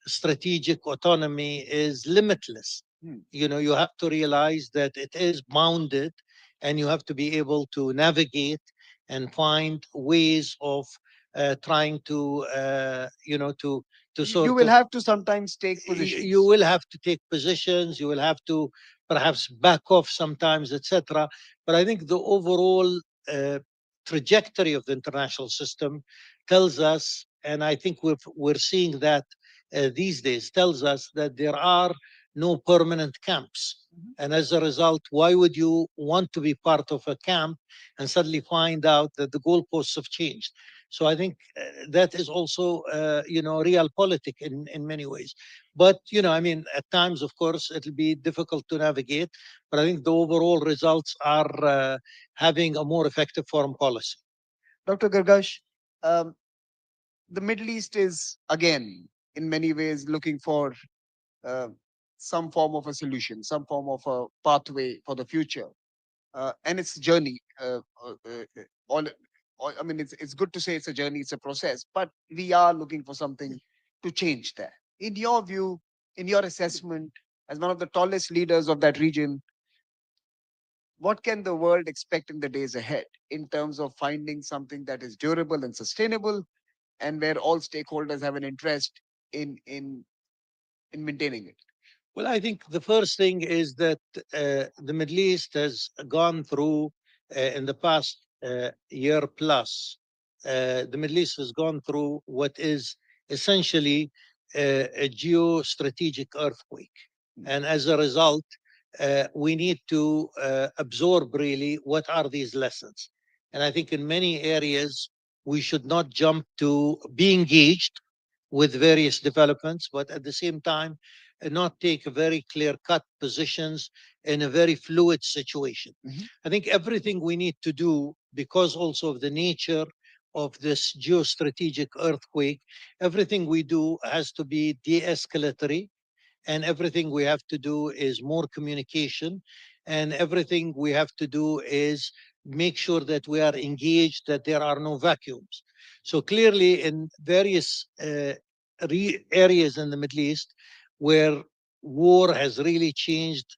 strategic autonomy is limitless. You have to realize that it is bounded, and you have to be able to navigate and find ways of trying to, to You sort will of, have to sometimes take you positions. will have to take positions, you will have to perhaps back off sometimes, etc. But I think the overall uh, trajectory of the international system tells us, and I think we're seeing that these days, tells us that there are no permanent camps. Mhm. And as a result, why would you want to be part of a camp and suddenly find out that the goalposts have changed? So I think that is also, realpolitik in many ways. But, I mean, at times, of course, it'll be difficult to navigate. But I think the overall results are having a more effective foreign policy. Dr. Gargash, um, the Middle East is again, in many ways, looking for uh, some form of a solution, some form of a pathway for the future, and it's a journey. All, I mean, it's good to say it's a journey, it's a process, but we are looking for something to change there. In your view, in your assessment, as one of the tallest leaders of that region, what can the world expect in the days ahead in terms of finding something that is durable and sustainable, and where all stakeholders have an interest in in in maintaining it? Well, I think the first thing is that the Middle East has gone through, in the past year plus, the Middle East has gone through what is essentially a geostrategic earthquake. And as a result, we need to absorb really what are these lessons. And I think in many areas, we should not jump to be engaged with various developments, but at the same time, not take very clear cut positions in a very fluid situation. Mhm. I think everything we need to do, because also of the nature of this geostrategic earthquake, everything we do has to be de escalatory, and everything we have to do is more communication, and everything we have to do is make sure that we are engaged, that there are no vacuums. So clearly in various areas in the Middle East where war has really changed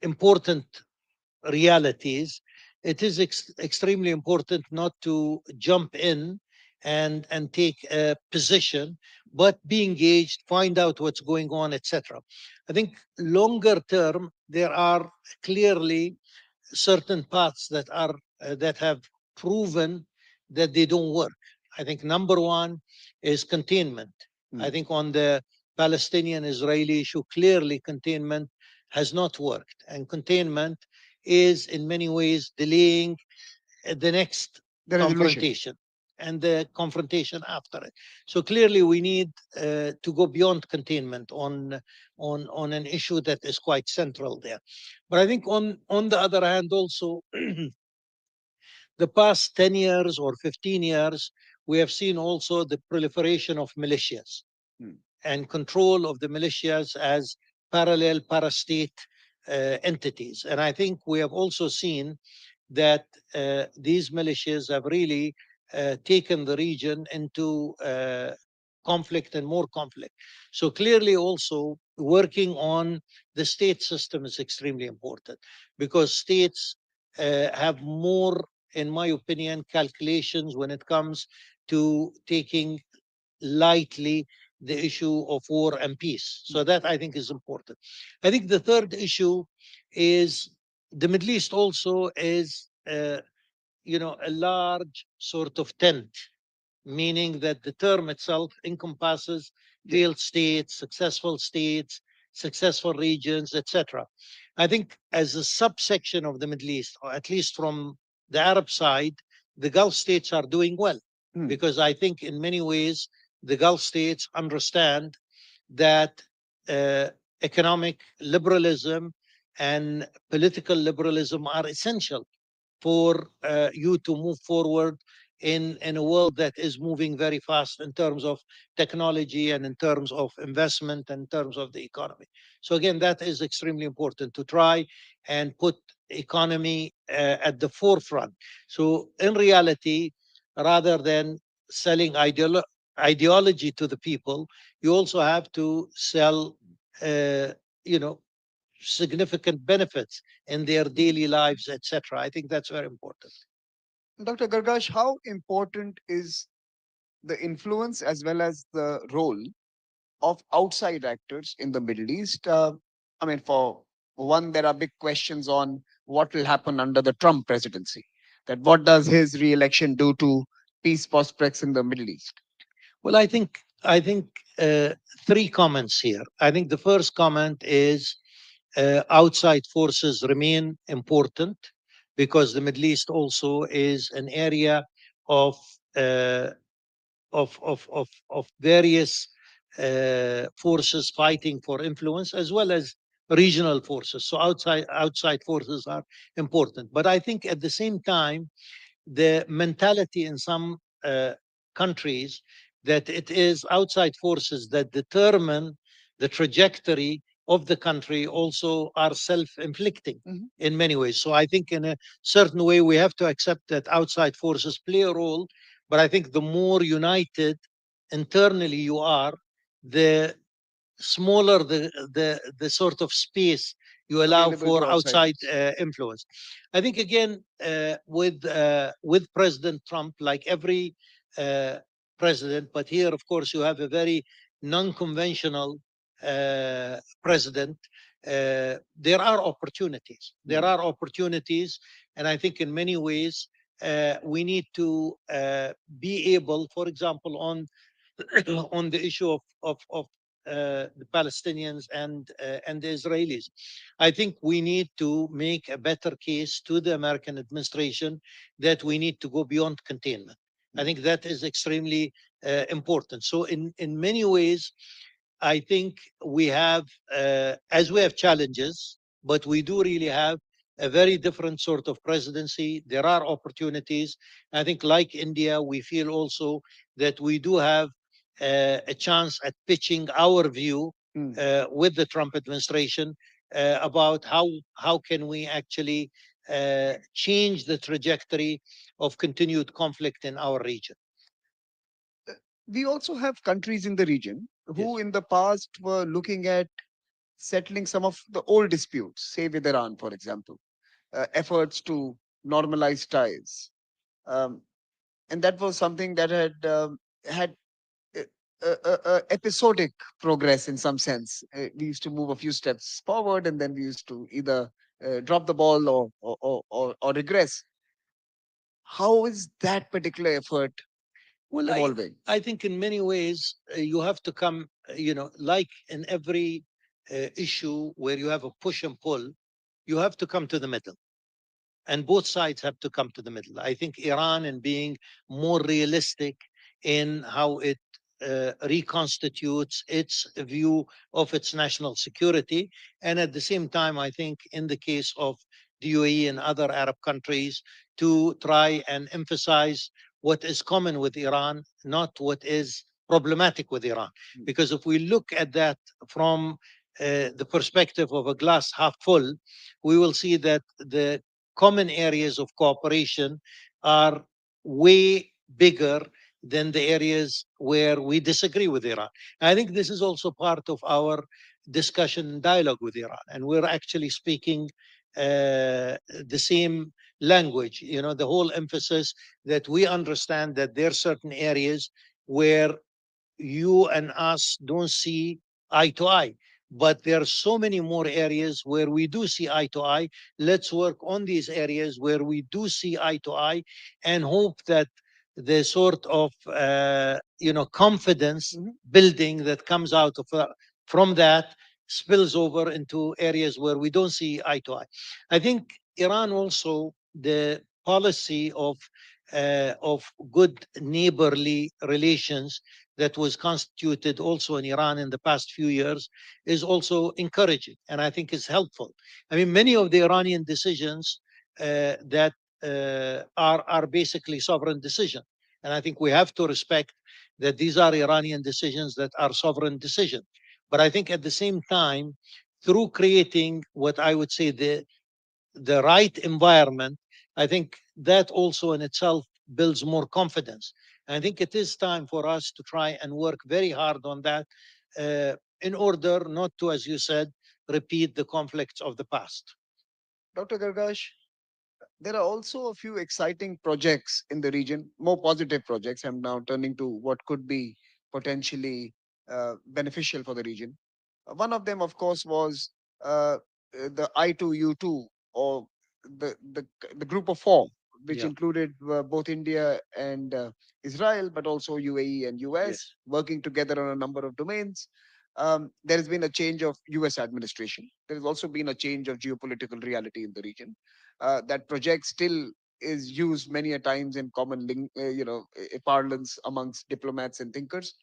important realities, it is extremely important not to jump in and take a position, but be engaged, find out what's going on, etc. I think longer term, there are clearly certain paths that have proven that they don't work. I think number one is containment. I Mm. think on the Palestinian-Israeli issue, clearly containment has not worked, and containment is in many ways delaying the next The resolution. confrontation and the confrontation after it. So clearly, we need to go beyond containment on an issue that is quite central there. But I think on the other hand, also the past 10 years or 15 years, we have seen also the proliferation of militias Mm. and control of the militias as parallel parastate entities. And I think we have also seen that these militias have really taken the region into conflict and more conflict. So clearly, also working on the state system is extremely important, because states have more, in my opinion, calculations when it comes to taking lightly the issue of war and peace. So that I think is important. I think the third issue is the Middle East also is, a large sort of tent, meaning that the term itself encompasses Yeah. failed states, successful regions, etc. I think as a subsection of the Middle East, or at least from the Arab side, the Gulf states are doing well, Mm. because I think in many ways the Gulf states understand that uh, economic liberalism and political liberalism are essential for you to move forward in a world that is moving very fast in terms of technology and in terms of investment and in terms of the economy. So again, that is extremely important to try and put economy at the forefront. So in reality, rather than selling ideology to the people, you also have to sell, uh, you know, significant benefits in their daily lives, etc. I think that's very important. Dr. Gargash, how important is the influence as well as the role of outside actors in the Middle East? I mean, for one, there are big questions on what will happen under the Trump presidency. That what does his re-election do to peace prospects in the Middle East? Well, I think three comments here. I think the first comment is outside forces remain important because the Middle East also is an area of uh, of various forces fighting for influence, as well as regional forces. So outside forces are important. But I think at the same time, the mentality in some countries that it is outside forces that determine the trajectory of the country also are self-inflicting Mhm. in many ways. So I think in a certain way we have to accept that outside forces play a role, but I think the more united internally you are, the smaller the sort of space you allow Available for to outside outsiders. influence. I think again with President Trump, like every uh, president, but here of course you have a very non-conventional president. There are opportunities. There Mhm. are opportunities, and I think in many ways we need to be able, for example, on on the issue of the Palestinians and the Israelis. I think we need to make a better case to the American administration that we need to go beyond containment. I think that is extremely important. So in many ways, I think we have, as we have challenges, but we do really have a very different sort of presidency. There are opportunities. I think, like India, we feel also that we do have a chance at pitching our view Mm. with the Trump administration about how can we actually change the trajectory of continued conflict in our region. We also have countries in the region who, Yes. in the past, were looking at settling some of the old disputes, say with Iran, for example, efforts to normalize ties. Um, and that was something that had episodic progress in some sense. We used to move a few steps forward, and then we used to either drop the ball or regress. How is that particular effort Well, evolving? I think in many ways you have to come, like in every issue where you have a push and pull, you have to come to the middle, and both sides have to come to the middle. I think Iran, in being more realistic in how it reconstitutes its view of its national security, and at the same time, I think in the case of the UAE and other Arab countries, to try and emphasize what is common with Iran, not what is problematic with Iran. Because if we look at that from the perspective of a glass half full, we will see that the common areas of cooperation are way bigger than the areas where we disagree with Iran. I think this is also part of our discussion and dialogue with Iran, and we're actually speaking the same language. The whole emphasis that we understand that there are certain areas where you and us don't see eye to eye. But there are so many more areas where we do see eye to eye. Let's work on these areas where we do see eye to eye, and hope that the sort of confidence Mhm. building that comes out of from that spills over into areas where we don't see eye to eye. I think Iran also, the policy of good neighborly relations that was constituted also in Iran in the past few years is also encouraging, and I think is helpful. I mean, many of the Iranian decisions that are basically sovereign decisions, and I think we have to respect that these are Iranian decisions that are sovereign decisions. But I think at the same time, through creating what I would say the right environment, I think that also in itself builds more confidence. And I think it is time for us to try and work very hard on that in order not to, as you said, repeat the conflicts of the past. Dr. Gargash, there are also a few exciting projects in the region, more positive projects. I'm now turning to what could be potentially beneficial for the region. One of them, of course, was the I2U2, or the group of four, which Yeah. included both India and Israel, but also UAE and US, Yes. working together on a number of domains. There has been a change of US administration. There has also been a change of geopolitical reality in the region. That project still is used many a times in common parlance amongst diplomats and thinkers.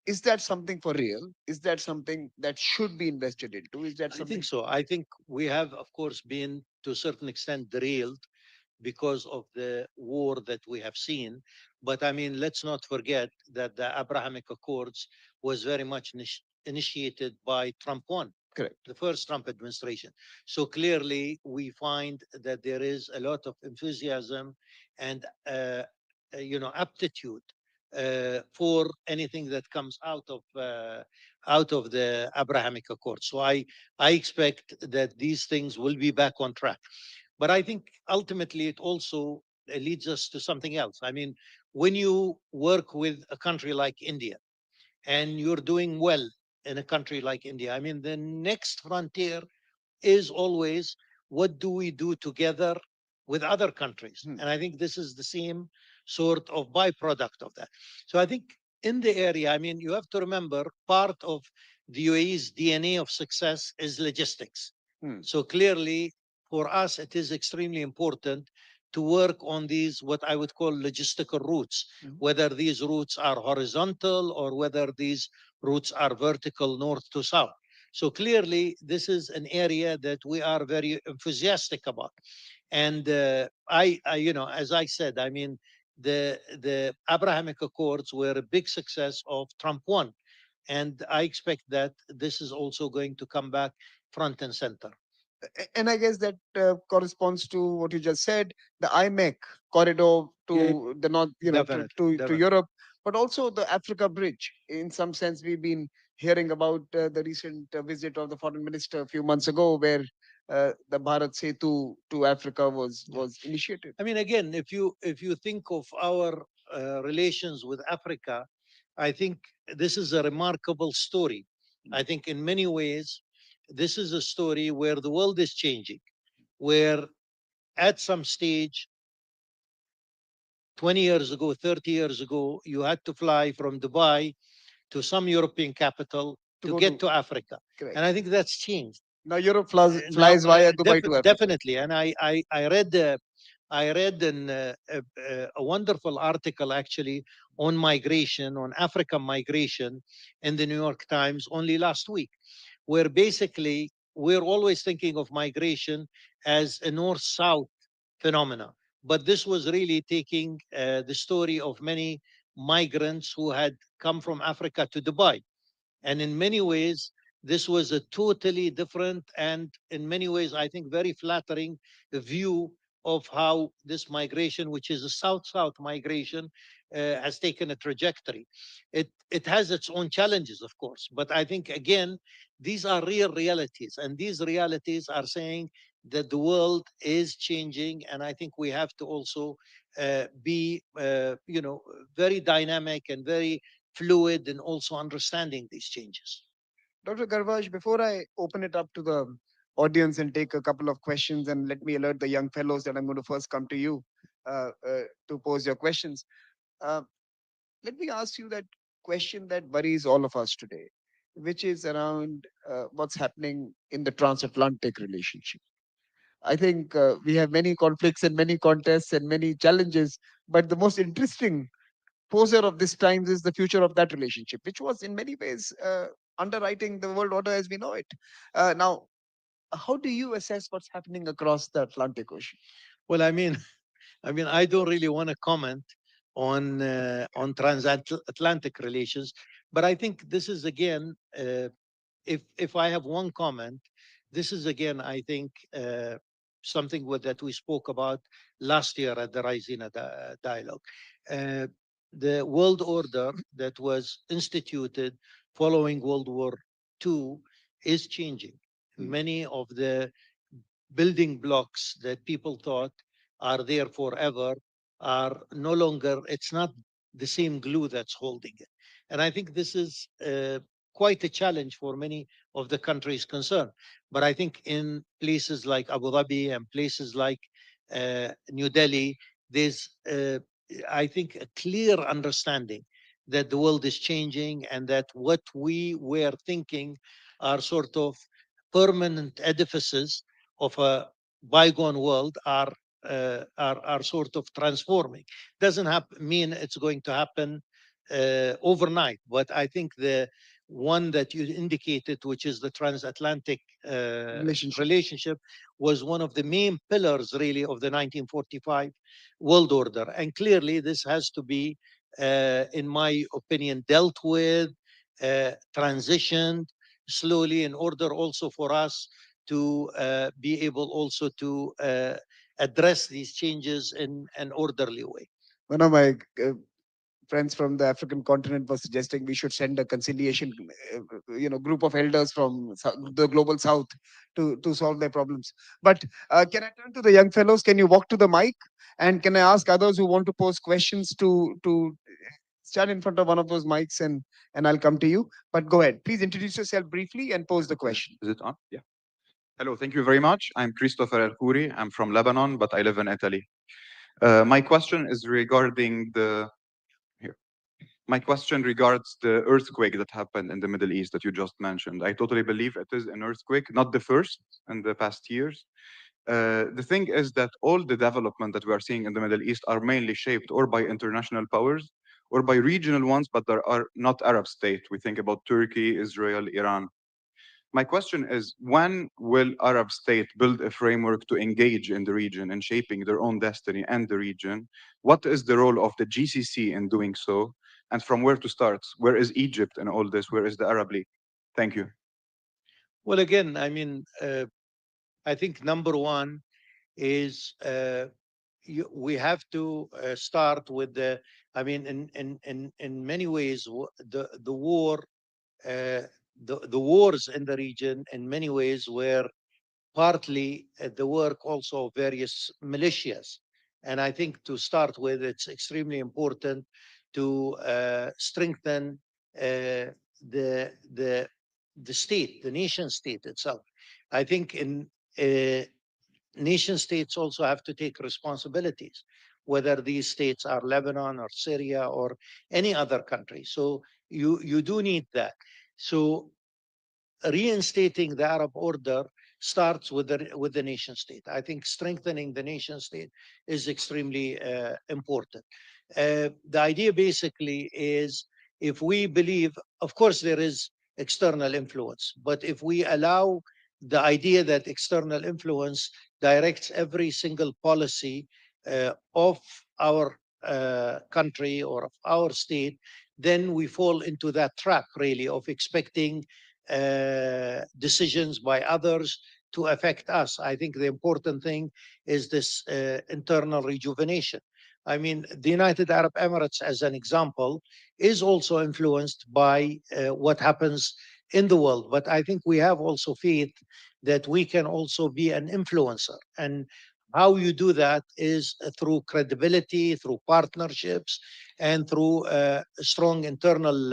Is that something for real? Is that something that should be invested into? Is that I think something? so. I think we have, of course, been to a certain extent derailed because of the war that we have seen. But I mean, let's not forget that the Abrahamic Accords was very much initiated by Trump 1, Correct. the first Trump administration. So clearly, we find that there is a lot of enthusiasm and aptitude for anything that comes out of the Abrahamic Accord. So I expect that these things will be back on track. But I think ultimately it also leads us to something else. I mean, when you work with a country like India and you're doing well in a country like India, I mean, the next frontier is always what do we do together with other countries? Hmm. And I think this is the same sort of byproduct of that. So I think in the area, I mean, you have to remember part of the UAE's DNA of success is logistics. Hmm. So clearly, for us, it is extremely important to work on these, what I would call logistical routes, Mhm. whether these routes are horizontal or whether these routes are vertical north to south. So clearly, this is an area that we are very enthusiastic about. And as I said, I mean, the Abrahamic Accords were a big success of Trump 1. And I expect that this is also going to come back front and center. And I guess that corresponds to what you just said, the IMEC corridor Yeah, to the north, definitely, to definitely. Europe, but also the Africa Bridge. In some sense, we've been hearing about the recent visit of the foreign minister a few months ago, where the Bharat Setu to Africa Yeah. was initiated. I mean, again, if you think of our relations with Africa, I think this is a remarkable story. I think in many ways, this is a story where the world is changing, where at some stage, 20 years ago, 30 years ago, you had to fly from Dubai to some European capital To to go get to to Africa. correct. And I think that's changed. Now Europe Now, flies via Dubai to Africa. definitely, and I read a wonderful article actually on migration, on African migration, in the New York Times only last week, where basically we're always thinking of migration as a north-south phenomena, but this was really taking the story of many migrants who had come from Africa to Dubai. And in many ways, this was a totally different and, in many ways, I think, very flattering view of how this migration, which is a south-south migration, has taken a trajectory. It has its own challenges, of course, but I think again, these are real realities, and these realities are saying that the world is changing, and I think we have to also be, very dynamic and very fluid and also understanding these changes. Dr. Garvaj, before I open it up to the audience and take a couple of questions, and let me alert the young fellows that I'm going to first come to you to pose your questions. Uh, Let me ask you that question that worries all of us today, which is around what's happening in the transatlantic relationship. I think we have many conflicts and many contests and many challenges, but the most interesting poser of this times is the future of that relationship, which was in many ways underwriting the world order as we know it. Now, how do you assess what's happening across the Atlantic Ocean? Well, I mean, I don't really want to comment on transatlantic relations, but I think this is again, if I have one comment, this is again, I think, something that we spoke about last year at the Raisina Dialogue. Uh, the world order that was instituted following World War II is changing. Many of the building blocks that people thought are there forever are no longer, it's not the same glue that's holding it. And I think this is quite a challenge for many of the countries concerned. But I think in places like Abu Dhabi and places like New Delhi, there's, I think, a clear understanding that the world is changing and that what we were thinking are sort of permanent edifices of a bygone world are sort of transforming. Doesn't mean it's going to happen overnight, but I think the one that you indicated, which is the transatlantic Relationship. relationship, was one of the main pillars, really, of the 1945 world order. And clearly, this has to be, in my opinion, dealt with, transitioned slowly, in order also for us to be able also to address these changes in an orderly way. One of my friends from the African continent was suggesting we should send a conciliation, group of elders from the global south to solve their problems. But can I turn to the young fellows? Can you walk to the mic? And can I ask others who want to pose questions to stand in front of one of those mics, and I'll come to you. But go ahead. Please introduce yourself briefly and pose the question. Is it on? Yeah. Hello, thank you very much. I'm Christopher El Khouri. I'm from Lebanon, but I live in Italy. My question is regarding the here. My question regards the earthquake that happened in the Middle East that you just mentioned. I totally believe it is an earthquake, not the first in the past years. The thing is that all the development that we are seeing in the Middle East are mainly shaped or by international powers or by regional ones, but there are not Arab states. We think about Turkey, Israel, Iran. My question is, when will Arab states build a framework to engage in the region and shaping their own destiny and the region? What is the role of the GCC in doing so? And from where to start? Where is Egypt in all this? Where is the Arab League? Thank you. Well, again, I mean, I think number one is we have to start with the. I mean, in many ways, the war, the wars in the region, in many ways, were partly the work also of various militias. And I think to start with, it's extremely important to strengthen the the the state, the nation state itself. I think in nation states also have to take responsibilities, whether these states are Lebanon or Syria or any other country. So you do need that. So reinstating the Arab order starts with the nation state. I think strengthening the nation state is extremely important. The idea basically is, if we believe, of course, there is external influence, but if we allow the idea that external influence directs every single policy of our country or of our state, then we fall into that trap, really, of expecting decisions by others to affect us. I think the important thing is this internal rejuvenation. I mean, the United Arab Emirates, as an example, is also influenced by what happens in the world. But I think we have also faith that we can also be an influencer. And how you do that is through credibility, through partnerships, and through a strong internal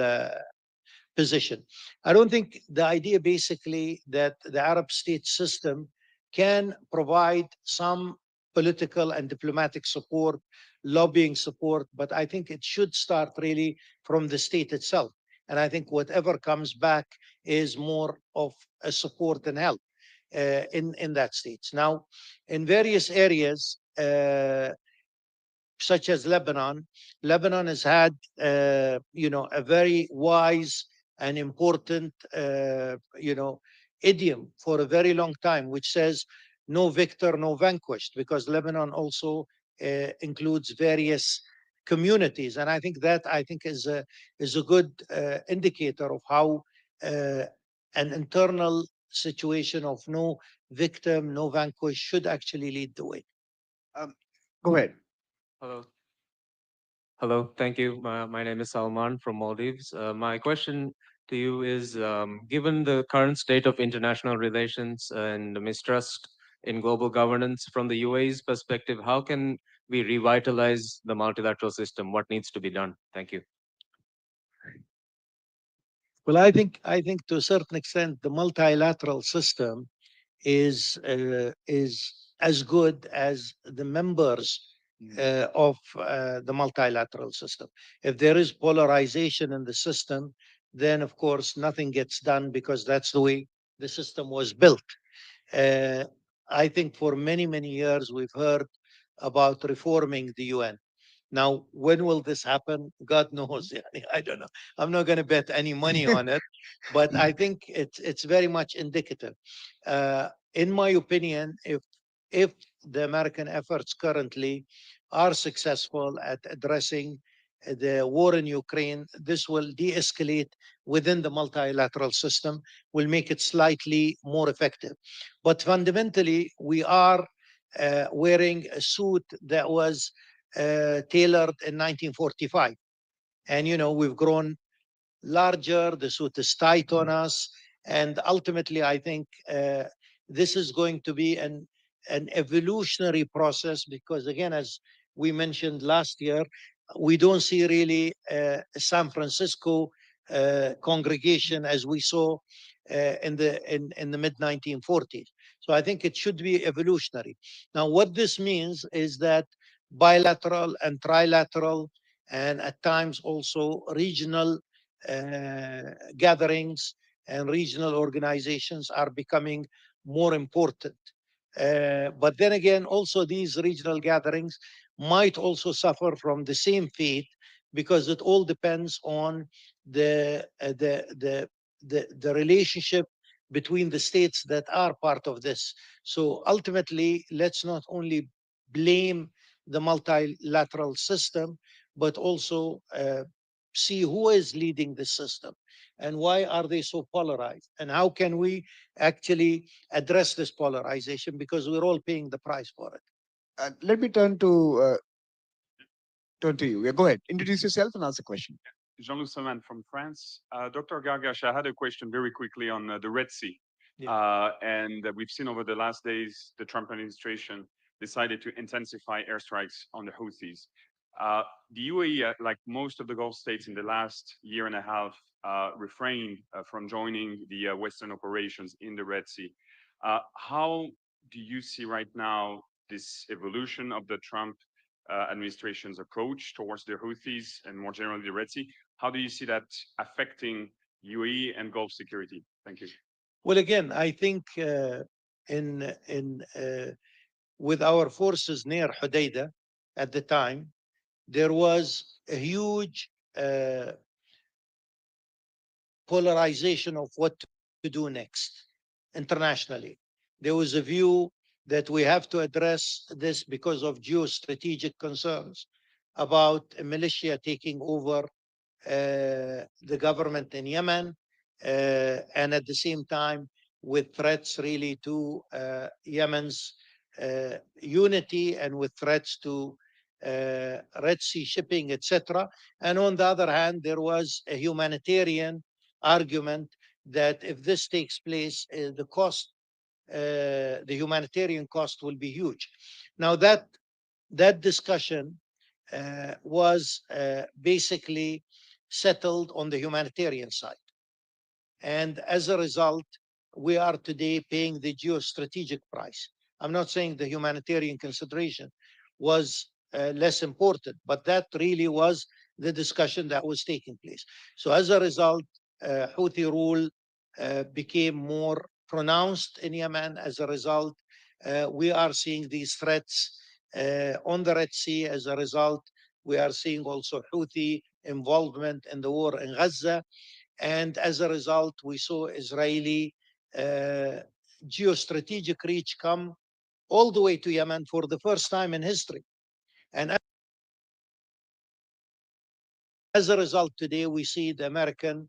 position. I don't think the idea basically that the Arab state system can provide some political and diplomatic support, lobbying support, but I think it should start really from the state itself. And I think whatever comes back is more of a support and help in that state. Now, in various areas, such as Lebanon. Lebanon has had, a very wise and important, idiom for a very long time, which says, "No victor, no vanquished," because Lebanon also includes various communities, and I think is a good indicator of how an internal situation of no victim, no vanquish should actually lead the way. Go ahead. Hello. Hello. Thank you. My name is Salman from Maldives. My question to you is, given the current state of international relations and the mistrust in global governance from the UAE's perspective, how can we revitalize the multilateral system? What needs to be done? Thank you. Well, I think to a certain extent the multilateral system is as good as the members of the multilateral system. If there is polarization in the system, then of course nothing gets done because that's the way the system was built. Uh, I think for many years we've heard about reforming the UN. Now, when will this happen? God knows. I don't know. I'm not going to bet any money on it, but I think it's very much indicative. In my opinion, if the American efforts currently are successful at addressing the war in Ukraine, this will de-escalate within the multilateral system, will make it slightly more effective. But fundamentally, we are wearing a suit that was tailored in 1945. And, we've grown larger, the suit is tight on us. And ultimately, I think this is going to be an evolutionary process because, again, as we mentioned last year, we don't see really San Francisco congregation as we saw in the mid 1940s. So I think it should be evolutionary. Now, what this means is that bilateral and trilateral, and at times also regional gatherings and regional organizations are becoming more important. But then again, also these regional gatherings might also suffer from the same fate because it all depends on the relationship between the states that are part of this. So ultimately, let's not only blame the multilateral system, but also see who is leading the system and why are they so polarized and how can we actually address this polarization because we're all paying the price for it. Let me turn to you. Yeah, go ahead. Introduce yourself and ask a question. Jean-Luc Saman from France. Dr. Gargash, I had a question very quickly on the Red Sea. Yeah. And we've seen over the last days, the Trump administration decided to intensify airstrikes on the Houthis. The UAE, like most of the Gulf states in the last year and a half, refrained from joining the Western operations in the Red Sea. How do you see right now this evolution of the Trump administration's approach towards the Houthis and more generally the Red Sea? How do you see that affecting UAE and Gulf security? Thank you. Well, again, I think in with our forces near Hodeidah at the time, there was a huge polarization of what to do next internationally. There was a view that we have to address this because of geostrategic concerns about a militia taking over the government in Yemen, and at the same time with threats really to Yemen's unity and with threats to Red Sea shipping, etc. And on the other hand, there was a humanitarian argument that if this takes place, the humanitarian cost will be huge. Now that discussion was basically settled on the humanitarian side. And as a result, we are today paying the geostrategic price. I'm not saying the humanitarian consideration was less important, but that really was the discussion that was taking place. So as a result, Houthi rule became more pronounced in Yemen. As a result, we are seeing these threats on the Red Sea. As a result, we are seeing also Houthi involvement in the war in Gaza. And as a result, we saw Israeli geostrategic reach come all the way to Yemen for the first time in history. And as a result, today we see the American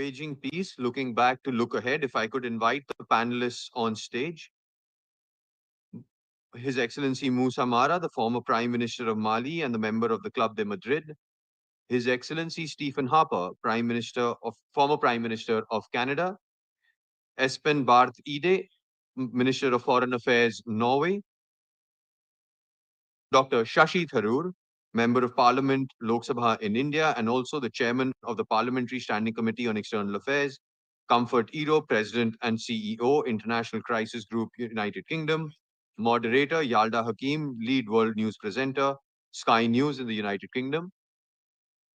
Waging peace, looking back to look ahead. If I could invite the panelists on stage. His Excellency Moussa Mara, the former Prime Minister of Mali and the member of the Club de Madrid. His Excellency Stephen Harper, former Prime Minister of Canada. Espen Barth Ide, Minister of Foreign Affairs, Norway. Dr. Shashi Tharoor, Member of Parliament, Lok Sabha in India, and also the Chairman of the Parliamentary Standing Committee on External Affairs. Comfort Ero, President and CEO, International Crisis Group, United Kingdom. Moderator, Yalda Hakim, Lead World News Presenter, Sky News in the United Kingdom.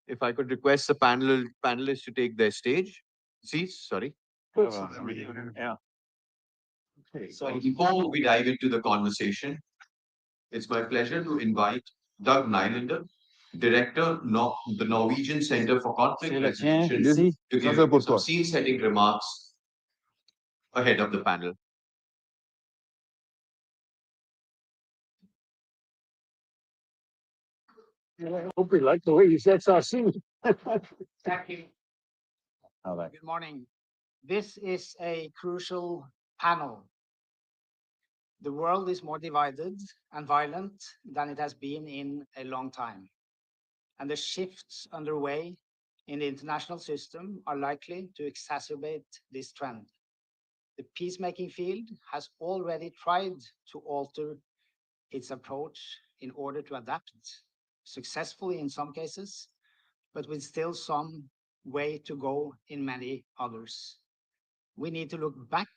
If I could request the panelists to take their seats, sorry. Yeah. Okay, so before we dive into the conversation, it's my pleasure to invite Doug Nylander, Director, the Norwegian Center for Conflict Resolution, to give some scene-setting remarks ahead of the panel. I hope you like the way you said Sassoon. Thank you. Good morning. This is a crucial panel. The world is more divided and violent than it has been in a long time. And the shifts underway in the international system are likely to exacerbate this trend. The peacemaking field has already tried to alter its approach in order to adapt, successfully in some cases, but with still some way to go in many others. We need to look back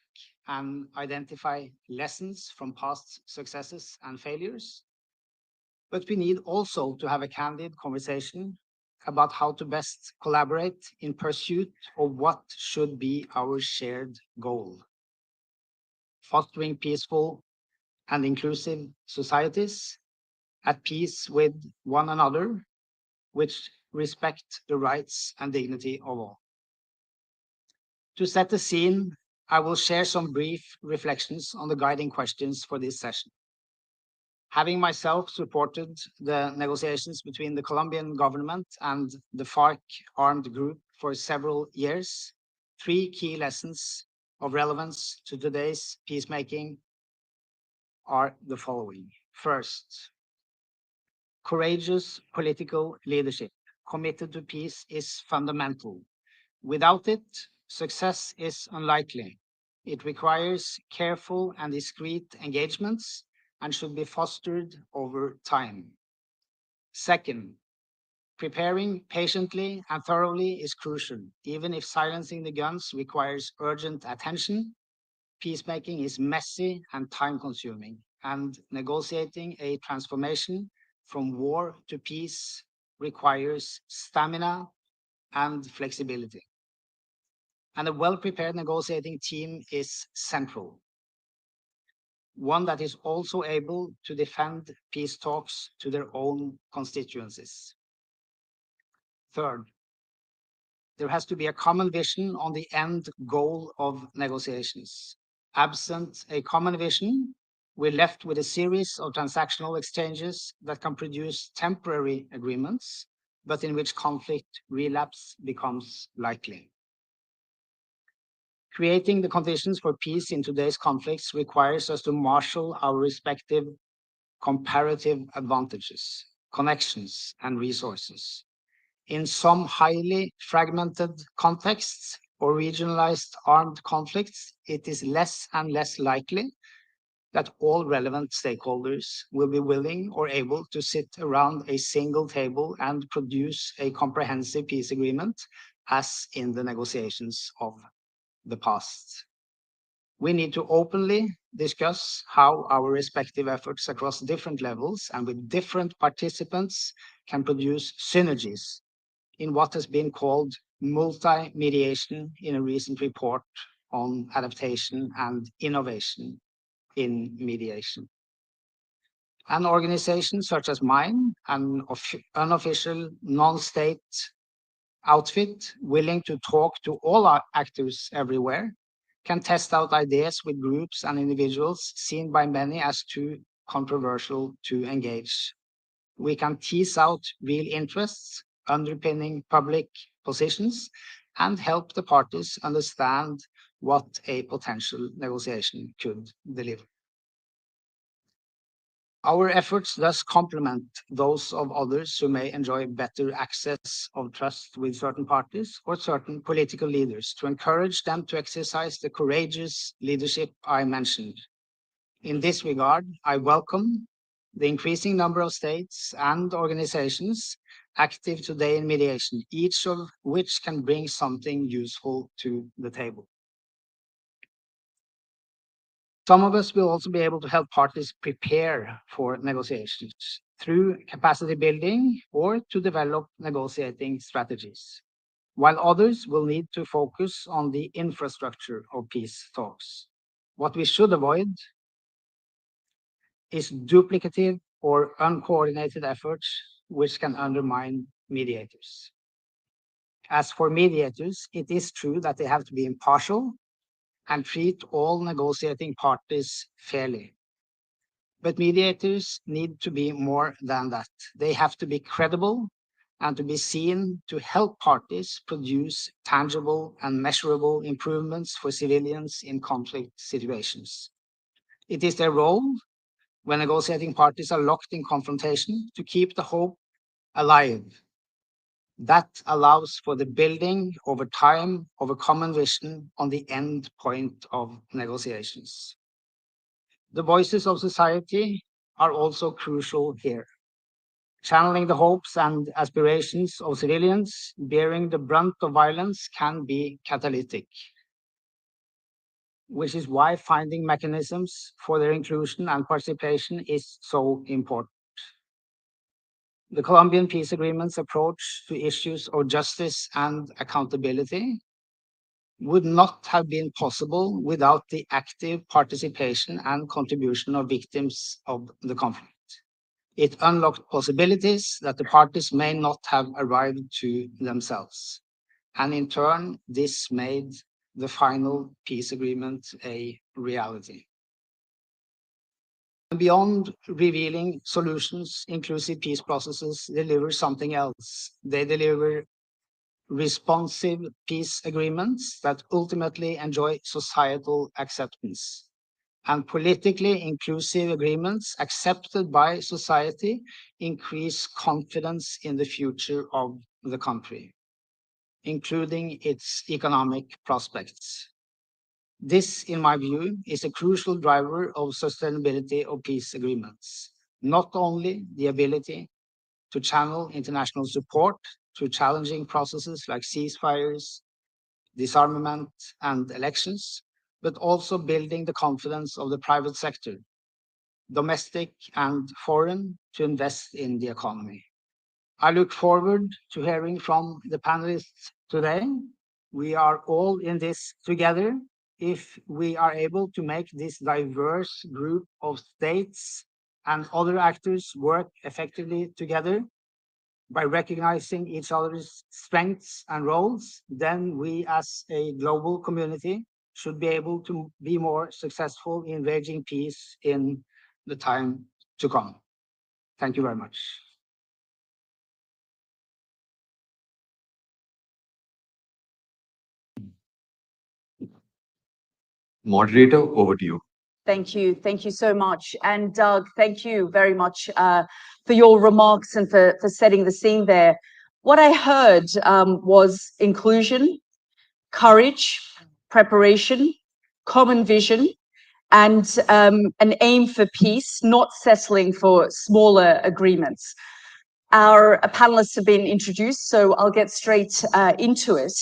and identify lessons from past successes and failures. But we need also to have a candid conversation about how to best collaborate in pursuit of what should be our shared goal. Fostering peaceful and inclusive societies at peace with one another, which respect the rights and dignity of all. To set the scene, I will share some brief reflections on the guiding questions for this session. Having myself supported the negotiations between the Colombian government and the FARC armed group for several years, 3 key lessons of relevance to today's peacemaking are the following. First, courageous political leadership committed to peace is fundamental. Without it, success is unlikely. It requires careful and discreet engagements and should be fostered over time. Second, preparing patiently and thoroughly is crucial. Even if silencing the guns requires urgent attention, peacemaking is messy and time-consuming, and negotiating a transformation from war to peace requires stamina and flexibility. And a well-prepared negotiating team is central. One that is also able to defend peace talks to their own constituencies. Third, there has to be a common vision on the end goal of negotiations. Absent a common vision, we're left with a series of transactional exchanges that can produce temporary agreements, but in which conflict relapse becomes likely. Creating the conditions for peace in today's conflicts requires us to marshal our respective comparative advantages, connections, and resources. In some highly fragmented contexts or regionalized armed conflicts, it is less and less likely that all relevant stakeholders will be willing or able to sit around a single table and produce a comprehensive peace agreement, as in the negotiations of the past. We need to openly discuss how our respective efforts across different levels and with different participants can produce synergies in what has been called multi-mediation in a recent report on adaptation and innovation in mediation. An organization such as mine, an unofficial non-state outfit willing to talk to all our actors everywhere, can test out ideas with groups and individuals seen by many as too controversial to engage. We can tease out real interests underpinning public positions and help the parties understand what a potential negotiation could deliver. Our efforts thus complement those of others who may enjoy better access of trust with certain parties or certain political leaders to encourage them to exercise the courageous leadership I mentioned. In this regard, I welcome the increasing number of states and organizations active today in mediation, each of which can bring something useful to the table. Some of us will also be able to help parties prepare for negotiations through capacity building or to develop negotiating strategies, while others will need to focus on the infrastructure of peace talks. What we should avoid is duplicative or uncoordinated efforts which can undermine mediators. As for mediators, it is true that they have to be impartial and treat all negotiating parties fairly. But mediators need to be more than that. They have to be credible and to be seen to help parties produce tangible and measurable improvements for civilians in conflict situations. It is their role, when negotiating parties are locked in confrontation, to keep the hope alive. That allows for the building over time of a common vision on the end point of negotiations. The voices of society are also crucial here. Channeling the hopes and aspirations of civilians bearing the brunt of violence can be catalytic, which is why finding mechanisms for their inclusion and participation is so important. The Colombian peace agreement's approach to issues of justice and accountability would not have been possible without the active participation and contribution of victims of the conflict. It unlocked possibilities that the parties may not have arrived to themselves. And in turn, this made the final peace agreement a reality. Beyond revealing solutions, inclusive peace processes deliver something else. They deliver responsive peace agreements that ultimately enjoy societal acceptance. And politically inclusive agreements accepted by society increase confidence in the future of the country, including its economic prospects. This, in my view, is a crucial driver of sustainability of peace agreements, not only the ability to channel international support through challenging processes like ceasefires, disarmament, and elections, but also building the confidence of the private sector, domestic and foreign, to invest in the economy. I look forward to hearing from the panelists today. We are all in this together. If we are able to make this diverse group of states and other actors work effectively together by recognizing each other's strengths and roles, then we as a global community should be able to be more successful in waging peace in the time to come. Thank you very much. Moderator, over to you. Thank you. Thank you so much. And Doug, thank you very much for your remarks and for setting the scene there. What I heard was inclusion, courage, preparation, common vision, and an aim for peace, not settling for smaller agreements. Our panelists have been introduced, so I'll get straight into it.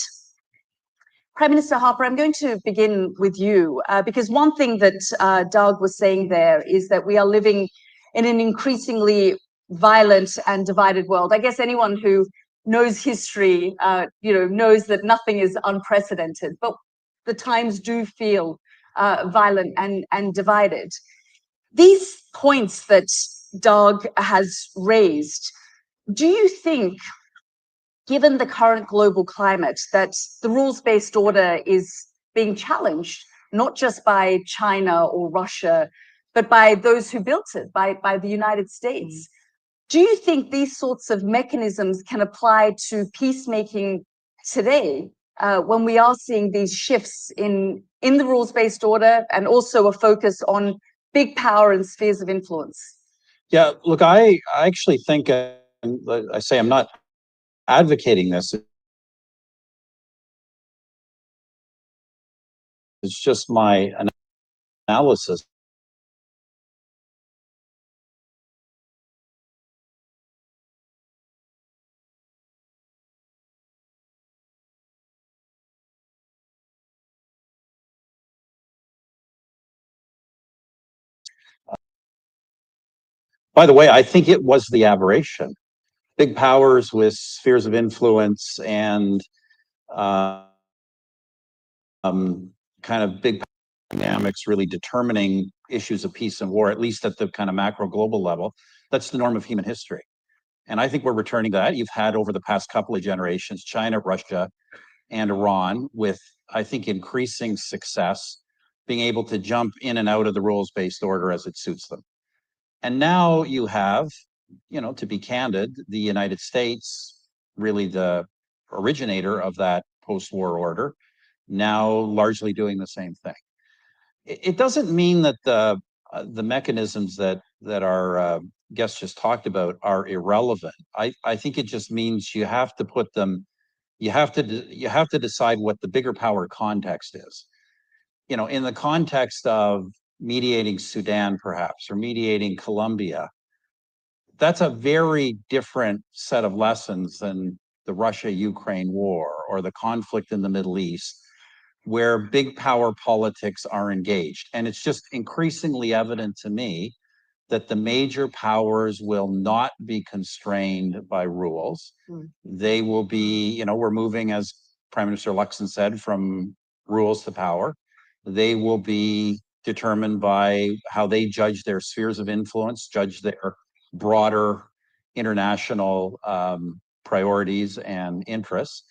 Prime Minister Harper, I'm going to begin with you, because one thing that Doug was saying there is that we are living in an increasingly violent and divided world. I guess anyone who knows history, knows that nothing is unprecedented, but the times do feel violent and divided. These points that Doug has raised, do you think, given the current global climate, that the rules-based order is being challenged, not just by China or Russia, but by those who built it, by the United States? Do you think these sorts of mechanisms can apply to peacemaking today when we are seeing these shifts in the rules-based order and also a focus on big power and spheres of influence? Yeah, look, I actually think, I say I'm not advocating this. It's just my analysis. By the way, I think it was the aberration. Big powers with spheres of influence and kind of big dynamics really determining issues of peace and war, at least at the kind of macro global level. That's the norm of human history. And I think we're returning to that. You've had over the past couple of generations, China, Russia, and Iran with, I think, increasing success, being able to jump in and out of the rules-based order as it suits them. And now you have, you know, to be candid, the United States, really the originator of that post-war order, now largely doing the same thing. It doesn't mean that the mechanisms that our guests just talked about are irrelevant. I think it just means you have to put them, you have to decide what the bigger power context is. You know, in the context of mediating Sudan, perhaps, or mediating Colombia, that's a very different set of lessons than the Russia-Ukraine war or the conflict in the Middle East, where big power politics are engaged. And it's just increasingly evident to me that the major powers will not be constrained by rules. They will be, you know, we're moving, as Prime Minister Luxon said, from rules to power. They will be determined by how they judge their spheres of influence, judge their broader international priorities and interests,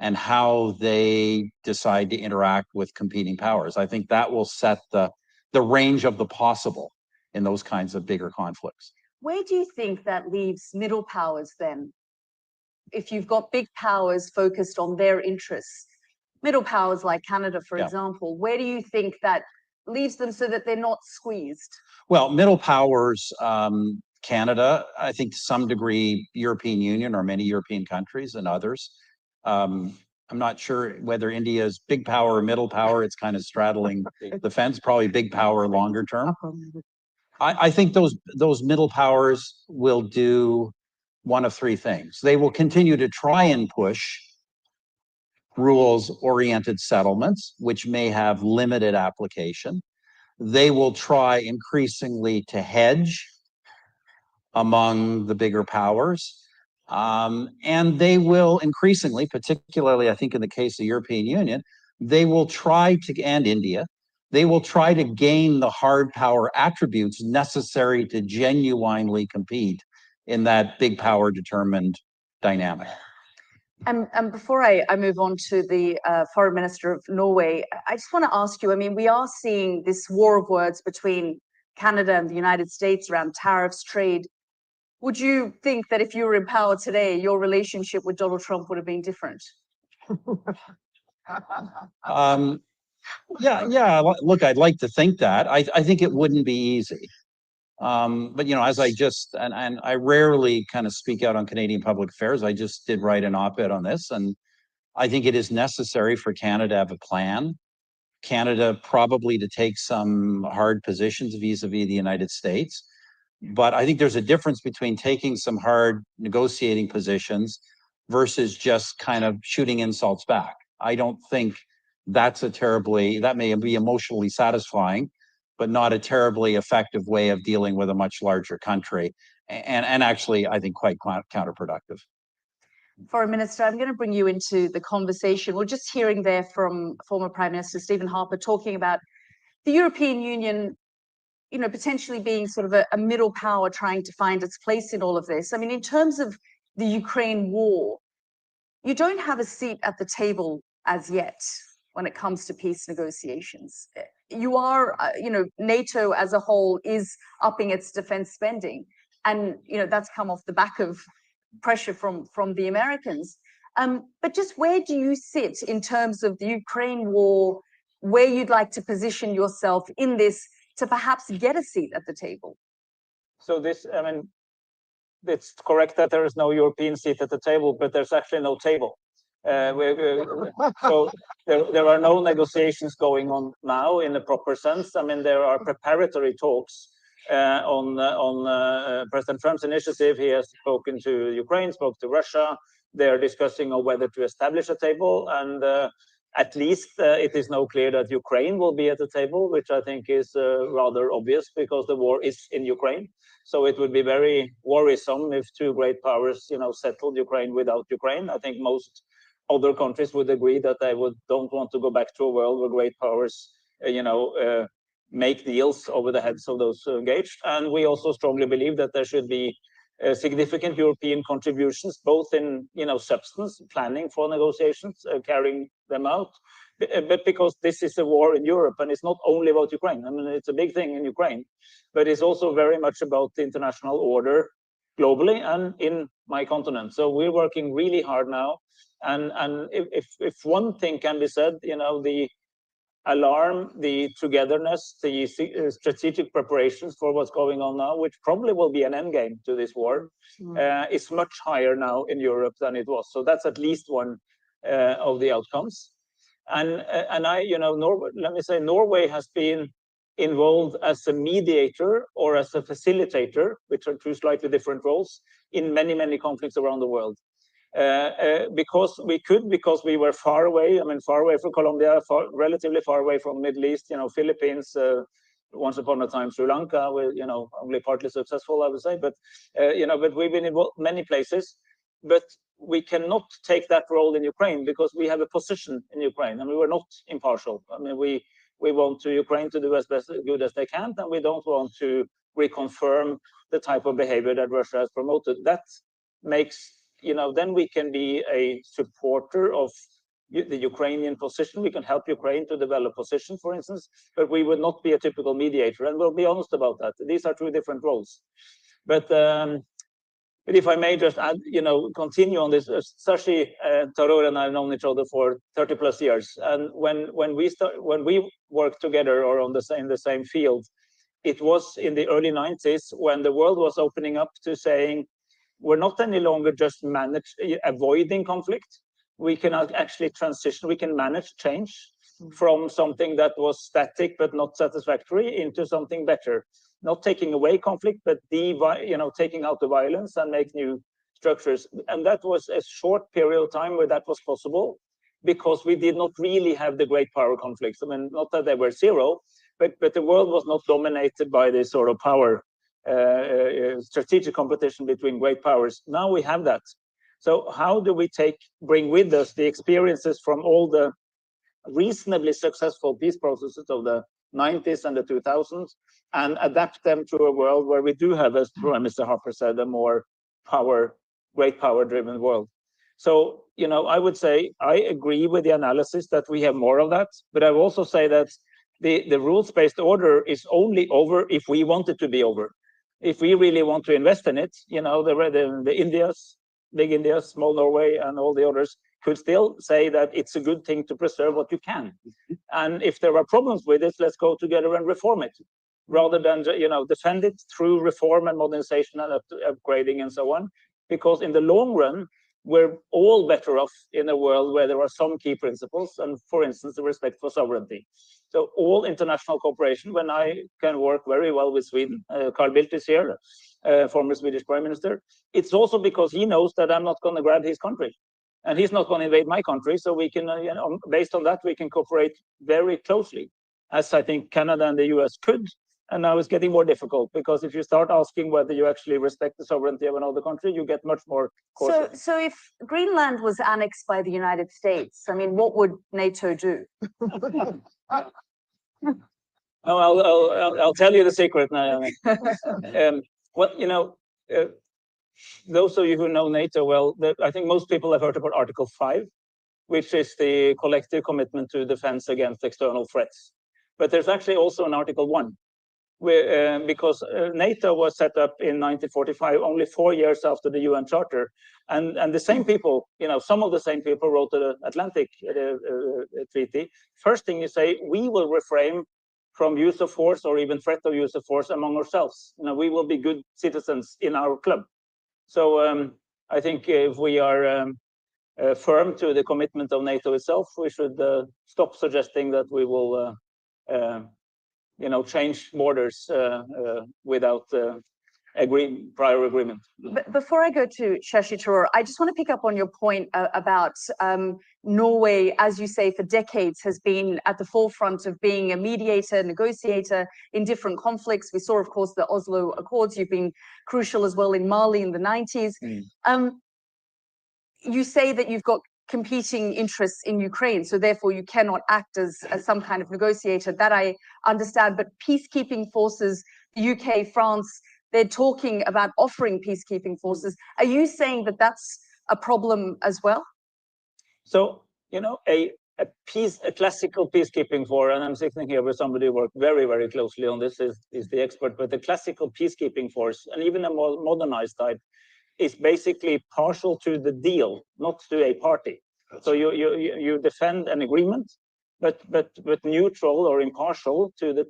and how they decide to interact with competing powers. I think that will set the range of the possible in those kinds of bigger conflicts. Where do you think that leaves middle powers then? If you've got big powers focused on their interests, middle powers like Canada, for example, where do you think that leaves them so that they're not squeezed? Well, middle powers, Canada, I think to some degree, European Union or many European countries and others. I'm not sure whether India is big power or middle power. It's kind of straddling the fence, probably big power longer term. I think those middle powers will do one of three things. They will continue to try and push rules-oriented settlements, which may have limited application. They will try increasingly to hedge among the bigger powers. And they will increasingly, particularly I think in the case of the European Union, they will try to, and India, they will try to gain the hard power attributes necessary to genuinely compete in that big power determined dynamic. And before I move on to the Foreign Minister of Norway, I just want to ask you, I mean, we are seeing this war of words between Canada and the United States around tariffs, trade. Would you think that if you were in power today, your relationship with Donald Trump would have been different? Yeah. Look, I'd like to think that. I think it wouldn't be easy. But you know, as I just and I rarely kind of speak out on Canadian public affairs. I just did write an op-ed on this, and I think it is necessary for Canada to have a plan. Canada probably to take some hard positions vis-a-vis the United States. But I think there's a difference between taking some hard negotiating positions versus just kind of shooting insults back. I don't think that may be emotionally satisfying, but not a terribly effective way of dealing with a much larger country. And actually, I think quite counterproductive. Foreign Minister, I'm going to bring you into the conversation. We're just hearing there from former Prime Minister Stephen Harper talking about the European Union, you know, potentially being sort of a middle power trying to find its place in all of this. I mean, in terms of the Ukraine war, you don't have a seat at the table as yet when it comes to peace negotiations. You are, you know, NATO as a whole is upping its defense spending. And, you know, that's come off the back of pressure from the Americans. But just where do you sit in terms of the Ukraine war, where you'd like to position yourself in this to perhaps get a seat at the table? So this, I mean, it's correct that there is no European seat at the table, but there's actually no table. So there are no negotiations going on now in the proper sense. I mean, there are preparatory talks on President Trump's initiative. He has spoken to Ukraine, spoke to Russia. They are discussing on whether to establish a table, and at least it is now clear that Ukraine will be at the table, which I think is rather obvious because the war is in Ukraine. So it would be very worrisome if two great powers, settled Ukraine without Ukraine. I think most other countries would agree that they don't want to go back to a world where great powers, make deals over the heads of those engaged. And we also strongly believe that there should be significant European contributions, both in substance, planning for negotiations, carrying them out, but because this is a war in Europe and it's not only about Ukraine. I mean, it's a big thing in Ukraine, but it's also very much about the international order globally and in my continent. So we're working really hard now, and if one thing can be said, the alarm, the togetherness, the strategic preparations for what's going on now, which probably will be an end game to this war, is much higher now in Europe than it was. So that's at least one of the outcomes. And Norway, let me say, Norway has been involved as a mediator or as a facilitator, which are two slightly different roles, in many, many conflicts around the world. Because we were far away. I mean, far away from Colombia, relatively far away from Middle East. Philippines, once upon a time Sri Lanka, with only partly successful, I would say. But but we've been involved many places. But we cannot take that role in Ukraine because we have a position in Ukraine, and we were not impartial. I mean, we want Ukraine to do as good as they can, and we don't want to reconfirm the type of behavior that Russia has promoted. That makes then we can be a supporter of the Ukrainian position. We can help Ukraine to develop position, for instance, but we would not be a typical mediator. And we'll be honest about that. These are two different roles. But if I may just add, continue on this, Sashi, Tarur and I have known each other for 30 plus years. And when we worked together or in the same field, it was in the early 90s when the world was opening up to saying, we're not any longer just avoiding conflict. We can actually transition, we can manage change from something that was static but not satisfactory into something better. Not taking away conflict, but taking out the violence and make new structures. And that was a short period of time where that was possible because we did not really have the great power conflicts. I mean, not that they were zero, but the world was not dominated by this sort of power strategic competition between great powers. Now we have that. So how do we bring with us the experiences from all the reasonably successful peace processes of the 90s and the 2000s and adapt them to a world where we do have, as Prime Minister Harper said, a more great power-driven world. So, I would say I agree with the analysis that we have more of that, but I will also say that the rules-based order is only over if we want it to be over. If we really want to invest in it, the Indias, big India, small Norway, and all the others could still say that it's a good thing to preserve what you can. And if there are problems with it, let's go together and reform it, rather than defend it through reform and modernization and upgrading and so on. Because in the long run, we're all better off in a world where there are some key principles, and for instance, the respect for sovereignty. So all international cooperation, when I can work very well with Sweden, Carl Bildt is here, former Swedish Prime Minister, it's also because he knows that I'm not going to grab his country. And he's not going to invade my country, so we can, based on that, we can cooperate very closely, as I think Canada and the US could. And now it's getting more difficult because if you start asking whether you actually respect the sovereignty of another country, you get much more cautious. So if Greenland was annexed by the United States, I mean, what would NATO do? I'll tell you the secret now. Those of you who know NATO well, I think most people have heard about Article 5, which is the collective commitment to defense against external threats. But there's actually also an Article 1, because NATO was set up in 1945, only 4 years after the UN Charter, and the same people, some of the same people wrote the Atlantic Treaty. First thing you say, we will refrain from use of force or even threat of use of force among ourselves. We will be good citizens in our club. So I think if we are firm to the commitment of NATO itself, we should stop suggesting that we will change borders without prior agreement. But before I go to Shashi Tharoor, I just want to pick up on your point about Norway, as you say, for decades has been at the forefront of being a mediator, negotiator in different conflicts. We saw, of course, the Oslo Accords. You've been crucial as well in Mali in the 90s. You say that you've got competing interests in Ukraine, so therefore you cannot act as some kind of negotiator. That I understand, but peacekeeping forces, the UK, France, they're talking about offering peacekeeping forces. Are you saying that that's a problem as well? So, a classical peacekeeping force, and I'm sitting here with somebody who worked very, very closely on this, is the expert, but the classical peacekeeping force, and even a more modernized type, is basically partial to the deal, not to a party. So you defend an agreement, but neutral or impartial to the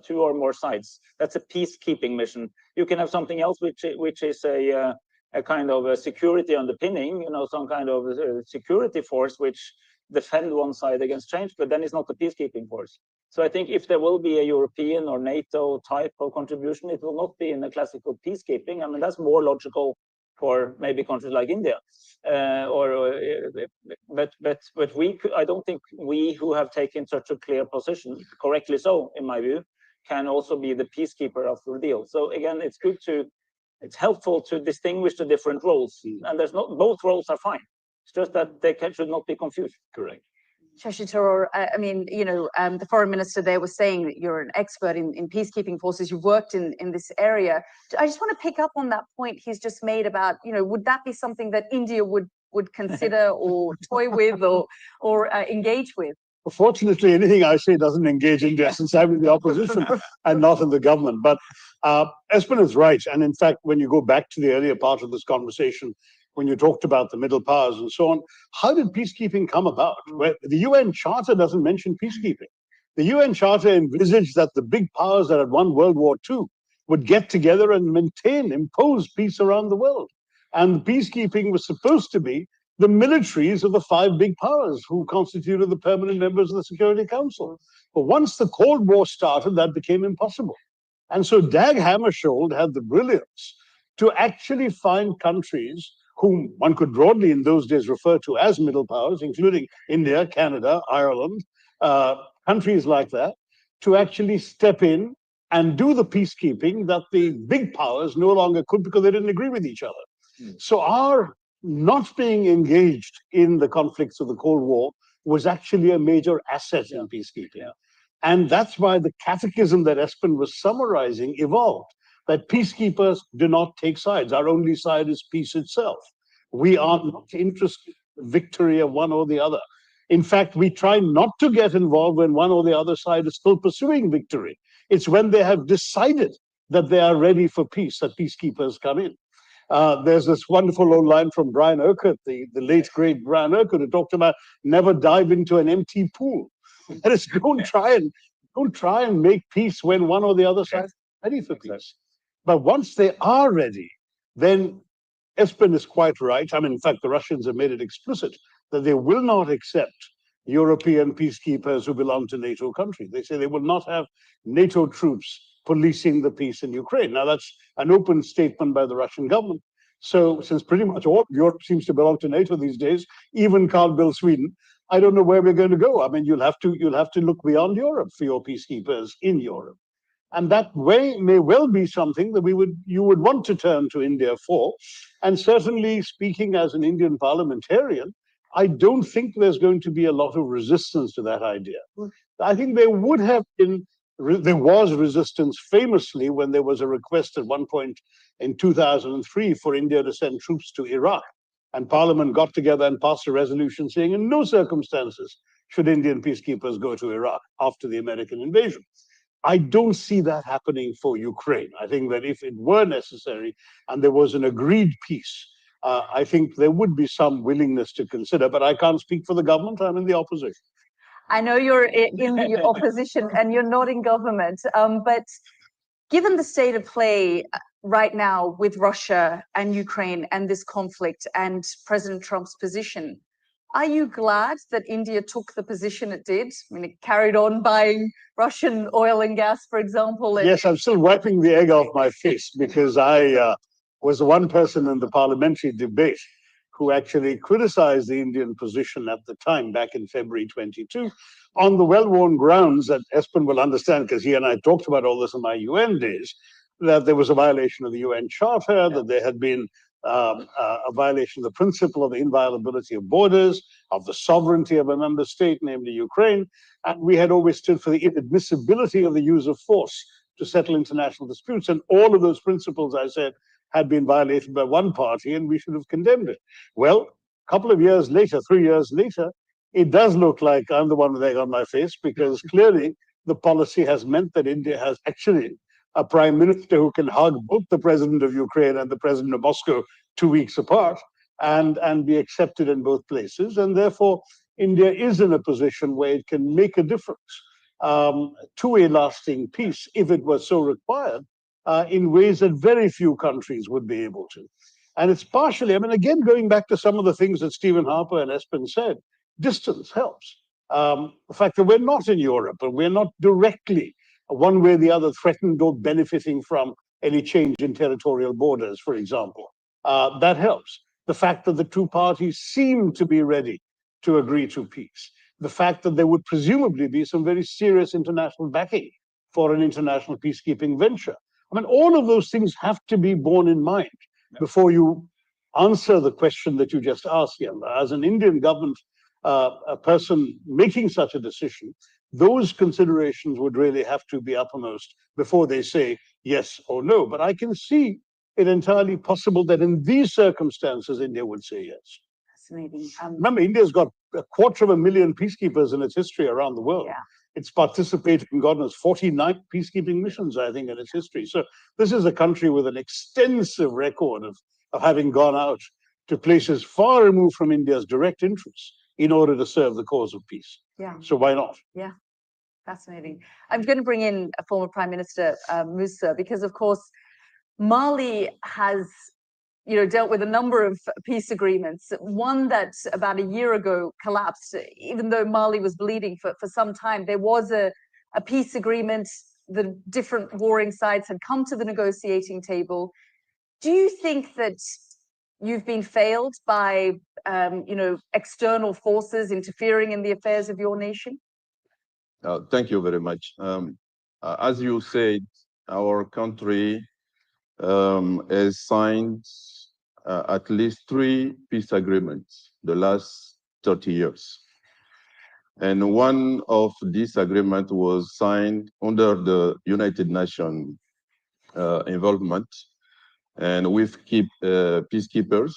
two or more sides. That's a peacekeeping mission. You can have something else which is a kind of a security underpinning, some kind of security force which defend one side against change, but then it's not a peacekeeping force. So I think if there will be a European or NATO type of contribution, it will not be in the classical peacekeeping. I mean, that's more logical for maybe countries like India, but I don't think we who have taken such a clear position, correctly so in my view, can also be the peacekeeper of the deal. So again, it's helpful to distinguish the different roles, and both roles are fine. It's just that they should not be confused. Correct. Shashi Tharoor, I mean, the foreign minister there was saying that you're an expert in peacekeeping forces. You've worked in this area. I just want to pick up on that point he's just made about, would that be something that India would consider or toy with or engage with? Fortunately, anything I say doesn't engage India since I'm in the opposition and not in the government. But Espen is right. And in fact, when you go back to the earlier part of this conversation, when you talked about the middle powers and so on, how did peacekeeping come about? Well, the UN Charter doesn't mention peacekeeping. The UN Charter envisaged that the big powers that had won World War II would get together and impose peace around the world. And peacekeeping was supposed to be the militaries of the 5 big powers who constituted the permanent members of the Security Council. But once the Cold War started, that became impossible. And so Dag Hammarskjöld had the brilliance to actually find countries whom one could broadly in those days refer to as middle powers, including India, Canada, Ireland, countries like that, to actually step in and do the peacekeeping that the big powers no longer could because they didn't agree with each other. So our not being engaged in the conflicts of the Cold War was actually a major asset in peacekeeping. And that's why the catechism that Espen was summarizing evolved. That peacekeepers do not take sides. Our only side is peace itself. We are not interested in the victory of one or the other. In fact, we try not to get involved when one or the other side is still pursuing victory. It's when they have decided that they are ready for peace that peacekeepers come in. There's this wonderful old line from Brian Urquhart, the late great Brian Urquhart, who talked about never dive into an empty pool. That is, don't try and make peace when one or the other side is ready for peace. But once they are ready, then Espen is quite right. I mean, in fact, the Russians have made it explicit that they will not accept European peacekeepers who belong to NATO countries. They say they will not have NATO troops policing the peace in Ukraine. Now, that's an open statement by the Russian government. So since pretty much all Europe seems to belong to NATO these days, even can't build Sweden, I don't know where we're going to go. I mean, you'll have to look beyond Europe for your peacekeepers in Europe. And that way may well be something that you would want to turn to India for. And certainly, speaking as an Indian parliamentarian, I don't think there's going to be a lot of resistance to that idea. I think there was resistance famously when there was a request at one point in 2003 for India to send troops to Iraq. And Parliament got together and passed a resolution saying in no circumstances should Indian peacekeepers go to Iraq after the American invasion. I don't see that happening for Ukraine. I think that if it were necessary and there was an agreed peace, I think there would be some willingness to consider, but I can't speak for the government. I'm in the opposition. I know you're in the opposition and you're not in government, but given the state of play right now with Russia and Ukraine and this conflict and President Trump's position, are you glad that India took the position it did? I mean, it carried on buying Russian oil and gas, for example. Yes, I'm still wiping the egg off my face because I was the one person in the parliamentary debate who actually criticized the Indian position at the time, back in February 22, on the well-worn grounds that Espen will understand, because he and I talked about all this in my UN days, that there was a violation of the UN Charter, that there had been a violation of the principle of the inviolability of borders, of the sovereignty of a member state, namely Ukraine, and we had always stood for the inadmissibility of the use of force to settle international disputes. And all of those principles, I said, had been violated by one party, and we should have condemned it. Well, a couple of years later, 3 years later, it does look like I'm the one with egg on my face, because clearly the policy has meant that India has actually a prime minister who can hug both the president of Ukraine and the president of Moscow 2 weeks apart and be accepted in both places. And therefore, India is in a position where it can make a difference to a lasting peace, if it was so required, in ways that very few countries would be able to. And it's partially, I mean, again, going back to some of the things that Stephen Harper and Espen said, distance helps. The fact that we're not in Europe and we're not directly, one way or the other, threatened or benefiting from any change in territorial borders, for example, that helps. The fact that the two parties seem to be ready to agree to peace. The fact that there would presumably be some very serious international backing for an international peacekeeping venture. I mean, all of those things have to be borne in mind before you answer the question that you just asked, Yanda. As an Indian government a person making such a decision, those considerations would really have to be uppermost before they say yes or no. But I can see it entirely possible that in these circumstances, India would say yes. Fascinating. Remember, India's got 250,000 peacekeepers in its history around the world. Yeah. It's participated in, God knows, 49 peacekeeping missions, I think, in its history. So this is a country with an extensive record of having gone out to places far removed from India's direct interests in order to serve the cause of peace. Yeah. So why not? Yeah. Fascinating. I'm going to bring in a former Prime Minister, Musa, because of course, Mali has, dealt with a number of peace agreements. One that about a year ago collapsed, even though Mali was bleeding for some time. There was a peace agreement. The different warring sides had come to the negotiating table. Do you think that you've been failed by, external forces interfering in the affairs of your nation? Thank you very much. As you said, our country has signed at least 3 peace agreements the last 30 years. And one of these agreements was signed under the United Nations involvement and with peacekeepers.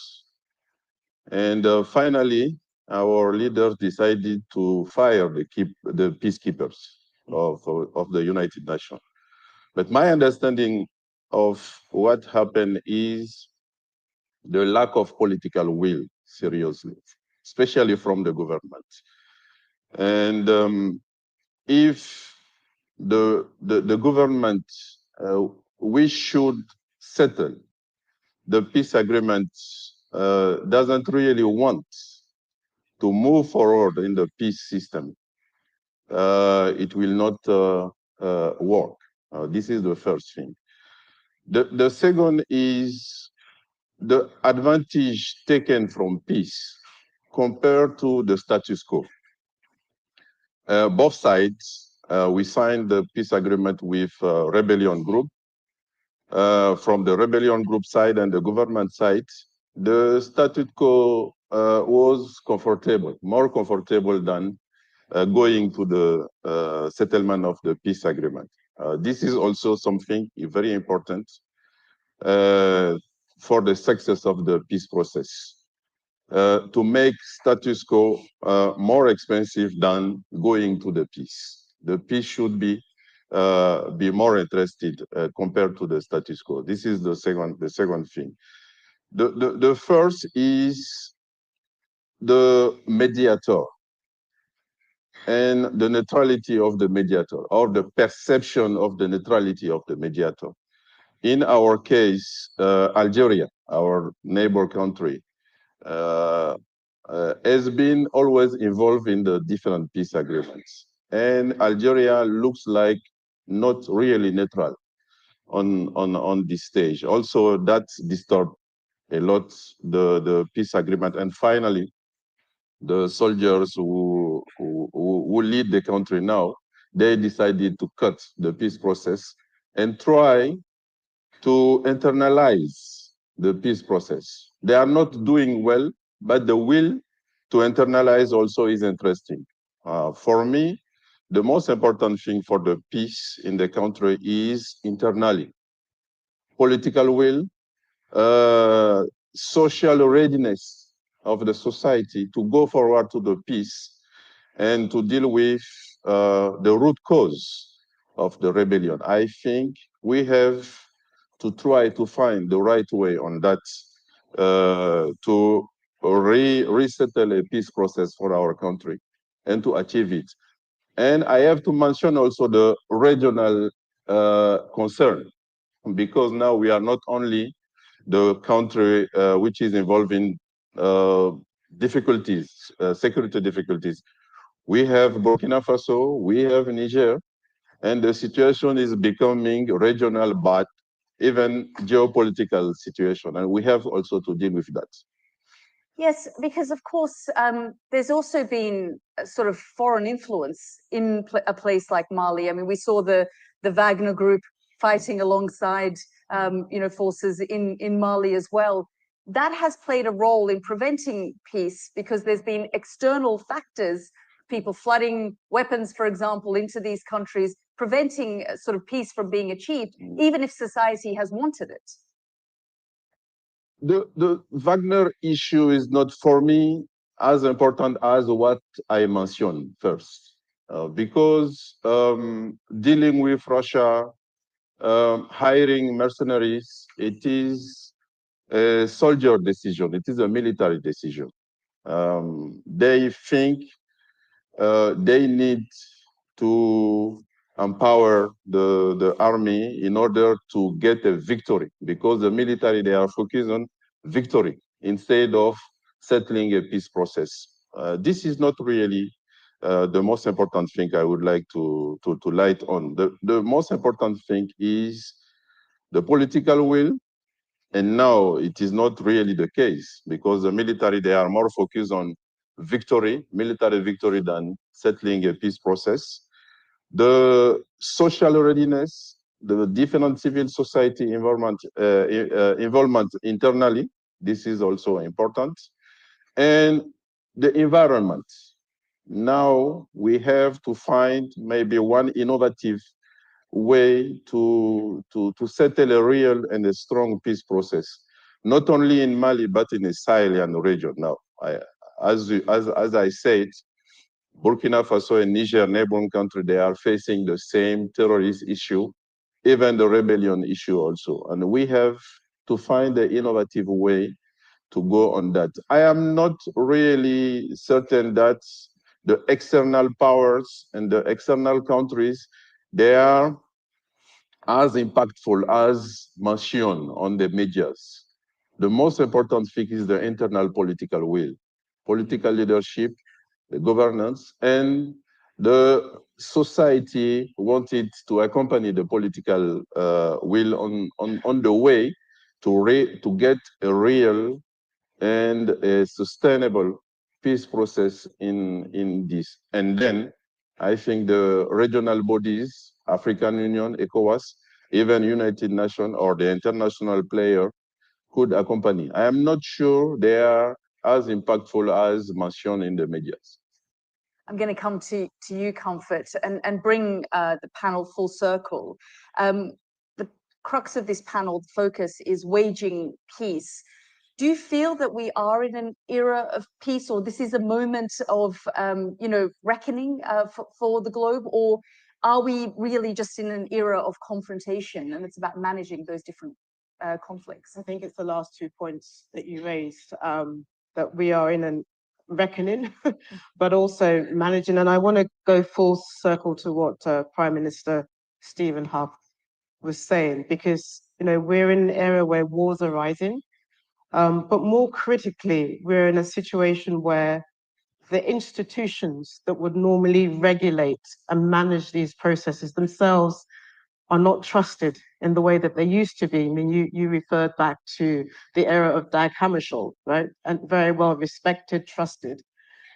And finally, our leaders decided to fire the peacekeepers of the United Nations. But my understanding of what happened is the lack of political will, seriously, especially from the government. And if the government, we should settle the peace agreement, doesn't really want to move forward in the peace system, it will not work. This is the first thing. The second is the advantage taken from peace compared to the status quo. Both sides, we signed the peace agreement with rebellion group. From the rebellion group side and the government side, the status quo was comfortable, more comfortable than going to the settlement of the peace agreement. This is also something very important for the success of the peace process. To make status quo more expensive than going to the peace. The peace should be be more interested compared to the status quo. This is the second thing. The first is the mediator and the neutrality of the mediator, or the perception of the neutrality of the mediator. In our case, Algeria, our neighbor country, has been always involved in the different peace agreements. And Algeria looks like not really neutral on this stage. Also, that disturbed a lot the peace agreement. And finally, the soldiers who lead the country now, they decided to cut the peace process and try to internalize the peace process. They are not doing well, but the will to internalize also is interesting. For me, the most important thing for the peace in the country is internally. Political will, social readiness of the society to go forward to the peace and to deal with the root cause of the rebellion. I think we have to try to find the right way on that to resettle a peace process for our country and to achieve it. And I have to mention also the regional concern, because now we are not only the country which is involved in difficulties, security difficulties. We have Burkina Faso, we have Niger, and the situation is becoming regional, but even geopolitical situation, and we have also to deal with that. Yes, because of course, there's also been a sort of foreign influence in a place like Mali. I mean, we saw the Wagner group fighting alongside, forces in Mali as well. That has played a role in preventing peace because there's been external factors, people flooding weapons, for example, into these countries, preventing sort of peace from being achieved, even if society has wanted it. The Wagner issue is not, for me, as important as what I mentioned first, because dealing with Russia, hiring mercenaries, it is a soldier decision, it is a military decision. They think they need to empower the army in order to get a victory, because the military, they are focused on victory instead of settling a peace process. This is not really the most important thing I would like to light on. The most important thing is the political will, and now it is not really the case, because the military, they are more focused on victory, military victory, than settling a peace process. The social readiness, the different civil society involvement internally, this is also important. And the environment. Now we have to find maybe one innovative way to settle a real and a strong peace process, not only in Mali, but in the Sahelian region. Now, as I said, Burkina Faso and Niger, neighboring country, they are facing the same terrorist issue, even the rebellion issue also. And we have to find an innovative way to go on that. I am not really certain that the external powers and the external countries, they are as impactful as mentioned on the medias. The most important thing is the internal political will, political leadership, the governance, and the society wanted to accompany the political will on the way to get a real and a sustainable peace process in this. And then I think the regional bodies, African Union, ECOWAS, even United Nations or the international player could accompany. I am not sure they are as impactful as mentioned in the media. I'm going to come to you, Comfort, and bring the panel full circle. The crux of this panel, the focus is waging peace. Do you feel that we are in an era of peace, or this is a moment of, reckoning for the globe, or are we really just in an era of confrontation, and it's about managing those different conflicts? I think it's the last 2 points that you raised, that we are in a reckoning, but also managing. And I want to go full circle to what Prime Minister Stephen Harper was saying, because we're in an era where wars are rising, but more critically, we're in a situation where the institutions that would normally regulate and manage these processes themselves are not trusted in the way that they used to be. I mean, you referred back to the era of Dag Hammarskjöld, right? And very well respected, trusted.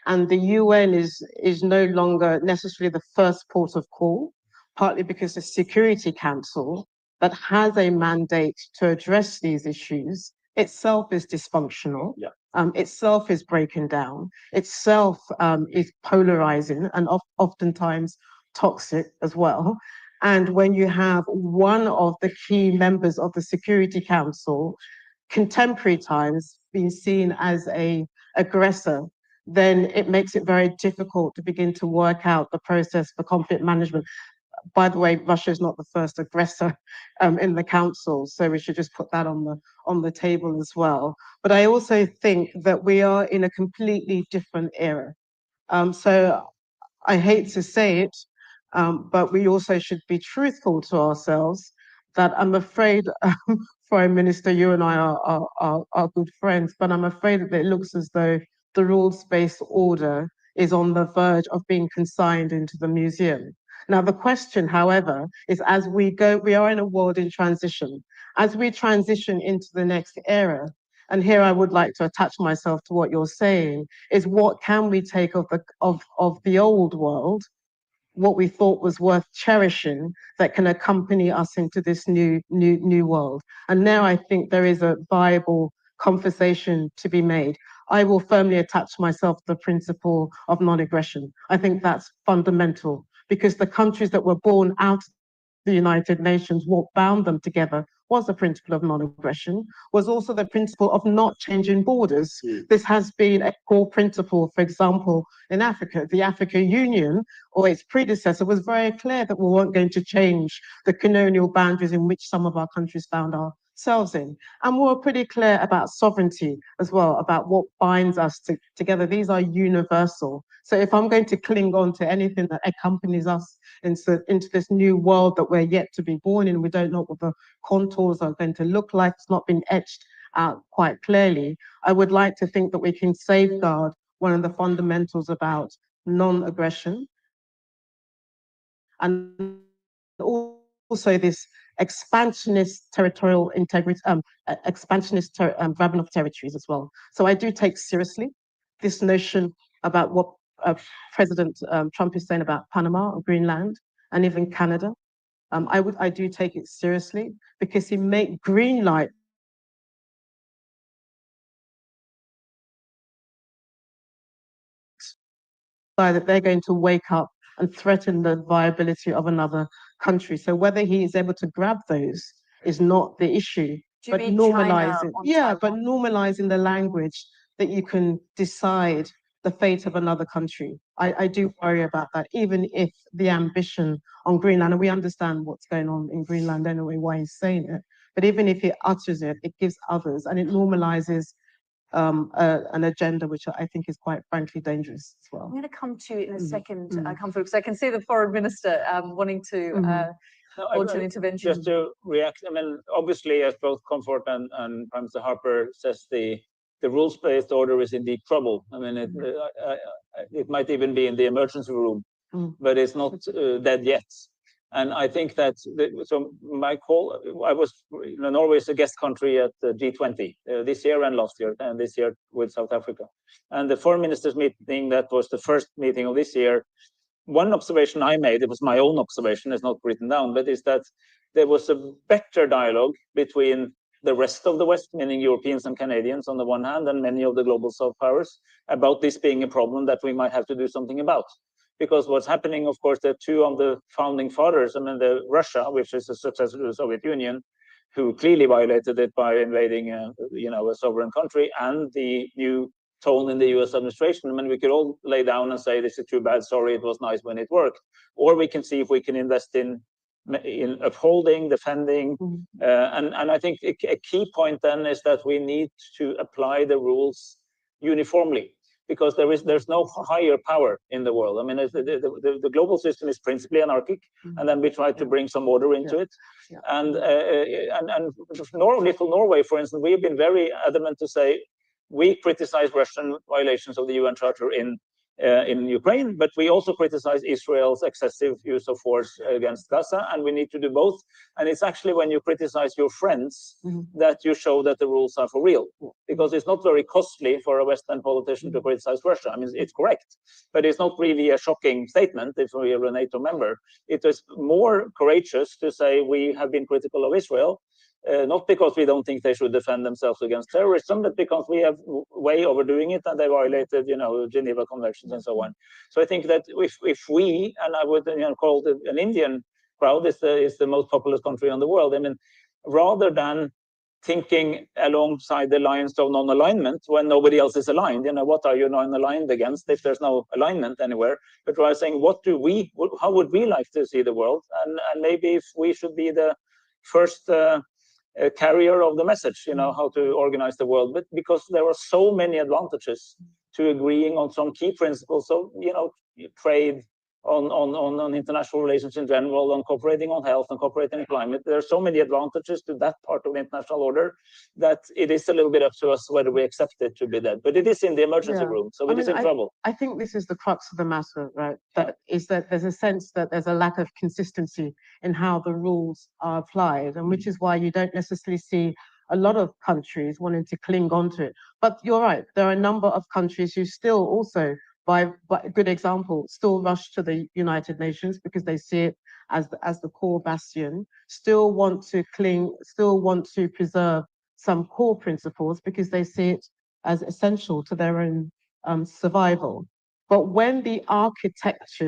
And the UN is no longer necessarily the first port of call, partly because the Security Council that has a mandate to address these issues itself is dysfunctional. Yeah. Itself is breaking down. Itself is polarizing and oftentimes toxic as well. And when you have one of the key members of the Security Council, contemporary times, being seen as an aggressor, then it makes it very difficult to begin to work out the process for conflict management. By the way, Russia is not the first aggressor in the council, so we should just put that on the table as well. But I also think that we are in a completely different era. So I hate to say it, but we also should be truthful to ourselves that I'm afraid, Prime Minister, you and I are good friends, but I'm afraid that it looks as though the rules-based order is on the verge of being consigned into the museum. Now, the question, however, is as we are in a world in transition. As we transition into the next era, and here I would like to attach myself to what you're saying, is what can we take of the old world, what we thought was worth cherishing, that can accompany us into this new world. And now I think there is a viable conversation to be made. I will firmly attach myself to the principle of non-aggression. I think that's fundamental, because the countries that were born out of the United Nations, what bound them together was the principle of non-aggression, was also the principle of not changing borders. This has been a core principle, for example, in Africa. The African Union, or its predecessor, was very clear that we weren't going to change the colonial boundaries in which some of our countries found ourselves in. And we were pretty clear about sovereignty as well, about what binds us together. These are universal. So if I'm going to cling on to anything that accompanies us into this new world that we're yet to be born in, we don't know what the contours are going to look like, it's not been etched out quite clearly, I would like to think that we can safeguard one of the fundamentals about non-aggression, and also this expansionist territorial integrity, grabbing of territories as well. So I do take seriously this notion about what President Trump is saying about Panama or Greenland and even Canada. I do take it seriously, because he made green light that they're going to wake up and threaten the viability of another country. So whether he is able to grab those is not the issue. Do you But mean normalizing, China on but normalizing the language that you can decide the fate of another country. I do worry about that, even if the ambition on Greenland, and we understand what's going on in Greenland anyway, why he's saying it, but even if he utters it, it gives others, and it normalizes an agenda which I think is quite frankly dangerous as well. I'm going to come to in a second, Comfort, because I can see the foreign minister wanting to launch an intervention. Just to react, I mean, obviously, as both Comfort and Prime Minister Harper says, the rules-based order is indeed trouble. I mean, it might even be in the emergency room, but it's not dead yet. And I think that, so my call, I was, Norway is a guest country at the G20 this year and last year, and this year with South Africa. And the foreign ministers meeting, that was the first meeting of this year. One observation I made, it was my own observation, it's not written down, but is that there was a better dialogue between the rest of the West, meaning Europeans and Canadians on the one hand, and many of the global soft powers, about this being a problem that we might have to do something about. Because what's happening, of course, the two of the founding fathers, I mean, the Russia, which is a successor to the Soviet Union, who clearly violated it by invading, a sovereign country, and the new tone in the US administration. I mean, we could all lay down and say, this is too bad, sorry, it was nice when it worked. Or we can see if we can invest in upholding, defending. And I think a key point then is that we need to apply the rules uniformly, because there's no higher power in the world. I mean, the global system is principally anarchic, and then we try to bring some order into it. And little Norway, for instance, we've been very adamant to say we criticize Russian violations of the UN Charter in Ukraine, but we also criticize Israel's excessive use of force against Gaza, and we need to do both. And it's actually when you criticize your friends that you show that the rules are for real, because it's not very costly for a Western politician to criticize Russia. I mean, it's correct, but it's not really a shocking statement if we are a NATO member. It is more courageous to say we have been critical of Israel, not because we don't think they should defend themselves against terrorism, but because we have way overdoing it and they violated, Geneva Conventions and so on. So I think that if we, and I would call it an Indian crowd, is the most populous country in the world. I mean, rather than thinking alongside the lines of non-alignment when nobody else is aligned, what are you non-aligned against if there's no alignment anywhere? But rather saying, how would we like to see the world? And maybe if we should be the first carrier of the message, how to organize the world, but because there are so many advantages to agreeing on some key principles of, trade, on international relations in general, on cooperating on health, and cooperating on climate. There are so many advantages to that part of the international order that it is a little bit up to us whether we accept it to be that. But it is in the emergency room, so it is in trouble. I think this is the crux of the matter, right? That there's a sense that there's a lack of consistency in how the rules are applied, and which is why you don't necessarily see a lot of countries wanting to cling on to it. But you're right, there are a number of countries who still also, by a good example, still rush to the United Nations because they see it as the core bastion, still want to cling, still want to preserve some core principles because they see it as essential to their own survival. But when the architects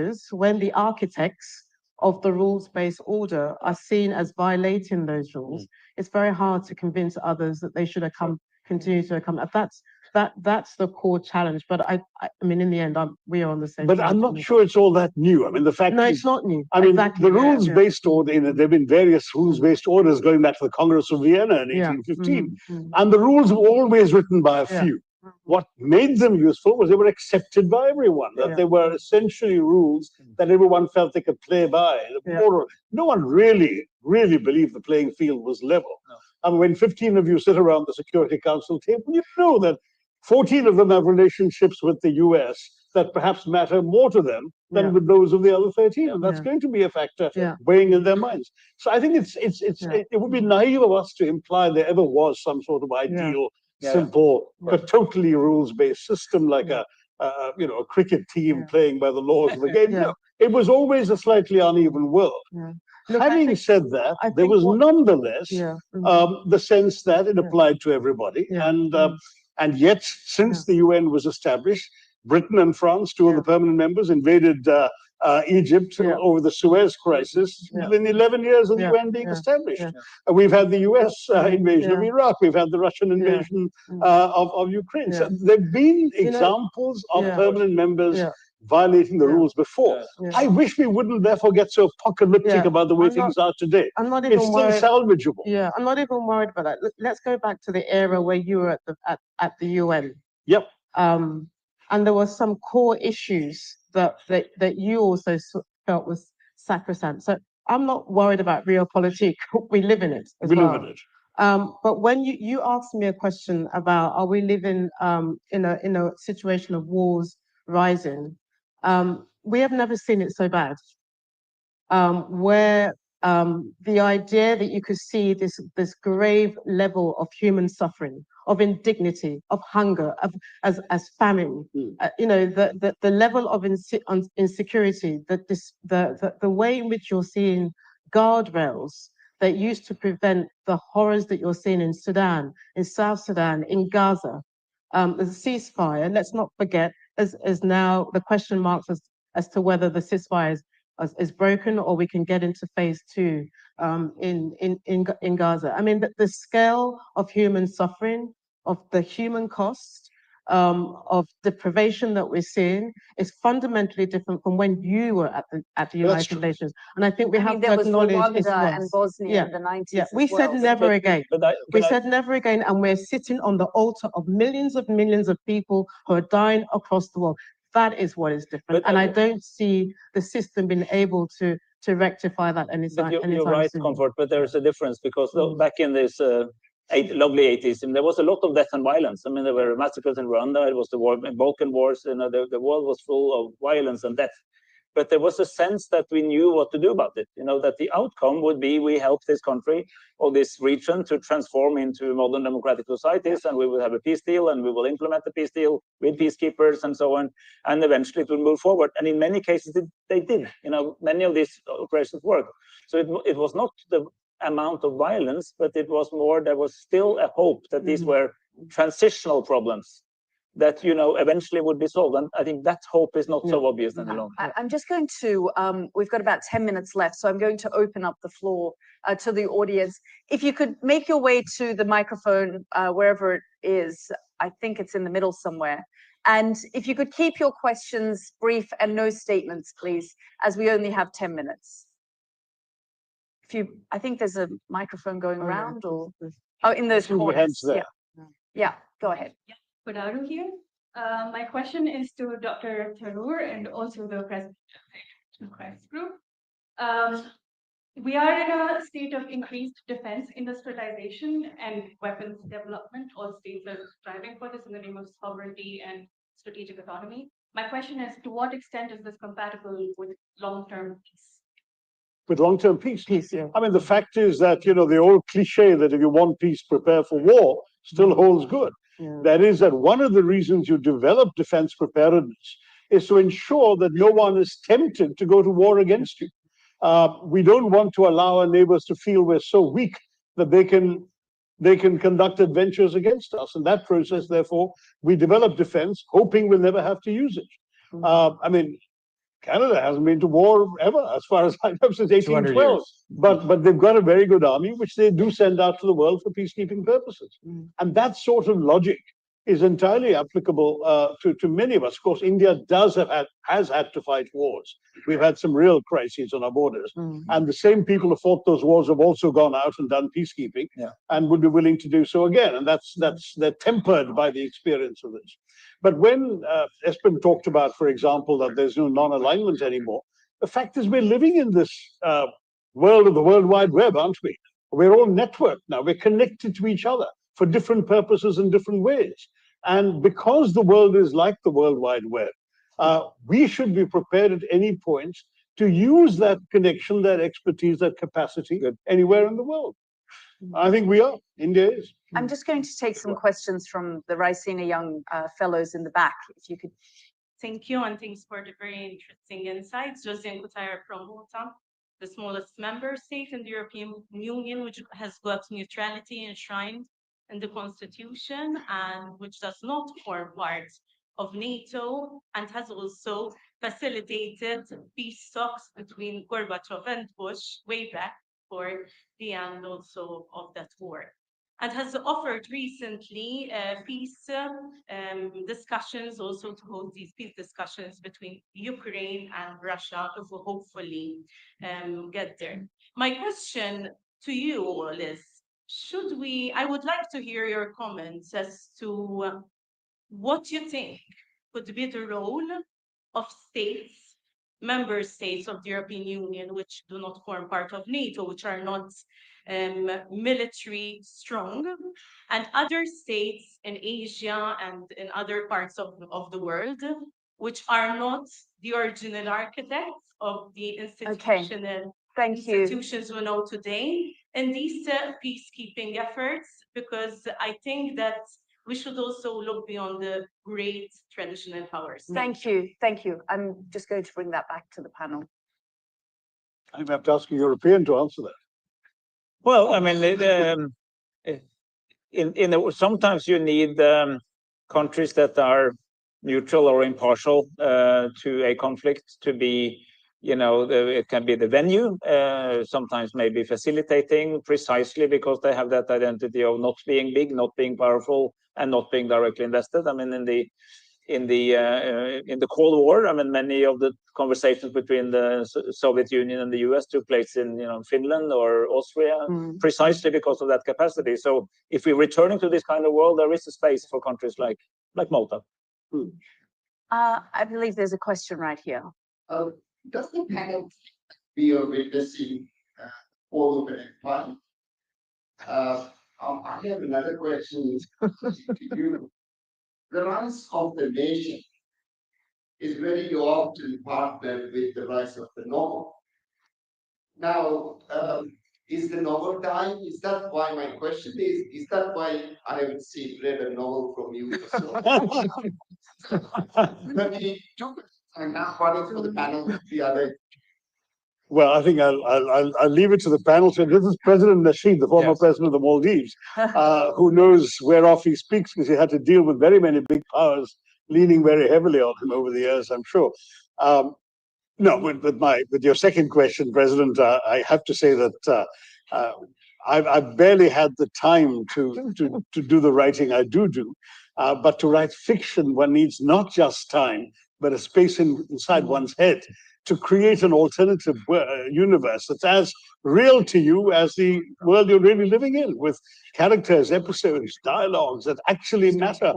of the rules-based order are seen as violating those rules, it's very hard to convince others that they should continue to come. That's the core challenge. But I mean, in the end, we are on the same. But I'm not sure it's all that new. I mean, the fact no, is, it's not new. I mean, exactly. the rules-based order. There have been various rules-based orders going back to the Congress of Vienna in 1815, and the rules were always written by a few. What made them useful was they were accepted by everyone, that they were essentially rules that everyone felt they could play by. No one really believed the playing field was level. And when 15 of you sit around the Security Council table, you know that 14 of them have relationships with the US that perhaps matter more to them than with those of the other 13. And that's going to be a factor weighing in their minds. So I think it would be naive of us to imply there ever was some sort of ideal, simple, but totally rules-based system like a cricket team playing by the laws of the game. No, it was always a slightly uneven world. Look, having said that, there was nonetheless the sense that it applied to everybody. And yet, since the UN was established, Britain and France, two of the permanent members, invaded Egypt over the Suez crisis within 11 years of the UN being established. We've had the US invasion of Iraq. We've had the Russian invasion of Ukraine. So there have been examples of permanent members violating the rules before. I wish we wouldn't therefore get so apocalyptic about the way things are today. It's still salvageable. Yeah, I'm not even worried about that. Let's go back to the era where you were at the UN. Yep. And there were some core issues that you also felt was sacrosanct. So I'm not worried about realpolitik. We live in it as well. Live in it. But when you asked me a question about are we living in a situation of wars rising, we have never seen it so bad. Where the idea that you could see this grave level of human suffering, of indignity, of hunger, as famine, the level of insecurity, the way in which you're seeing guardrails that used to prevent the horrors that you're seeing in Sudan, in South Sudan, in Gaza, the ceasefire. Let's not forget, as now the question marks as to whether the ceasefire is broken or we can get into phase 2 in Gaza. I mean, the scale of human suffering, of the human cost, of deprivation that we're seeing is fundamentally different from when you were at the United Nations. And I think we have to acknowledge it Rwanda and was. Bosnia in the 90s. Yeah, we said never again. We said never again, and we're sitting on the altar of millions of people who are dying across the world. That is what is different, and I don't see the system being able to rectify that anytime You're right, soon. Comfort, but there is a difference because back in this lovely 80s, there was a lot of death and violence. I mean, there were massacres in Rwanda, it was the Balkan Wars, the world was full of violence and death. But there was a sense that we knew what to do about it, that the outcome would be we help this country or this region to transform into modern democratic societies, and we will have a peace deal, and we will implement the peace deal with peacekeepers and so on, and eventually it will move forward. And in many cases, they did. Many of these operations worked. So it was not the amount of violence, but it was more, there was still a hope that these were transitional problems that eventually would be solved, and I think that hope is not so obvious any longer. I'm just going to, we've got about 10 minutes left, so I'm going to open up the floor to the audience. If you could make your way to the microphone, wherever it is, I think it's in the middle somewhere. And if you could keep your questions brief and no statements, please, as we only have 10 minutes. I think there's a microphone going around, or in those corners. Yeah, go ahead. Kodaro here. My question is to Dr. Tharoor and also the president of the Quest Group. We are in a state of increased defense industrialization and weapons development. All states are striving for this in the name of sovereignty and strategic autonomy. My question is, to what extent is this compatible with long-term peace? With long-term peace? I mean, the fact is that, the old cliche that if you want peace, prepare for war, still holds good. That is that one of the reasons you develop defense preparedness is to ensure that no one is tempted to go to war against you. We don't want to allow our neighbors to feel we're so weak that they can conduct adventures against us. In that process, therefore, we develop defense, hoping we'll never have to use it. I mean, Canada hasn't been to war ever, as far as I know, since 1812. But they've got a very good army, which they do send out to the world for peacekeeping purposes. And that sort of logic is entirely applicable to many of us. Of course, India has had to fight wars. We've had some real crises on our borders. And the same people who fought those wars have also gone out and done peacekeeping and would be willing to do so again. And they're tempered by the experience of this. But when Espen talked about, for example, that there's no non-alignment anymore, the fact is we're living in this world of the World Wide Web, aren't we? We're all networked now. We're connected to each other for different purposes in different ways. And because the world is like the World Wide Web, we should be prepared at any point to use that connection, that expertise, that capacity anywhere in the world. I think we are. India is. I'm just going to take some questions from the Raisina Young Fellows in the back, if you could. Thank you, and thanks for the very interesting insights. Josiane Koutaïa from Malta, the smallest member state in the European Union, which has got neutrality enshrined in the constitution and which does not form part of NATO, and has also facilitated peace talks between Gorbachev and Bush way back for the end also of that war, and has offered recently peace discussions, also to hold these peace discussions between Ukraine and Russia, if we hopefully get there. My question to you all is, I would like to hear your comments as to what you think could be the role of states, member states of the European Union, which do not form part of NATO, which are not military strong, and other states in Asia and in other parts of the world, which are not the original architects of the institutional institutions we know today, in these peacekeeping efforts, because I think that we should also look beyond the great traditional powers. Thank you. Thank you. I'm just going to bring that back to the panel. I have to ask a European to answer that. Well, I mean, sometimes you need countries that are neutral or impartial to a conflict to be it can be the venue, sometimes maybe facilitating, precisely because they have that identity of not being big, not being powerful, and not being directly invested. I mean, in the Cold War, I mean, many of the conversations between the Soviet Union and the US took place in Finland or Austria, precisely because of that capacity. So if we're returning to this kind of world, there is a space for countries like Malta. I believe there's a question right here. Does the panel we are witnessing all of an empire? I have another question to you. The rise of the nation is very often partnered with the rise of the novel. Now, is the novel dying? Is that why my question is that why I haven't read a novel from you for so long? And now one is for the panel, the other. Well, I think I'll leave it to the panel. So this is President Nasheed, the former president of the Maldives, who knows whereof he speaks because he had to deal with very many big powers leaning very heavily on him over the years, I'm sure. No, with your second question, President, I have to say that I've barely had the time to do the writing I do. But to write fiction, one needs not just time, but a space inside one's head to create an alternative universe that's as real to you as the world you're really living in, with characters, episodes, dialogues that actually matter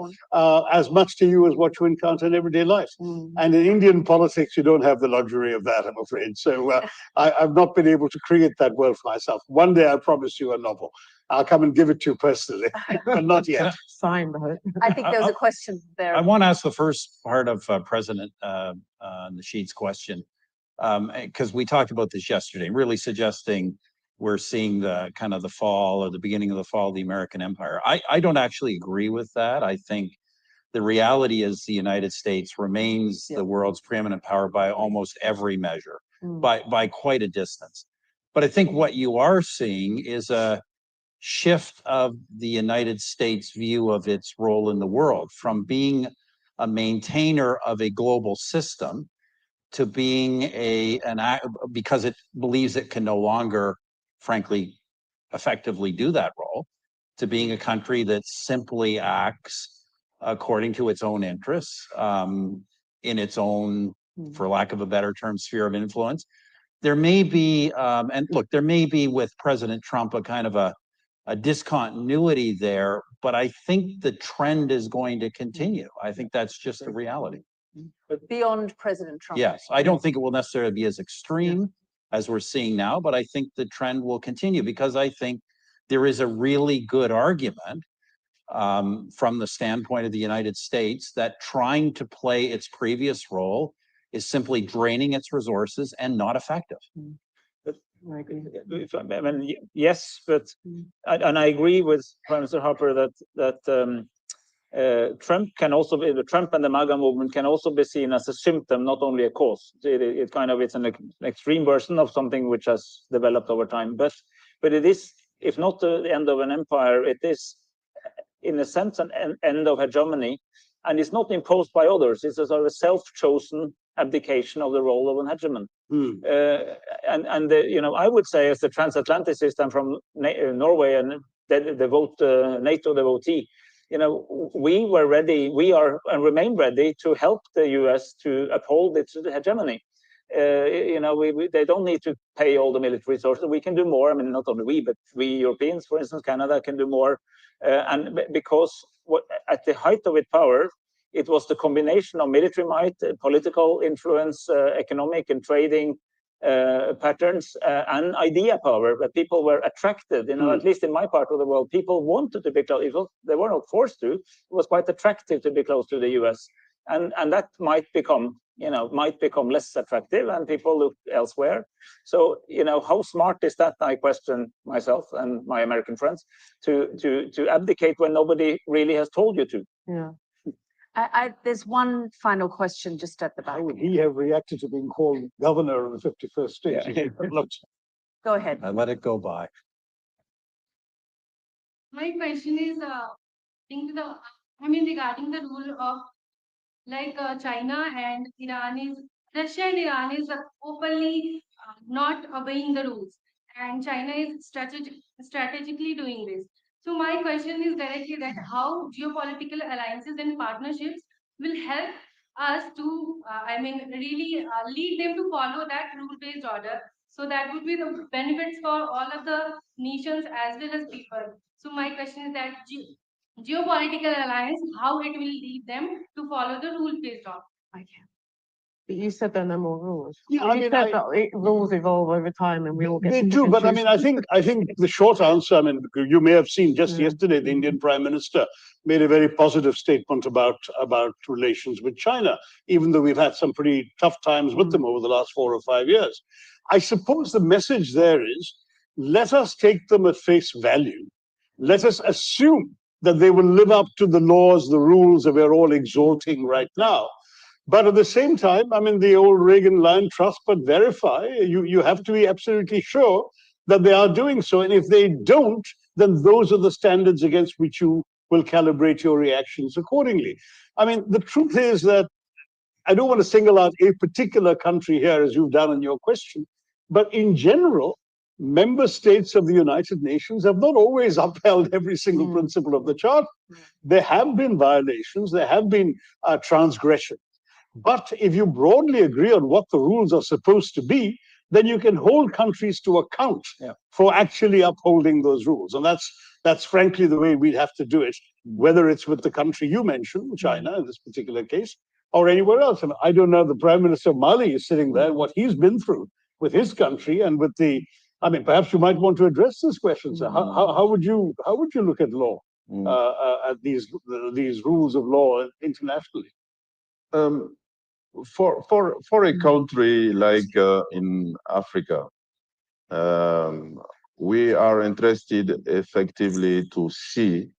as much to you as what you encounter in everyday life. And in Indian politics, you don't have the luxury of that, I'm afraid. So I've not been able to create that world for myself. One day, I promise you a novel. I'll come and give it to you personally, but not yet. Sign though. I think there was a question there. I want to ask the first part of President Nasheed's question, because we talked about this yesterday, really suggesting we're seeing the kind of the fall or the beginning of the fall of the American empire. I don't actually agree with that. I think the reality is the United States remains the world's preeminent power by almost every measure, by quite a distance. But I think what you are seeing is a shift of the United States' view of its role in the world, from being a maintainer of a global system to being because it believes it can no longer, frankly, effectively do that role, to being a country that simply acts according to its own interests, in its own, for lack of a better term, sphere of influence. There may be, and look, there may be with President Trump a kind of a discontinuity there, but I think the trend is going to continue. I think that's just the reality. But beyond President Trump. Yes, I don't think it will necessarily be as extreme as we're seeing now, but I think the trend will continue because I think there is a really good argument from the standpoint of the United States that trying to play its previous role is simply draining its resources and not effective. I mean, yes, but and I agree with Prime Minister Harper that Trump can also be, the Trump and the MAGA movement can also be seen as a symptom, not only a cause. It's an extreme version of something which has developed over time. But it is, if not the end of an empire, it is, in a sense, an end of hegemony, and it's not imposed by others. It's a sort of a self-chosen abdication of the role of an hegemon. I would say, as the transatlantic system from Norway and the vote NATO devotee, we were ready, we are and remain ready to help the US to uphold its hegemony. They don't need to pay all the military resources. We can do more. I mean, not only we, but we Europeans, for instance, Canada can do more. And because at the height of its power, it was the combination of military might, political influence, economic and trading patterns, and idea power, that people were attracted. At least in my part of the world, people wanted to be close. They were not forced to. It was quite attractive to be close to the US, and that might become less attractive, and people look elsewhere. So how smart is that? I question myself and my American friends to abdicate when nobody really has told you to. Yeah. There's one final question just at the back. How would he have reacted to being called governor of the 51st state? Go ahead. I let it go by. My question is, regarding the rule of China and Iran is Russia and Iran is openly not obeying the rules, and China is strategically doing this. So my question is directly that how geopolitical alliances and partnerships will help us to, really lead them to follow that rule-based order. So that would be the benefits for all of the nations as well as people. So my question is that geopolitical alliance, how it will lead them to follow the rule-based order. But you said there are no more rules. Yeah, You I mean, said that rules evolve over time and we all get They to do, pick but I and mean, choose. I think the short answer, I mean, you may have seen just yesterday, the Indian Prime Minister made a very positive statement about relations with China, even though we've had some pretty tough times with them over the last 4 or 5 years. I suppose the message there is, let us take them at face value. Let us assume that they will live up to the laws, the rules that we're all exalting right now. But at the same time, I mean, the old Reagan line, trust but verify. You have to be absolutely sure that they are doing so. And if they don't, then those are the standards against which you will calibrate your reactions accordingly. I mean, the truth is that I don't want to single out a particular country here, as you've done in your question, but in general, member states of the United Nations have not always upheld every single principle of the Charter. There have been violations, there have been transgressions. But if you broadly agree on what the rules are supposed to be, then you can hold countries to account for actually upholding those rules. And that's frankly the way we'd have to do it, whether it's with the country you mentioned, China in this particular case, or anywhere else. And I don't know, the Prime Minister of Mali is sitting there, what he's been through with his country and with the, I mean, perhaps you might want to address this question, sir. How would you look at law, at these rules of law internationally? For a country like in Africa, we are interested effectively to see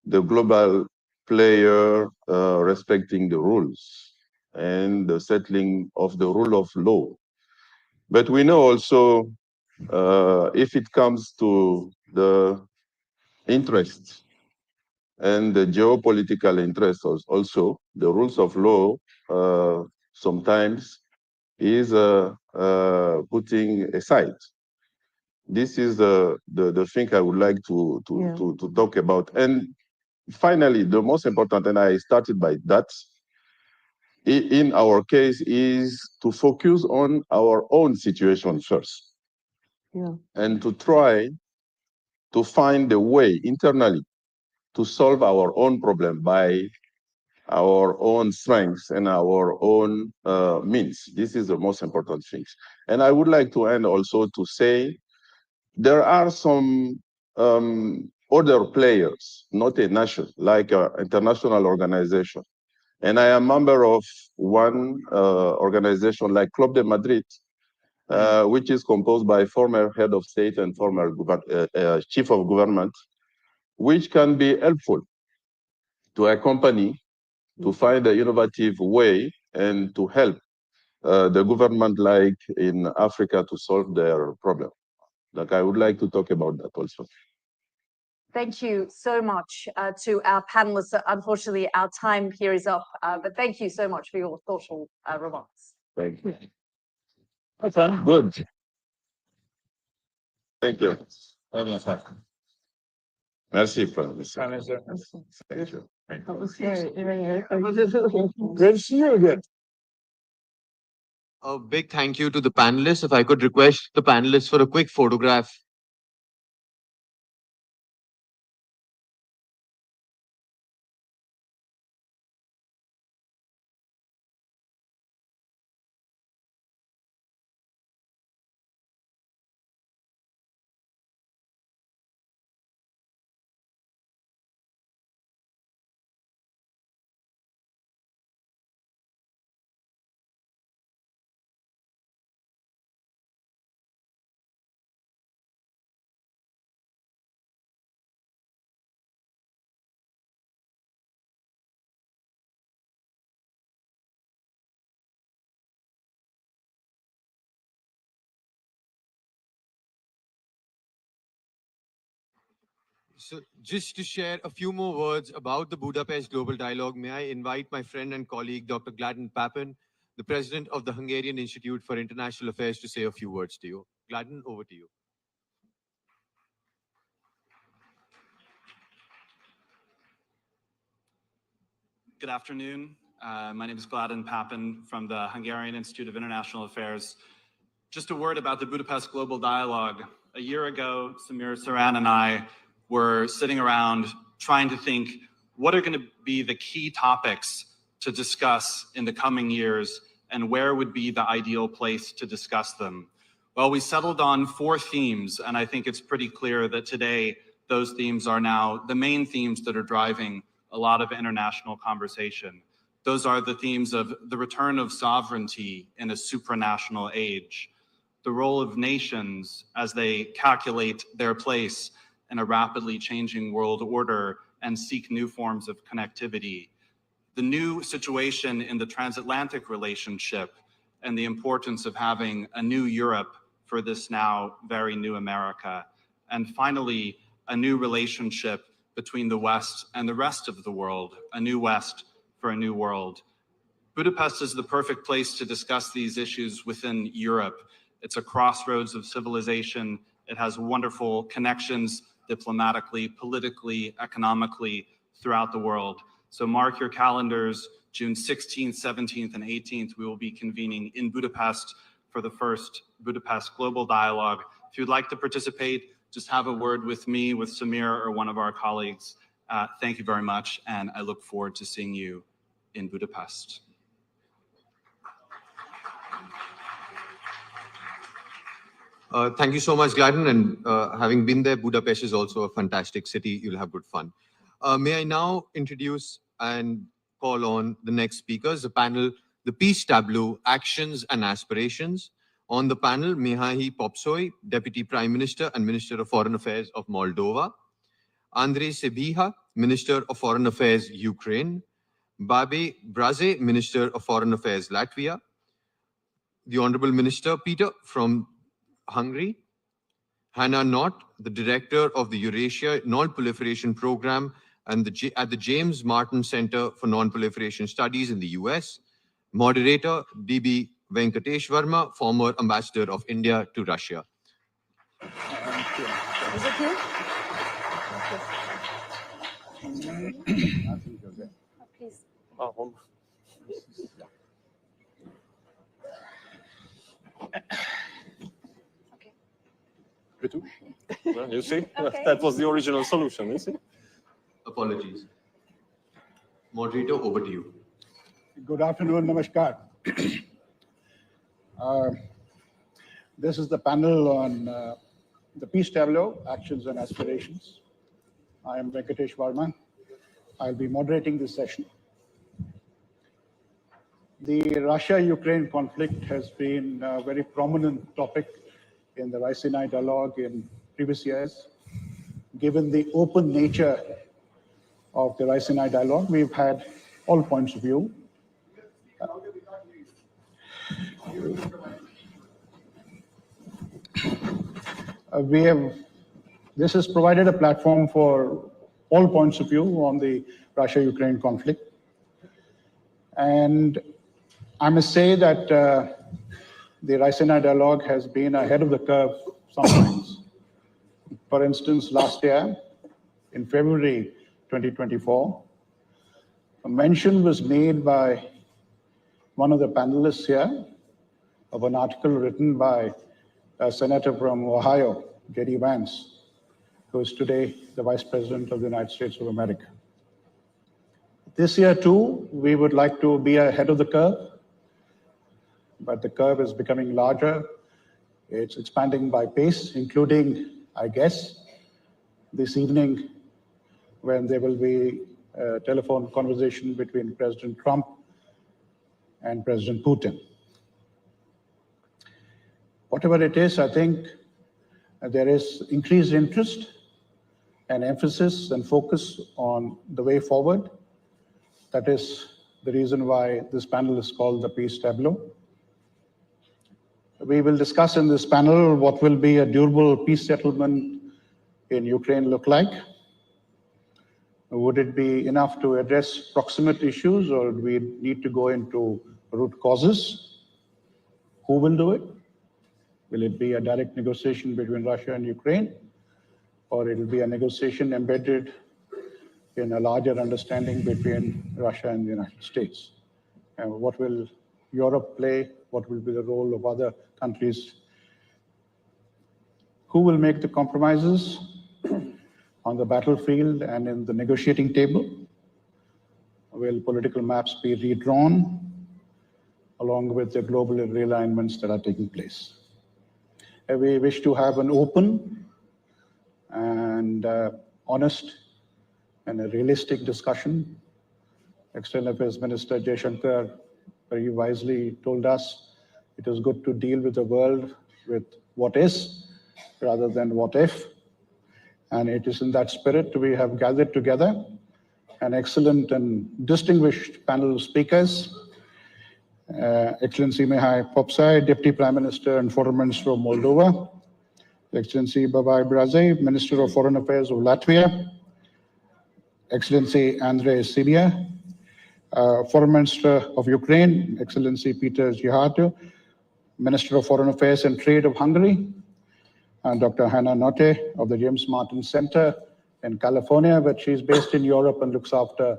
the global player respecting the rules and the settling of the rule of law. But we know also if it comes to the interests and the geopolitical interests also, the rules of law sometimes is putting aside. This is the thing I would like to talk about. And finally, the most important, and I started by that, in our case, is to focus on our own situation first. And to try to find a way internally to solve our own problem by our own strengths and our own means. This is the most important thing. And I would like to end also to say there are some other players, not a nation, like an international organization. And I am a member of one organization like Club de Madrid, which is composed by former head of state and former chief of government, which can be helpful to a company to find an innovative way and to help the government, like in Africa, to solve their problem. Like I would like to talk about that also. Thank you so much to our panelists. Unfortunately, our time here is up, but thank you so much for your thoughtful remarks. Thank you. Good. Thank you. Merci, Prime Minister. Thank you. That was great. Great to see you again. A big thank you to the panelists. If I could request the panelists for a quick photograph. So just to share a few more words about the Budapest Global Dialogue, may I invite my friend and colleague, Dr. Gladden Pappen, the president of the Hungarian Institute for International Affairs, to say a few words to you. Gladden, over to you. Good afternoon. My name is Gladden Papen from the Hungarian Institute of International Affairs. Just a word about the Budapest Global Dialogue. A year ago, Samir Saran and I were sitting around trying to think, what are going to be the key topics to discuss in the coming years, and where would be the ideal place to discuss them? Well, we settled on 4 themes, and I think it's pretty clear that today those themes are now the main themes that are driving a lot of international conversation. Those are the themes of the return of sovereignty in a supranational age, the role of nations as they calculate their place in a rapidly changing world order and seek new forms of connectivity, the new situation in the transatlantic relationship and the importance of having a new Europe for this now very new America, and finally, a new relationship between the West and the rest of the world, a new West for a new world. Budapest is the perfect place to discuss these issues within Europe. It's a crossroads of civilization. It has wonderful connections diplomatically, politically, economically throughout the world. So mark your calendars, June 16th, 17th, and 18th, we will be convening in Budapest for the first Budapest Global Dialogue. If you'd like to participate, just have a word with me, with Samir, or one of our colleagues. Thank you very much, and I look forward to seeing you in Budapest. Thank you so much, Gladden. And having been there, Budapest is also a fantastic city. You'll have good fun. May I now introduce and call on the next speakers, the panel, The Peace Tableau, Actions and Aspirations. On the panel, Mihaly Popsoy, Deputy Prime Minister and Minister of Foreign Affairs of Moldova. Andrei Sebiha, Minister of Foreign Affairs, Ukraine. Babe Braze, Minister of Foreign Affairs, Latvia. The Honorable Minister Peter from Hungary. Hannah Knott, the Director of the Eurasia Non-Proliferation Program and at the James Martin Center for Non-Proliferation Studies in the US. Moderator D.B. Venkatesh Verma, former Ambassador of India to Russia. Is it here? Please. Well, you see, Okay. that was the original solution, you see? Apologies. Moderator, over to you. Good afternoon, namaskar. This is the panel on the Peace Tableau, Actions and Aspirations. I am Venkatesh Varma. I'll be moderating this session. The Russia-Ukraine conflict has been a very prominent topic in the Raisina Dialogue in previous years. Given the open nature of the Raisina Dialogue, we've had all points of view. This has provided a platform for all points of view on the Russia-Ukraine conflict. And I must say that the Raisina Dialogue has been ahead of the curve sometimes. For instance, last year, in February 2024, a mention was made by one of the panelists here of an article written by a senator from Ohio, J.D. Vance, who is today the Vice President of the United States of America. This year, too, we would like to be ahead of the curve, but the curve is becoming larger. It's expanding by pace, including, I guess, this evening when there will be a telephone conversation between President Trump and President Putin. Whatever it is, I think there is increased interest and emphasis and focus on the way forward. That is the reason why this panel is called the Peace Tableau. We will discuss in this panel what will be a durable peace settlement in Ukraine look like, Would it be enough to address proximate issues, or do we need to go into root causes? Who will do it? Will it be a direct negotiation between Russia and Ukraine, or it will be a negotiation embedded in a larger understanding between Russia and the United States? And what will Europe play? What will be the role of other countries? Who will make the compromises on the battlefield and in the negotiating table? Will political maps be redrawn along with the global realignments that are taking place? We wish to have an open and honest and a realistic discussion. External Affairs Minister Jaishankar very wisely told us it is good to deal with the world with what is rather than what if. And it is in that spirit we have gathered together an excellent and distinguished panel of speakers. Excellency Mihai Popsai, Deputy Prime Minister and Foreign Minister of Moldova. Excellency Babai Braze, Minister of Foreign Affairs of Latvia. Excellency Andrei Syria, Foreign Minister of Ukraine. Excellency Peter Zihatu, Minister of Foreign Affairs and Trade of Hungary. And Dr. Hannah Notte of the James Martin Center in California, but she's based in Europe and looks after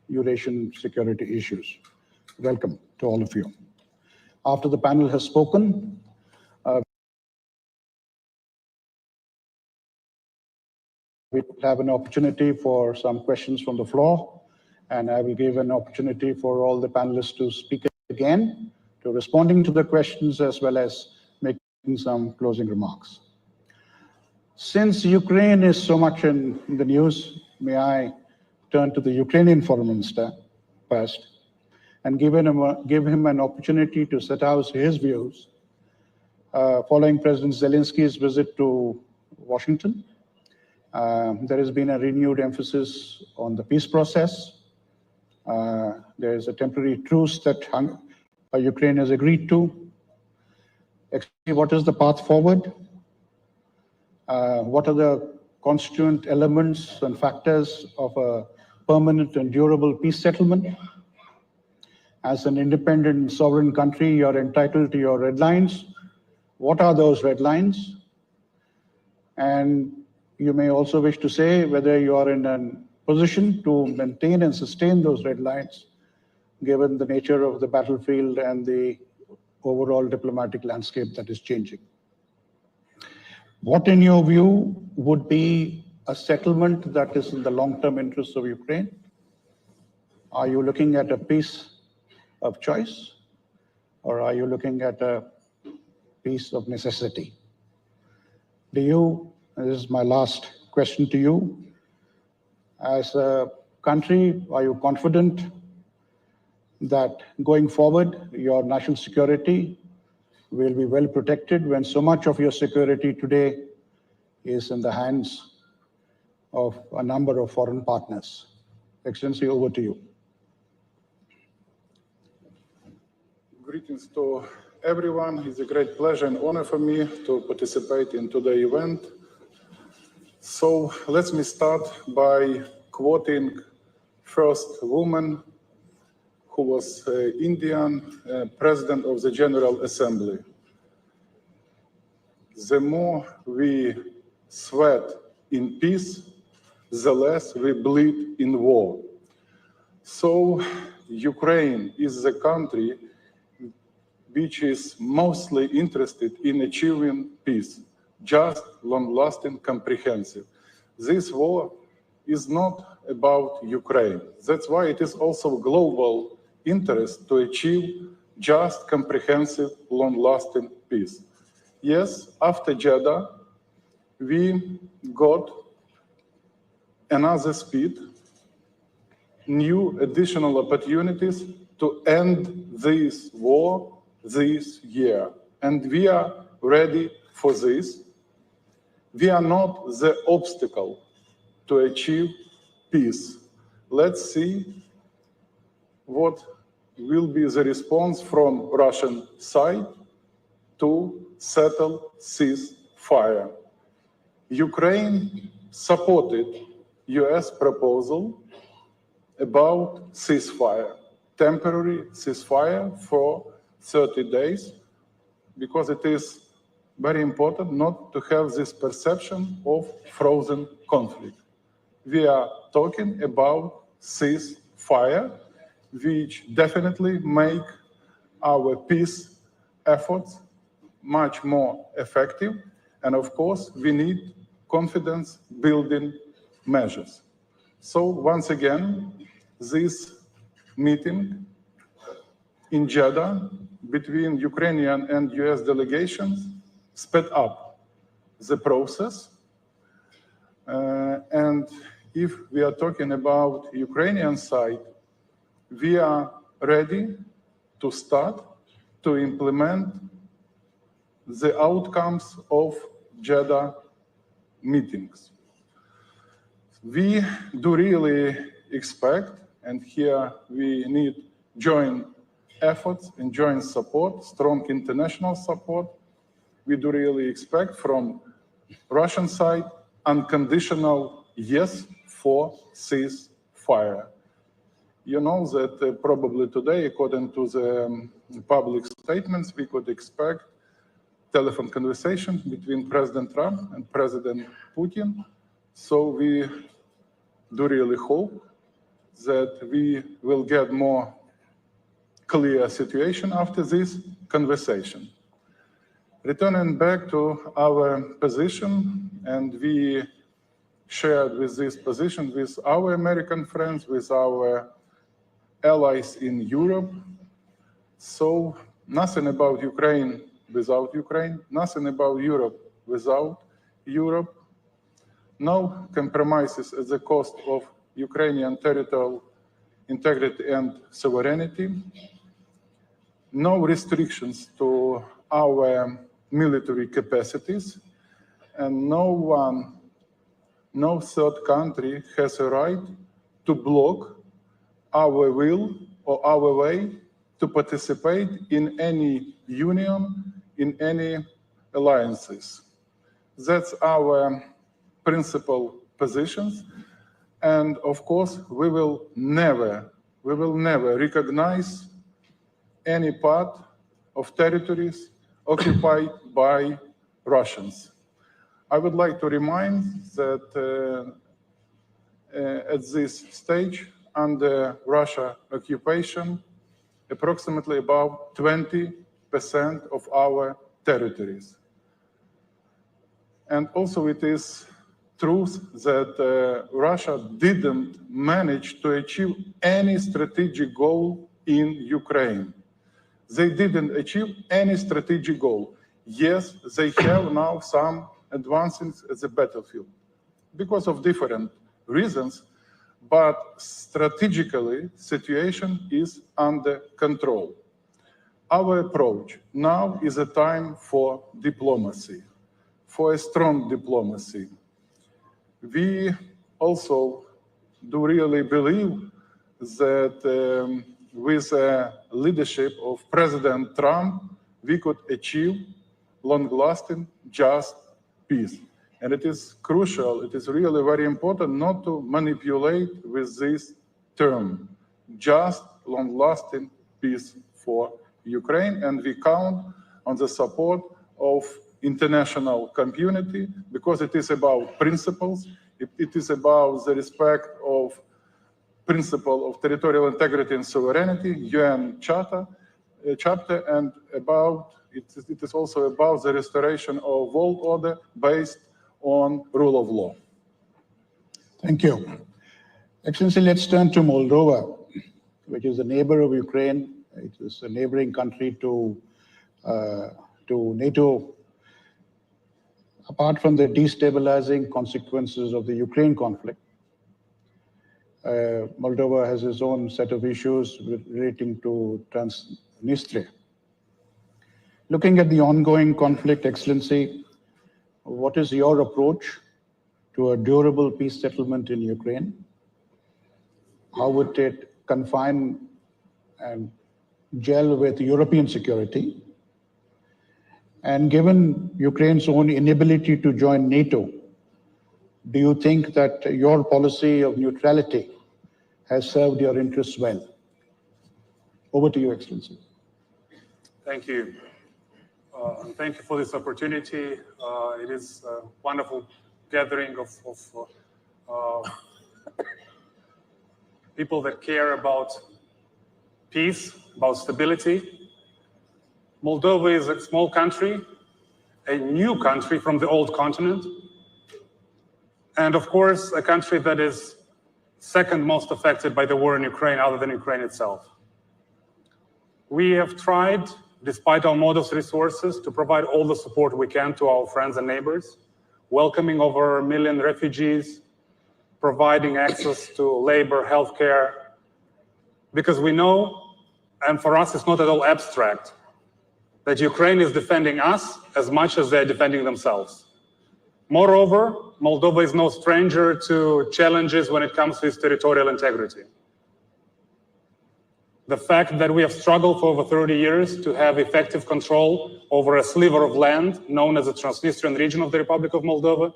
Eurasian security issues. Welcome to all of you. After the panel has spoken, we have an opportunity for some questions from the floor, and I will give an opportunity for all the panelists to speak again, to responding to the questions as well as making some closing remarks. Since Ukraine is so much in the news, may I turn to the Ukrainian Foreign Minister first and give him an opportunity to set out his views following President Zelensky's visit to Washington. There has been a renewed emphasis on the peace process. There is a temporary truce that Ukraine has agreed to. What is the path forward? What are the constituent elements and factors of a permanent and durable peace settlement? As an independent sovereign country, you're entitled to your red lines. What are those red lines? And you may also wish to say whether you are in a position to maintain and sustain those red lines, given the nature of the battlefield and the overall diplomatic landscape that is changing. What, in your view, would be a settlement that is in the long-term interests of Ukraine? Are you looking at a peace of choice, or are you looking at a peace of necessity? This is my last question to you. As a country, are you confident that going forward, your national security will be well protected when so much of your security today is in the hands of a number of foreign partners? Excellency, over to you. Greetings to everyone. It's a great pleasure and honor for me to participate in today's event. So let me start by quoting first woman who was Indian president of the General Assembly. The more we sweat in peace, the less we bleed in war. So Ukraine is the country which is mostly interested in achieving peace, just, long-lasting, comprehensive. This war is not about Ukraine. That's why it is also global interest to achieve just, comprehensive, long-lasting peace. Yes, after Jeddah, we got another speed, new additional opportunities to end this war this year. And we are ready for this. We are not the obstacle to achieve peace. Let's see what will be the response from Russian side to settle ceasefire. Ukraine supported US proposal about ceasefire, temporary ceasefire for 30 days, because it is very important not to have this perception of frozen conflict. We are talking about ceasefire, which definitely make our peace efforts much more effective. And of course, we need confidence building measures. So once again, this meeting in Jeddah between Ukrainian and US delegations sped up the process. And if we are talking about Ukrainian side, we are ready to start to implement the outcomes of Jeddah meetings. We do really expect, and here we need joint efforts and joint support, strong international support. We do really expect from Russian side unconditional yes for ceasefire. You know that probably today, according to the public statements, we could expect telephone conversation between President Trump and President Putin. So we do really hope that we will get more clear situation after this conversation. Returning back to our position, and we shared with this position with our American friends, with our allies in Europe. So nothing about Ukraine without Ukraine, nothing about Europe without Europe. No compromises at the cost of Ukrainian territorial integrity and sovereignty. No restrictions to our military capacities, and no third country has a right to block our will or our way to participate in any union, in any alliances. That's our principal positions. And of course, we will never recognize any part of territories occupied by Russians. I would like to remind that at this stage, under Russia occupation, approximately about 20% of our territories. And also it is truth that Russia didn't manage to achieve any strategic goal in Ukraine. They didn't achieve any strategic goal. Yes, they have now some advances at the battlefield because of different reasons, but strategically, situation is under control. Our approach now is a time for diplomacy, for a strong diplomacy. We also do really believe that with the leadership of President Trump, we could achieve long-lasting, just peace. And it is crucial, it is really very important not to manipulate with this term, just long-lasting peace for Ukraine. And we count on the support of international community because it is about principles, it is about the respect of principle of territorial integrity and sovereignty, UN chapter, and about it is also about the restoration of world order based on rule of law. Thank you. Excellency, let's turn to Moldova, which is a neighbor of Ukraine. It is a neighboring country to NATO. Apart from the destabilizing consequences of the Ukraine conflict, Moldova has its own set of issues relating to Transnistria. Looking at the ongoing conflict, Excellency, what is your approach to a durable peace settlement in Ukraine? How would it confine and gel with European security? And given Ukraine's own inability to join NATO, do you think that your policy of neutrality has served your interests well? Over to you, Excellency. Thank you. Thank you for this opportunity. It is a wonderful gathering of people that care about peace, about stability. Moldova is a small country, a new country from the old continent, and of course, a country that is second most affected by the war in Ukraine, other than Ukraine itself. We have tried, despite our modest resources, to provide all the support we can to our friends and neighbors, welcoming over 1 million refugees, providing access to labor, healthcare, because we know, and for us it's not at all abstract, that Ukraine is defending us as much as they're defending themselves. Moreover, Moldova is no stranger to challenges when it comes to its territorial integrity. The fact that we have struggled for over 30 years to have effective control over a sliver of land known as the Transnistrian region of the Republic of Moldova,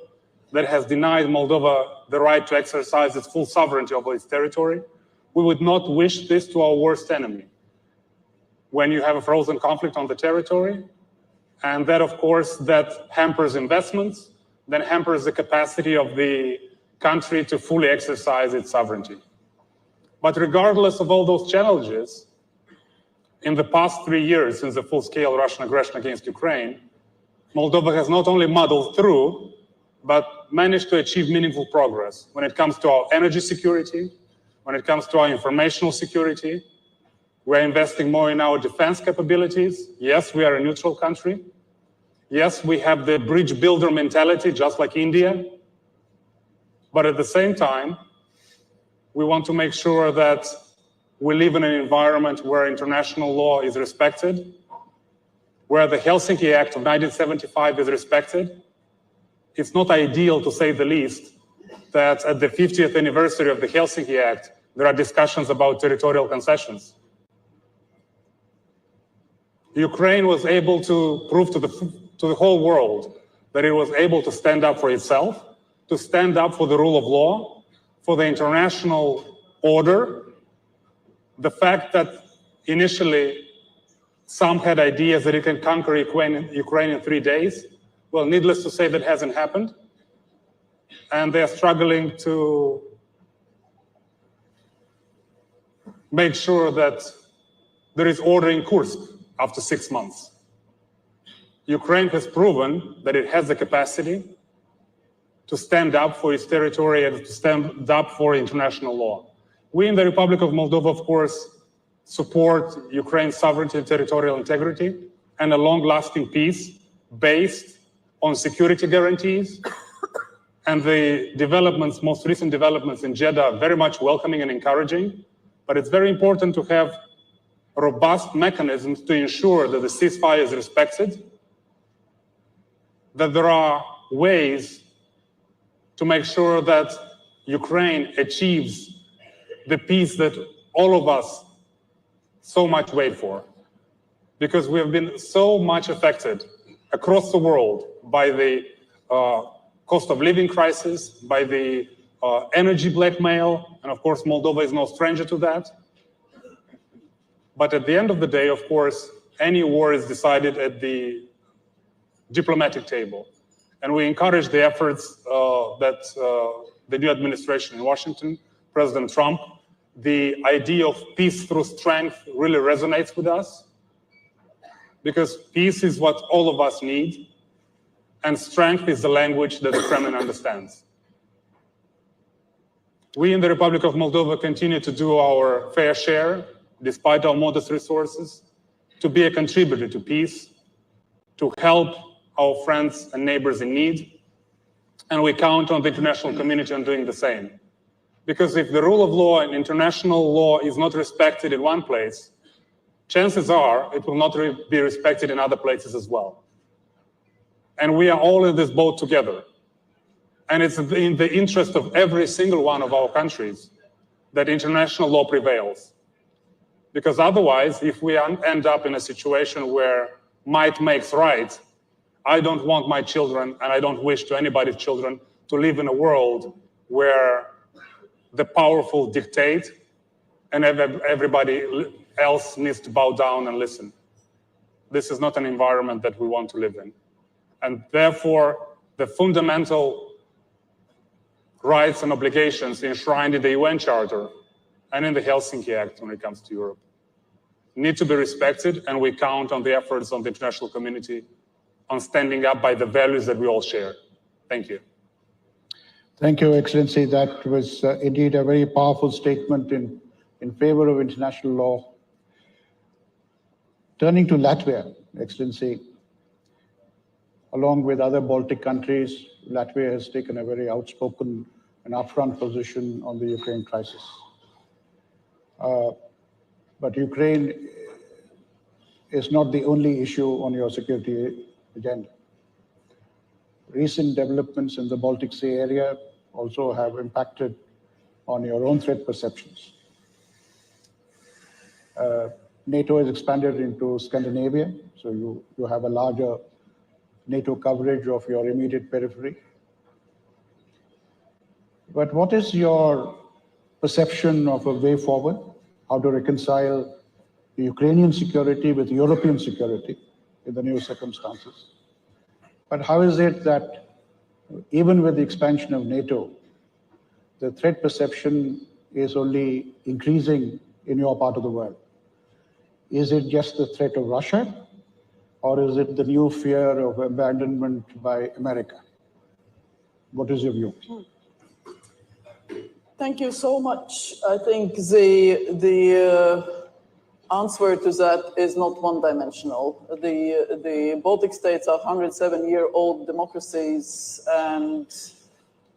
that has denied Moldova the right to exercise its full sovereignty over its territory, we would not wish this to our worst enemy. When you have a frozen conflict on the territory, and that, of course, that hampers investments, then hampers the capacity of the country to fully exercise its sovereignty. But regardless of all those challenges, in the past 3 years since the full-scale Russian aggression against Ukraine, Moldova has not only muddled through, but managed to achieve meaningful progress when it comes to our energy security, when it comes to our informational security. We're investing more in our defense capabilities. Yes, we are a neutral country. Yes, we have the bridge builder mentality, just like India. But at the same time, we want to make sure that we live in an environment where international law is respected, where the Helsinki Act of 1975 is respected. It's not ideal, to say the least, that at the 50th anniversary of the Helsinki Act, there are discussions about territorial concessions. Ukraine was able to prove to the whole world that it was able to stand up for itself, to stand up for the rule of law, for the international order. The fact that initially some had ideas that it can conquer Ukraine in 3 days, well, needless to say, that hasn't happened. And they're struggling to make sure that there is order in Kursk after 6 months. Ukraine has proven that it has the capacity to stand up for its territory and to stand up for international law. We in the Republic of Moldova, of course, support Ukraine's sovereignty and territorial integrity and a long-lasting peace based on security guarantees. And the developments, most recent developments in Jeddah, are very much welcoming and encouraging. But it's very important to have robust mechanisms to ensure that the ceasefire is respected, that there are ways to make sure that Ukraine achieves the peace that all of us so much wait for. Because we have been so much affected across the world by the cost of living crisis, by the energy blackmail, and of course Moldova is no stranger to that. But at the end of the day, of course, any war is decided at the diplomatic table. And we encourage the efforts that the new administration in Washington, President Trump, the idea of peace through strength really resonates with us, because peace is what all of us need, and strength is the language that the Kremlin understands. We in the Republic of Moldova continue to do our fair share, despite our modest resources, to be a contributor to peace, to help our friends and neighbors in need, and we count on the international community on doing the same. Because if the rule of law and international law is not respected in one place, chances are it will not be respected in other places as well. And we are all in this boat together. And it's in the interest of every single one of our countries that international law prevails. Because otherwise, if we end up in a situation where might makes right, I don't want my children, and I don't wish to anybody's children, to live in a world where the powerful dictate and everybody else needs to bow down and listen. This is not an environment that we want to live in. And therefore, the fundamental rights and obligations enshrined in the UN Charter and in the Helsinki Act when it comes to Europe need to be respected, and we count on the efforts of the international community on standing up by the values that we all share. Thank you. Thank you, Excellency. That was indeed a very powerful statement in favor of international law. Turning to Latvia, Excellency, along with other Baltic countries, Latvia has taken a very outspoken and upfront position on the Ukraine crisis. But Ukraine is not the only issue on your security agenda. Recent developments in the Baltic Sea area also have impacted on your own threat perceptions. NATO has expanded into Scandinavia, so you have a larger NATO coverage of your immediate periphery. But what is your perception of a way forward? How to reconcile the Ukrainian security with European security in the new circumstances? But how is it that even with the expansion of NATO, the threat perception is only increasing in your part of the world? Is it just the threat of Russia, or is it the new fear of abandonment by America? What is your view? Thank you so much. I think the answer to that is not one-dimensional. The Baltic states are 107-year-old democracies, and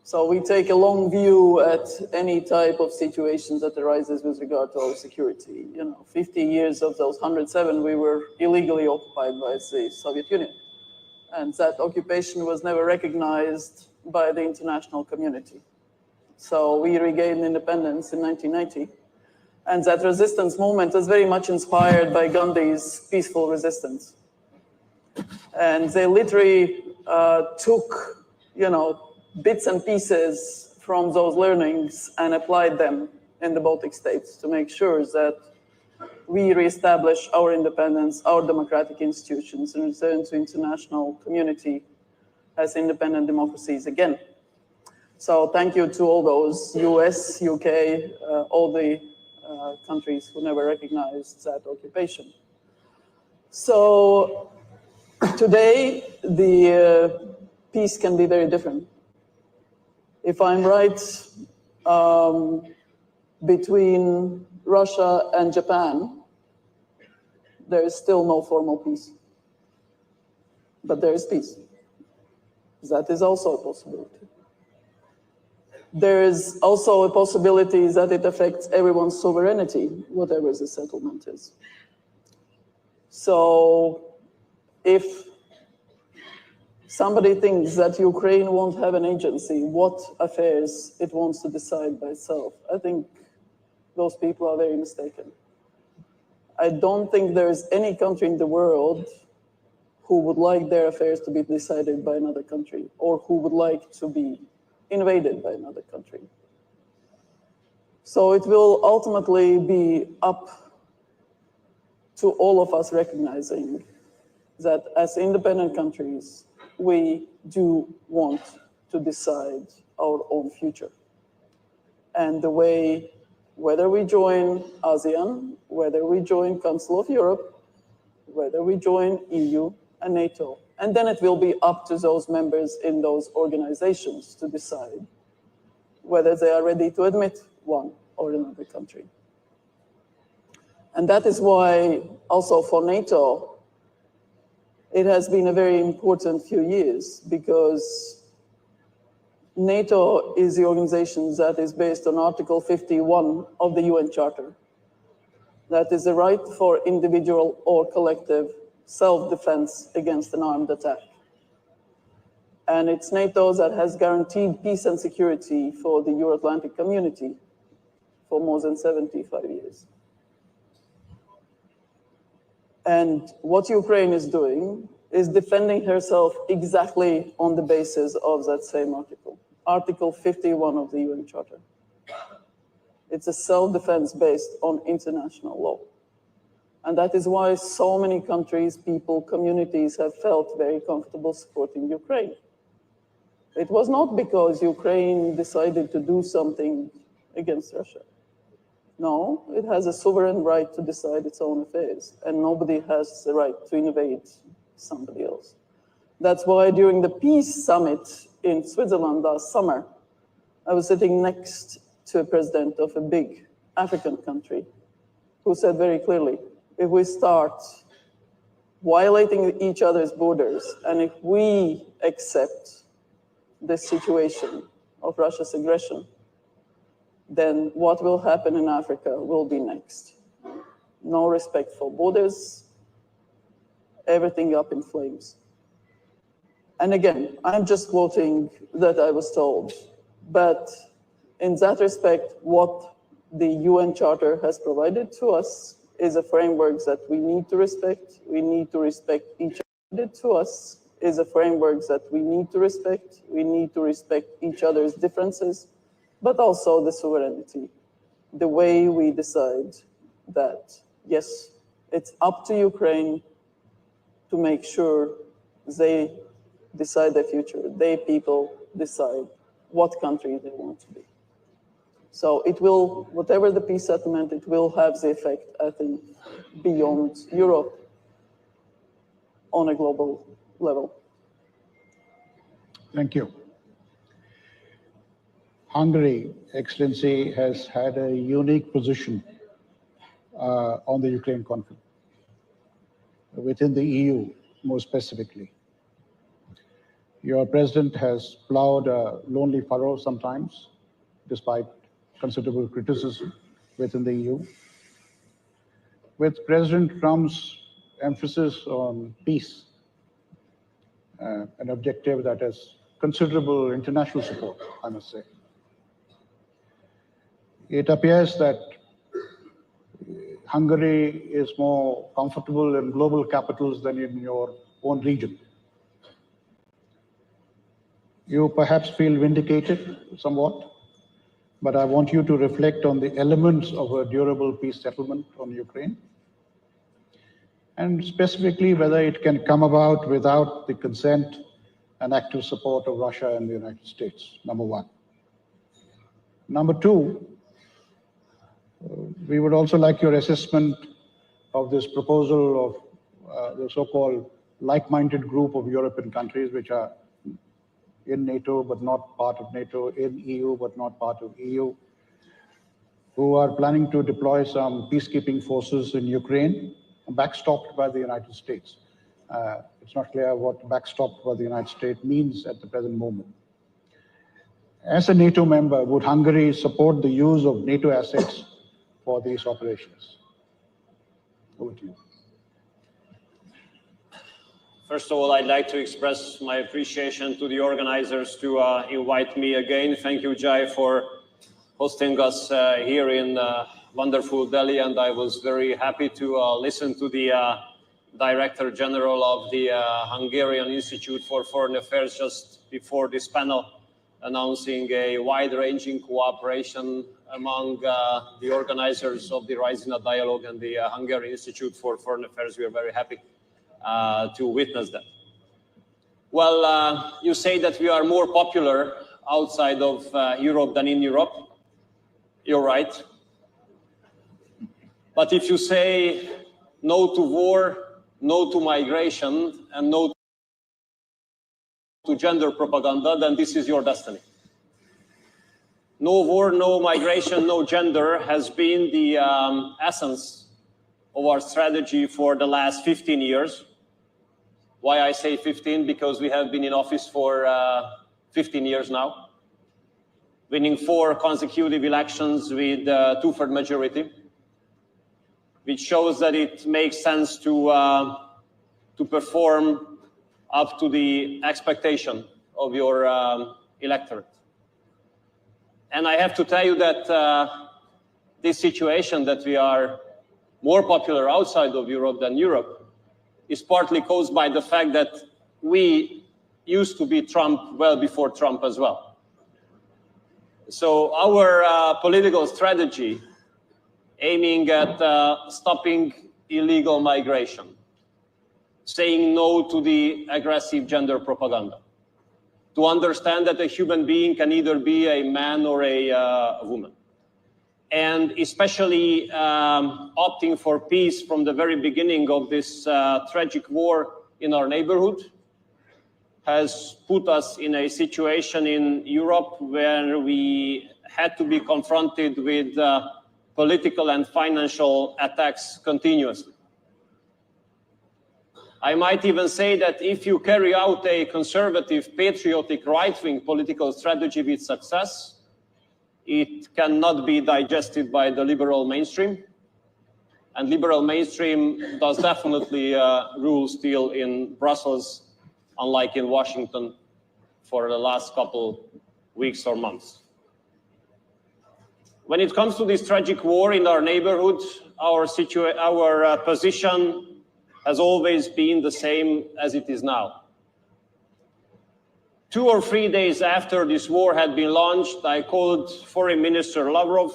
so we take a long view at any type of situation that arises with regard to our security. 50 years of those 107, we were illegally occupied by the Soviet Union, and that occupation was never recognized by the international community. So we regained independence in 1990. And that resistance movement was very much inspired by Gandhi's peaceful resistance. And they literally took, bits and pieces from those learnings and applied them in the Baltic states to make sure that we reestablish our independence, our democratic institutions, and return to international community as independent democracies again. So thank you to all those US, UK, all the countries who never recognized that occupation. So today, the peace can be very different. If I'm right, between Russia and Japan, there is still no formal peace. But there is peace. That is also a possibility. There is also a possibility that it affects everyone's sovereignty, whatever the settlement is. So if somebody thinks that Ukraine won't have an agency, what affairs it wants to decide by itself, I think those people are very mistaken. I don't think there is any country in the world who would like their affairs to be decided by another country, or who would like to be invaded by another country. So it will ultimately be up to all of us recognizing that as independent countries, we do want to decide our own future. And the way, whether we join ASEAN, whether we join Council of Europe, whether we join EU and NATO, and then it will be up to those members in those organizations to decide whether they are ready to admit one or another country. And that is why also for NATO, it has been a very important few years, because NATO is the organization that is based on Article 51 of the UN Charter. That is the right for individual or collective self-defense against an armed attack. And it's NATO that has guaranteed peace and security for the Euro-Atlantic community for more than 75 years. And what Ukraine is doing is defending herself exactly on the basis of that same article. Article 51 of the UN Charter. It's a self-defense based on international law. And that is why so many countries, people, communities have felt very comfortable supporting Ukraine. It was not because Ukraine decided to do something against Russia. No, it has a sovereign right to decide its own affairs, and nobody has the right to invade somebody else. That's why during the peace summit in Switzerland last summer, I was sitting next to a president of a big African country who said very clearly, if we start violating each other's borders, and if we accept the situation of Russia's aggression, then what will happen in Africa will be next. No respect for borders, everything up in flames. And again, I'm just quoting that I was told, but in that respect, what the UN Charter has provided to us is a framework that we need to respect. We need to respect each other. To us is a framework that we need to respect. We need to respect each other's differences, but also the sovereignty, the way we decide that, yes, it's up to Ukraine to make sure they decide their future. They people decide what country they want to be. So it will, whatever the peace settlement, it will have the effect, I think, beyond Europe on a global level. Thank you. Hungary, Excellency, has had a unique position on the Ukraine conflict, within the EU more specifically. Your president has plowed a lonely furrow sometimes, despite considerable criticism within the EU. With President Trump's emphasis on peace, an objective that has considerable international support, I must say, it appears that Hungary is more comfortable in global capitals than in your own region. You perhaps feel vindicated somewhat, but I want you to reflect on the elements of a durable peace settlement on Ukraine, and specifically whether it can come about without the consent and active support of Russia and the United States, number one. Number two, we would also like your assessment of this proposal of the so-called like-minded group of European countries which are in NATO but not part of NATO, in EU but not part of EU, who are planning to deploy some peacekeeping forces in Ukraine, backstopped by the United States. It's not clear what backstopped by the United States means at the present moment. As a NATO member, would Hungary support the use of NATO assets for these operations? Over to you. First of all, I'd like to express my appreciation to the organizers to invite me again. Thank you, Jai, for hosting us here in wonderful Delhi, and I was very happy to listen to the Director General of the Hungarian Institute for Foreign Affairs just before this panel, announcing a wide-ranging cooperation among the organizers of the Raisina Dialogue and the Hungarian Institute for Foreign Affairs. We are very happy to witness that. Well, you say that we are more popular outside of Europe than in Europe. You're right. But if you say no to war, no to migration, and no to gender propaganda, then this is your destiny. No war, no migration, no gender has been the essence of our strategy for the last 15 years. Why I say 15? Because we have been in office for 15 years now, winning 4 consecutive elections with 2/3 majority, which shows that it makes sense to perform up to the expectation of your electorate. And I have to tell you that this situation that we are more popular outside of Europe than Europe is partly caused by the fact that we used to be Trump well before Trump as well. So our political strategy aiming at stopping illegal migration, saying no to the aggressive gender propaganda, to understand that a human being can either be a man or a woman, and especially opting for peace from the very beginning of this tragic war in our neighborhood has put us in a situation in Europe where we had to be confronted with political and financial attacks continuously. I might even say that if you carry out a conservative, patriotic, right-wing political strategy with success, it cannot be digested by the liberal mainstream. And liberal mainstream does definitely rule still in Brussels, unlike in Washington for the last couple weeks or months. When it comes to this tragic war in our neighborhood, our position has always been the same as it is now. 2 or 3 days after this war had been launched, I called Foreign Minister Lavrov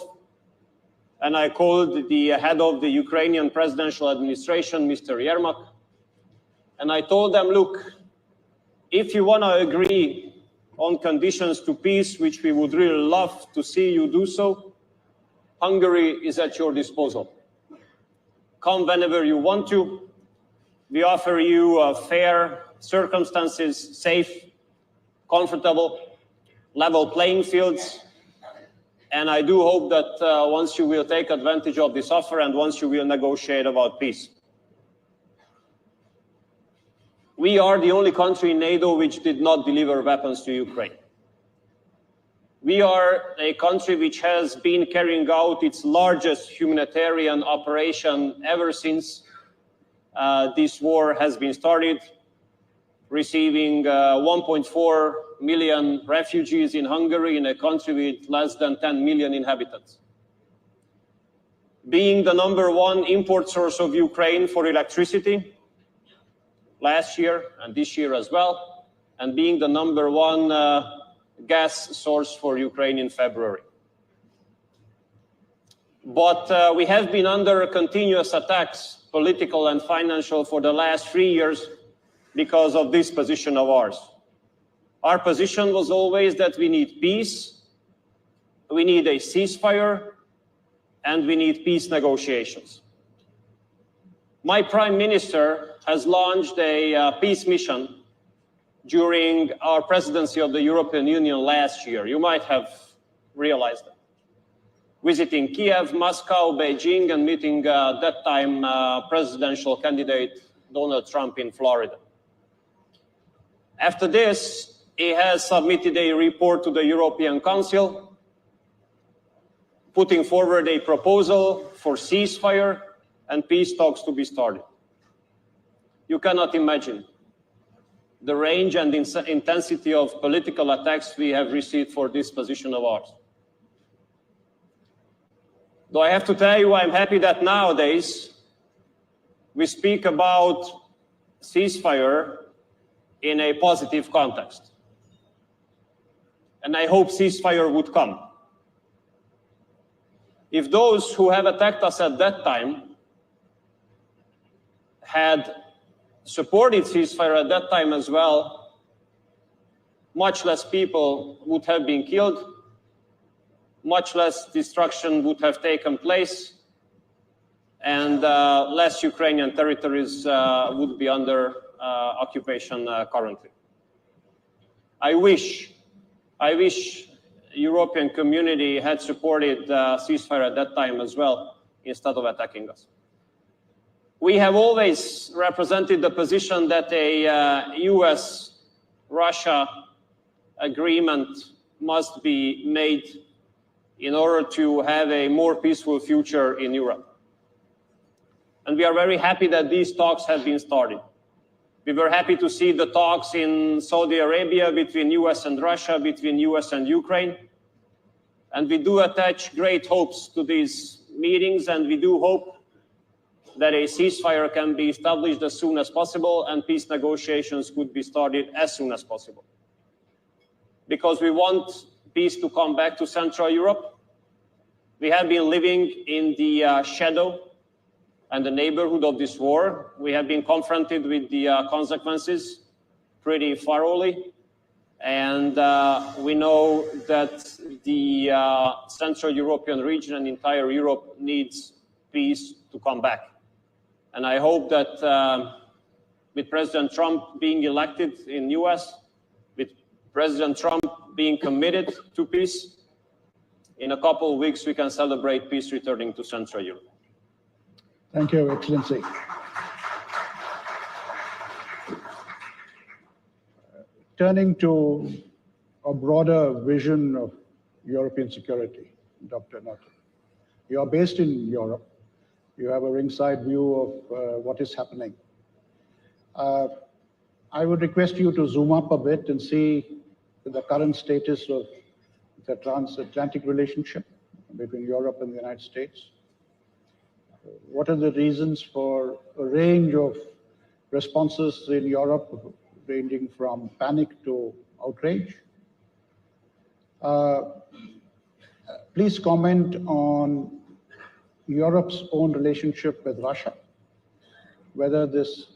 and I called the head of the Ukrainian presidential administration, Mr. Yermak, and I told them, look, if you want to agree on conditions to peace, which we would really love to see you do so, Hungary is at your disposal. Come whenever you want to. We offer you fair circumstances, safe, comfortable, level playing fields. And I do hope that once you will take advantage of this offer and once you will negotiate about peace. We are the only country in NATO which did not deliver weapons to Ukraine. We are a country which has been carrying out its largest humanitarian operation ever since this war has been started, receiving 1.4 million refugees in Hungary, in a country with less than 10 million inhabitants. Being the #1 import source of Ukraine for electricity last year and this year as well, and being the #1 gas source for Ukraine in February. But we have been under continuous attacks, political and financial, for the last 3 years because of this position of ours. Our position was always that we need peace, we need a ceasefire, and we need peace negotiations. My Prime Minister has launched a peace mission during our presidency of the European Union last year. You might have realized that. Visiting Kiev, Moscow, Beijing, and meeting at that time presidential candidate Donald Trump in Florida. After this, he has submitted a report to the European Council, putting forward a proposal for ceasefire and peace talks to be started. You cannot imagine the range and intensity of political attacks we have received for this position of ours. Though I have to tell you, I'm happy that nowadays we speak about ceasefire in a positive context. And I hope ceasefire would come. If those who have attacked us at that time had supported ceasefire at that time as well, much less people would have been killed, much less destruction would have taken place, and less Ukrainian territories would be under occupation currently. I wish European community had supported ceasefire at that time as well, instead of attacking us. We have always represented the position that a US-Russia agreement must be made in order to have a more peaceful future in Europe. And we are very happy that these talks have been started. We were happy to see the talks in Saudi Arabia between US and Russia, between US and Ukraine. And we do attach great hopes to these meetings, and we do hope that a ceasefire can be established as soon as possible and peace negotiations could be started as soon as possible. Because we want peace to come back to Central Europe. We have been living in the shadow and the neighborhood of this war. We have been confronted with the consequences pretty thoroughly. And we know that the Central European region and entire Europe needs peace to come back. And I hope that with President Trump being elected in US, with President Trump being committed to peace, in a couple of weeks we can celebrate peace returning to Central Europe. Thank you, Excellency. Turning to a broader vision of European security, Dr. Nuttall. You are based in Europe. You have a ringside view of what is happening. I would request you to zoom up a bit and see the current status of the transatlantic relationship between Europe and the United States. What are the reasons for a range of responses in Europe, ranging from panic to outrage? Please comment on Europe's own relationship with Russia, whether this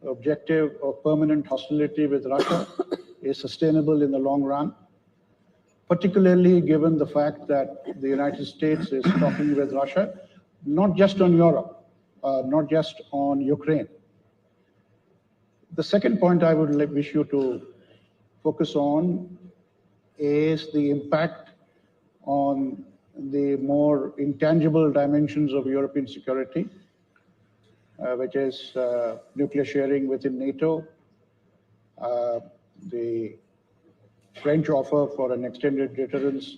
objective of permanent hostility with Russia is sustainable in the long run, particularly given the fact that the United States is talking with Russia, not just on Europe, not just on Ukraine. The second point I would wish you to focus on is the impact on the more intangible dimensions of European security, which is nuclear sharing within NATO, the French offer for an extended deterrence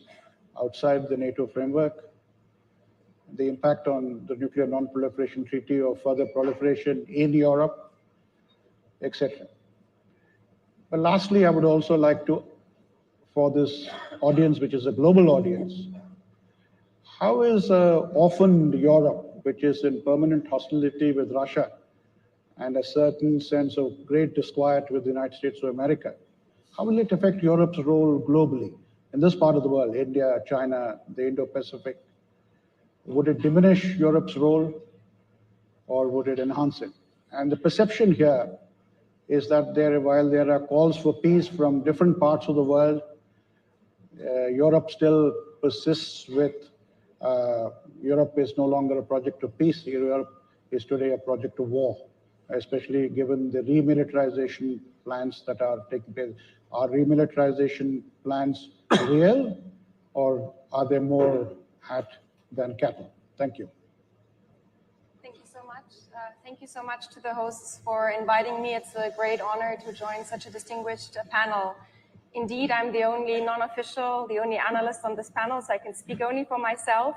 outside the NATO framework, the impact on the nuclear non-proliferation treaty or further proliferation in Europe, etc. But lastly, I would also like to, for this audience, which is a global audience, how is orphaned Europe, which is in permanent hostility with Russia and a certain sense of great disquiet with the United States of America, how will it affect Europe's role globally in this part of the world, India, China, the Indo-Pacific? Would it diminish Europe's role or would it enhance it? And the perception here is that while there are calls for peace from different parts of the world, Europe still persists with Europe is no longer a project of peace. Europe is today a project of war, especially given the remilitarization plans that are taking place. Are remilitarization plans real, or are they more hat than cattle? Thank you. Thank you so much. Thank you so much to the hosts for inviting me. It's a great honor to join such a distinguished panel. Indeed, I'm the only non-official, the only analyst on this panel, so I can speak only for myself.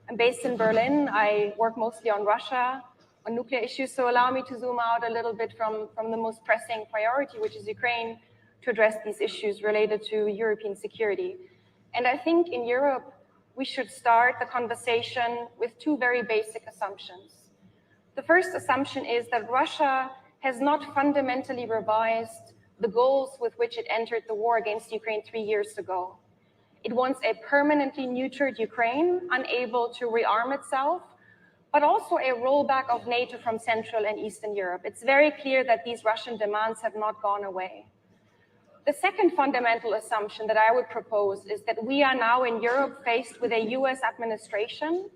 I'm based in Berlin. I work mostly on Russia, on nuclear issues, so allow me to zoom out a little bit from the most pressing priority, which is Ukraine, to address these issues related to European security. And I think in Europe, we should start the conversation with two very basic assumptions. The first assumption is that Russia has not fundamentally revised the goals with which it entered the war against Ukraine 3 years ago. It wants a permanently neutered Ukraine, unable to rearm itself, but also a rollback of NATO from Central and Eastern Europe. It's very clear that these Russian demands have not gone away. The second fundamental assumption that I would propose is that we are now in Europe faced with a US administration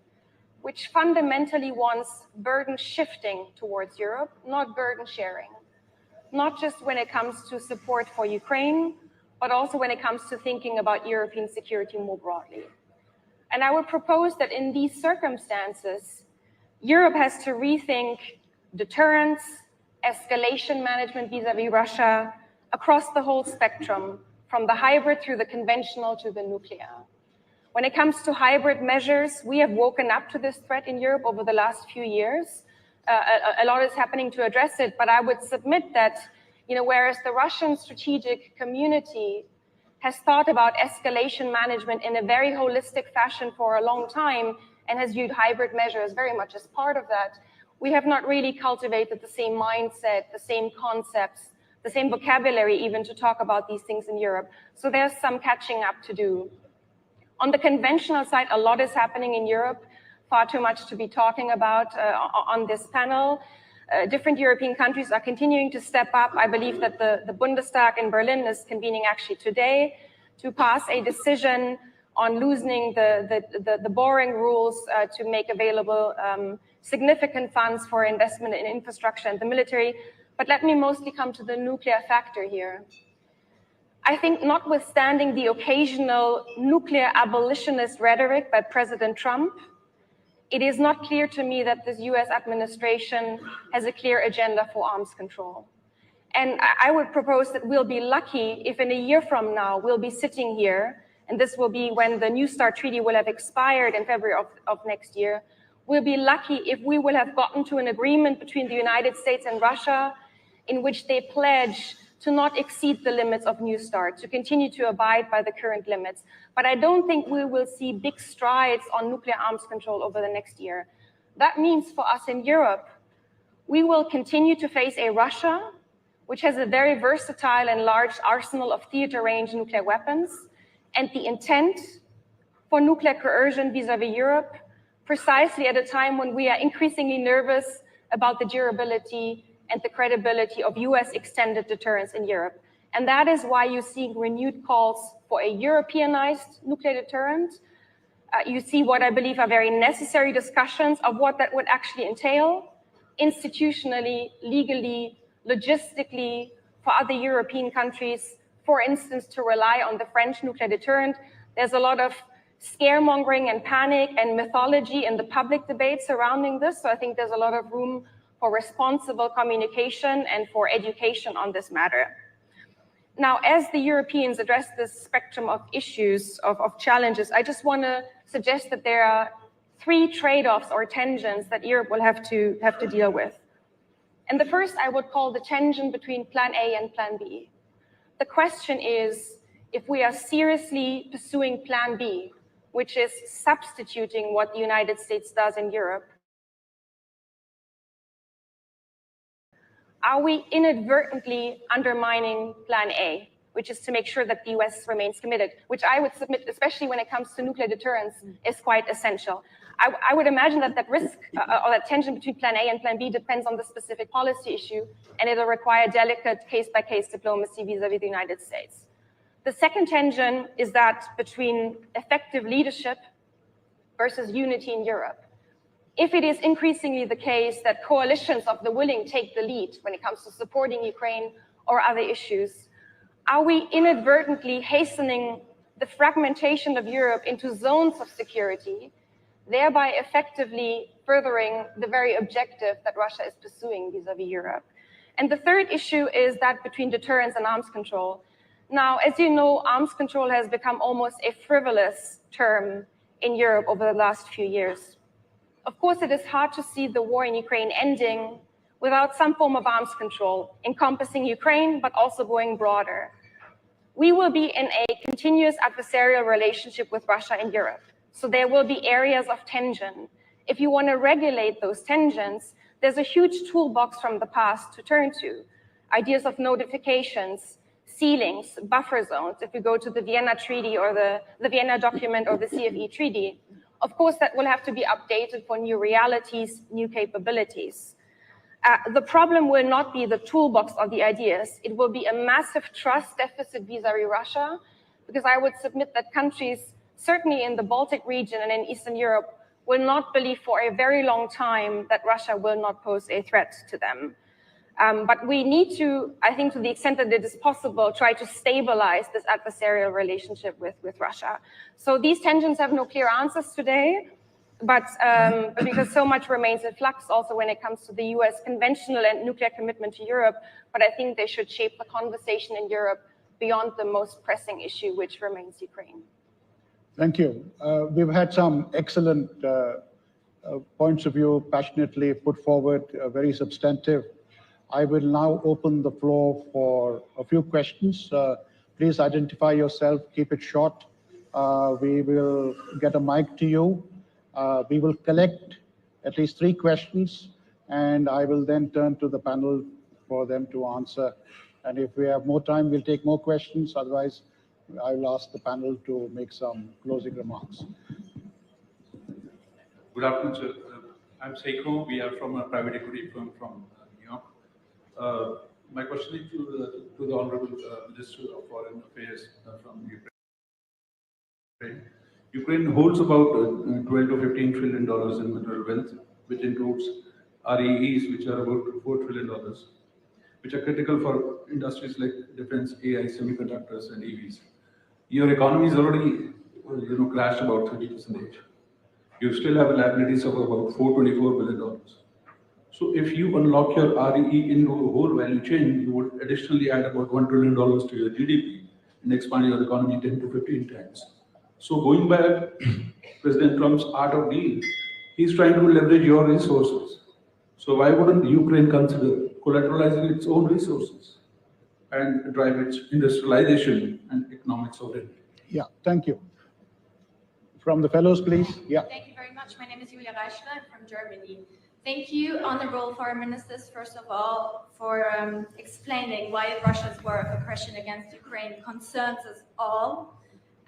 which fundamentally wants burden shifting towards Europe, not burden sharing. Not just when it comes to support for Ukraine, but also when it comes to thinking about European security more broadly. And I would propose that in these circumstances, Europe has to rethink deterrence, escalation management vis-à-vis Russia, across the whole spectrum, from the hybrid through the conventional to the nuclear. When it comes to hybrid measures, we have woken up to this threat in Europe over the last few years. A lot is happening to address it, but I would submit that, whereas the Russian strategic community has thought about escalation management in a very holistic fashion for a long time and has viewed hybrid measures very much as part of that, we have not really cultivated the same mindset, the same concepts the same vocabulary even to talk about these things in Europe. So there's some catching up to do. On the conventional side, a lot is happening in Europe, far too much to be talking about on this panel. Different European countries are continuing to step up. I believe that the Bundestag in Berlin is convening actually today to pass a decision on loosening the boring rules to make available significant funds for investment in infrastructure and the military. But let me mostly come to the nuclear factor here. I think notwithstanding the occasional nuclear abolitionist rhetoric by President Trump, it is not clear to me that this US administration has a clear agenda for arms control. And I would propose that we'll be lucky if in a year from now, we'll be sitting here, and this will be when the New START treaty will have expired in February of next year. We'll be lucky if we will have gotten to an agreement between the United States and Russia in which they pledge to not exceed the limits of New START, to continue to abide by the current limits. But I don't think we will see big strides on nuclear arms control over the next year. That means for us in Europe, we will continue to face a Russia which has a very versatile and large arsenal of theater-range nuclear weapons, and the intent for nuclear coercion vis-à-vis Europe, precisely at a time when we are increasingly nervous about the durability and the credibility of US extended deterrence in Europe. And that is why you see renewed calls for a Europeanized nuclear deterrent. You see what I believe are very necessary discussions of what that would actually entail, institutionally, legally, logistically, for other European countries, for instance, to rely on the French nuclear deterrent. There's a lot of scaremongering and panic and mythology in the public debate surrounding this. So I think there's a lot of room for responsible communication and for education on this matter. Now, as the Europeans address this spectrum of issues, of challenges, I just want to suggest that there are three trade-offs or tensions that Europe will have to deal with. And the first I would call the tension between Plan A and Plan B. The question is, if we are seriously pursuing Plan B, which is substituting what the United States does in Europe, are we inadvertently undermining Plan A, which is to make sure that the US remains committed, which I would submit, especially when it comes to nuclear deterrence, is quite essential. I would imagine that that risk or that tension between Plan A and Plan B depends on the specific policy issue, and it'll require delicate case-by-case diplomacy vis-à-vis the United States. The second tension is that between effective leadership versus unity in Europe. If it is increasingly the case that coalitions of the willing take the lead when it comes to supporting Ukraine or other issues, are we inadvertently hastening the fragmentation of Europe into zones of security, thereby effectively furthering the very objective that Russia is pursuing vis-à-vis Europe? And the third issue is that between deterrence and arms control. Now, as you know, arms control has become almost a frivolous term in Europe over the last few years. Of course, it is hard to see the war in Ukraine ending without some form of arms control, encompassing Ukraine, but also going broader. We will be in a continuous adversarial relationship with Russia in Europe. So there will be areas of tension. If you want to regulate those tensions, there's a huge toolbox from the past to turn to. Ideas of notifications, ceilings, buffer zones, if you go to the Vienna Treaty or the Vienna document or the CFE Treaty. Of course, that will have to be updated for new realities, new capabilities. The problem will not be the toolbox of the ideas. It will be a massive trust deficit vis-à-vis Russia, because I would submit that countries, certainly in the Baltic region and in Eastern Europe, will not believe for a very long time that Russia will not pose a threat to them. But we need to, I think to the extent that it is possible, try to stabilize this adversarial relationship with Russia. So these tensions have no clear answers today, but because so much remains in flux also when it comes to the US conventional and nuclear commitment to Europe, but I think they should shape the conversation in Europe beyond the most pressing issue, which remains Ukraine. Thank you. We've had some excellent points of view passionately put forward, very substantive. I will now open the floor for a few questions. Please identify yourself, keep it short. We will get a mic to you. We will collect at least 3 questions, and I will then turn to the panel for them to answer And if we have more time, we'll take more questions. Otherwise, I'll ask the panel to make some closing remarks. Good afternoon, sir. I'm Seiko. We are from a private equity firm from New York. My question is to the Honorable Minister of Foreign Affairs from Ukraine. Ukraine holds about 12 to 15 trillion dollars in mineral wealth, which includes REEs, which are about $4 trillion, which are critical for industries like defense, AI, semiconductors, and EVs. Your economy is already, crashed about 30%. You still have liabilities of about $424 billion. So if you unlock your REE into a whole value chain, you would additionally add about $1 trillion to your GDP and expand your economy 10 to 15 times. So going by President Trump's art of deal, he's trying to leverage your resources. So why wouldn't Ukraine consider collateralizing its own resources and drive its industrialization and economic sovereignty? Yeah, thank you. From the fellows, please. Yeah. Thank you very much. My name is Julia Reichler. I'm from Germany. Thank you, Honorable Foreign Ministers, first of all, for explaining why Russia's war of aggression against Ukraine concerns us all.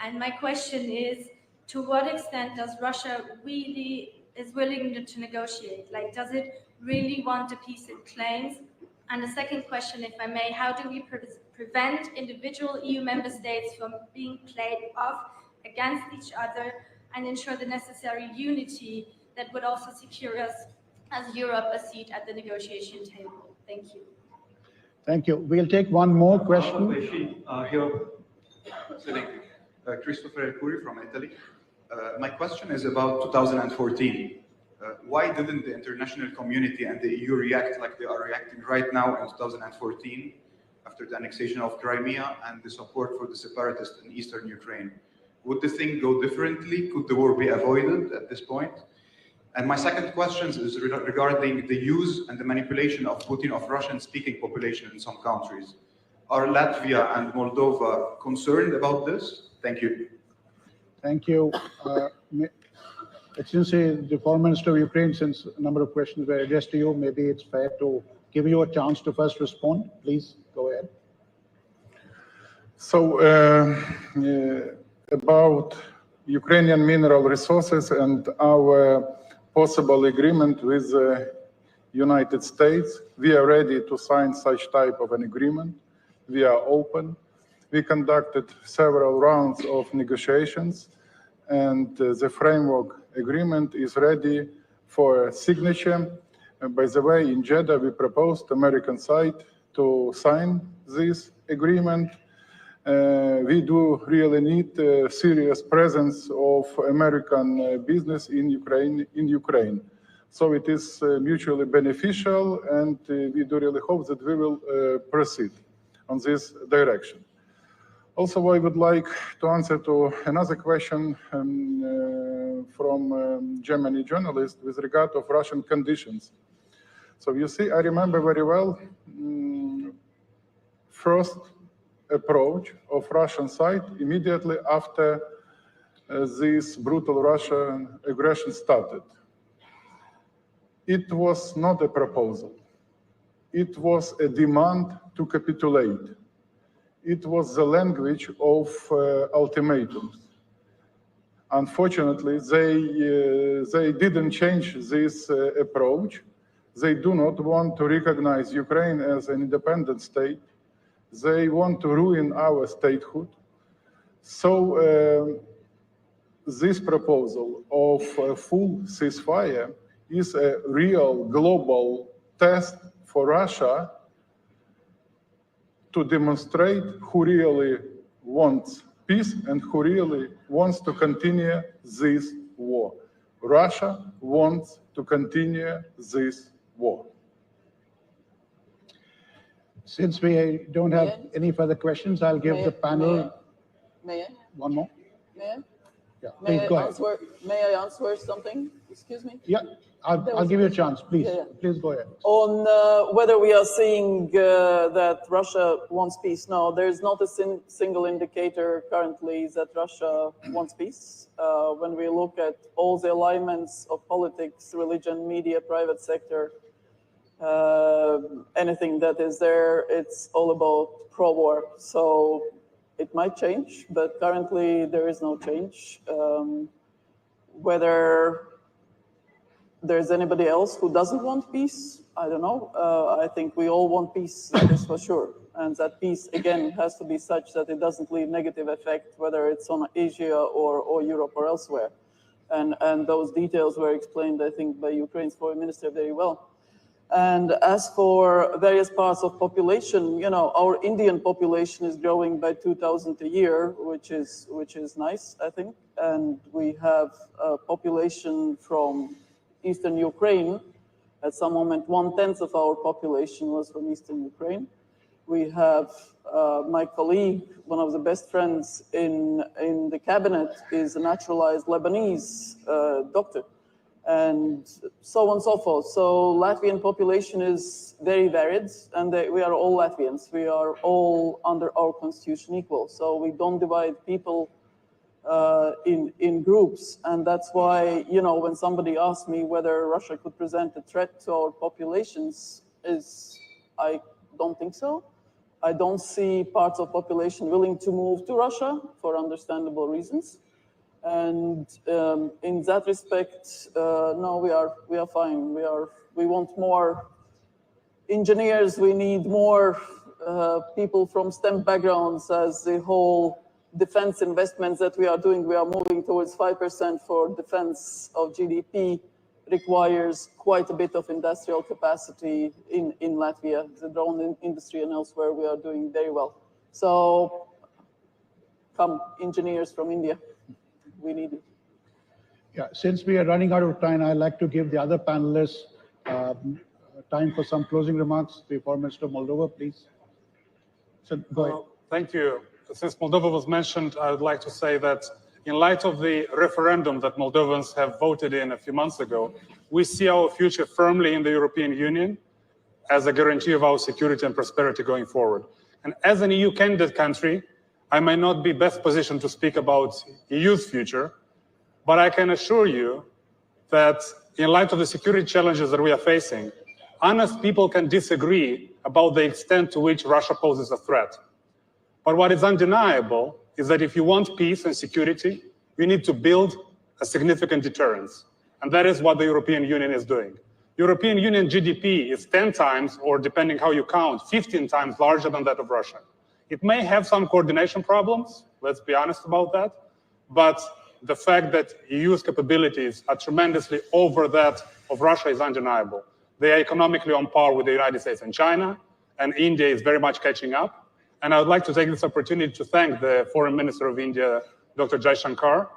And my question is, to what extent does Russia really is willing to negotiate? Like, does it really want a peace it claims? And the second question, if I may, how do we prevent individual EU member states from being played off against each other and ensure the necessary unity that would also secure us as Europe a seat at the negotiation table? Thank you. Thank you. We'll take one more question. Christopher Elcuri from Italy. My question is about 2014. Why didn't the international community and the EU react like they are reacting right now in 2014 after the annexation of Crimea and the support for the separatists in eastern Ukraine? Would the thing go differently? Could the war be avoided at this point? And my second question is regarding the use and the manipulation of Putin of Russian-speaking population in some countries. Are Latvia and Moldova concerned about this? Thank you. Thank you. Excellency, the Foreign Minister of Ukraine, since a number of questions were addressed to you, maybe it's fair to give you a chance to first respond. Please go ahead. So, about Ukrainian mineral resources and our possible agreement with the United States, we are ready to sign such type of an agreement. We are open. We conducted several rounds of negotiations, and the framework agreement is ready for signature. By the way, in Jeddah, we proposed American side to sign this agreement. We do really need a serious presence of American business in Ukraine. So it is mutually beneficial, and we do really hope that we will proceed on this direction. Also, I would like to answer to another question from Germany journalist with regard of Russian conditions. So you see, I remember very well first approach of Russian side immediately after this brutal Russian aggression started. It was not a proposal. It was a demand to capitulate. It was the language of ultimatums. Unfortunately, they didn't change this approach. They do not want to recognize Ukraine as an independent state. They want to ruin our statehood. So this proposal of a full ceasefire is a real global test for Russia to demonstrate who really wants peace and who really wants to continue this war. Russia wants to continue this war. Since we don't have any further questions, I'll give the panel one more. May I? Yeah, please go ahead. May I answer something? Excuse me? Yeah, I'll give you a chance. Please, please go ahead. On whether we are seeing that Russia wants peace. No, there's not a single indicator currently that Russia wants peace. When we look at all the alignments of politics, religion, media, private sector, Anything that is there, it's all about pro-war. So it might change, but currently there is no change. Whether there's anybody else who doesn't want peace, I don't know. I think we all want peace, that is for sure. And that peace, again, has to be such that it doesn't leave negative effect, whether it's on Asia or Europe or elsewhere. And those details were explained, I think, by Ukraine's foreign minister very well. And as for various parts of population, you know, our Indian population is growing by 2,000 a year, which is nice, I think. And we have a population from Eastern Ukraine. At some moment, 1/10 of our population was from Eastern Ukraine. We have my colleague, one of the best friends in the cabinet, is a naturalized Lebanese doctor, and so on and so forth. So Latvian population is very varied, and we are all Latvians. We are all under our constitution equal. So we don't divide people in groups. And that's why, you know, when somebody asks me whether Russia could present a threat to our populations, I don't think so. I don't see parts of population willing to move to Russia for understandable reasons. And in that respect, no, we are fine. We want more engineers. We need more people from STEM backgrounds. As the whole defense investments that we are doing, we are moving towards 5% for defense of GDP, requires quite a bit of industrial capacity in Latvia. The drone industry and elsewhere, we are doing very well. So come, engineers from India. We need it. Yeah, since we are running out of time, I'd like to give the other panelists time for some closing remarks. The Foreign Minister of Moldova, please. So go ahead. Thank you. Since Moldova was mentioned, I would like to say that in light of the referendum that Moldovans have voted in a few months ago, we see our future firmly in the European Union as a guarantee of our security and prosperity going forward. And as an EU candidate country, I may not be best positioned to speak about EU's future, but I can assure you that in light of the security challenges that we are facing, honest people can disagree about the extent to which Russia poses a threat. But what is undeniable is that if you want peace and security, you need to build a significant deterrence. And that is what the European Union is doing. European Union GDP is 10 times, or depending how you count, 15 times larger than that of Russia. It may have some coordination problems, let's be honest about that, but the fact that EU's capabilities are tremendously over that of Russia is undeniable. They are economically on par with the United States and China, and India is very much catching up. And I would like to take this opportunity to thank the Foreign Minister of India, Dr. Jaishankar,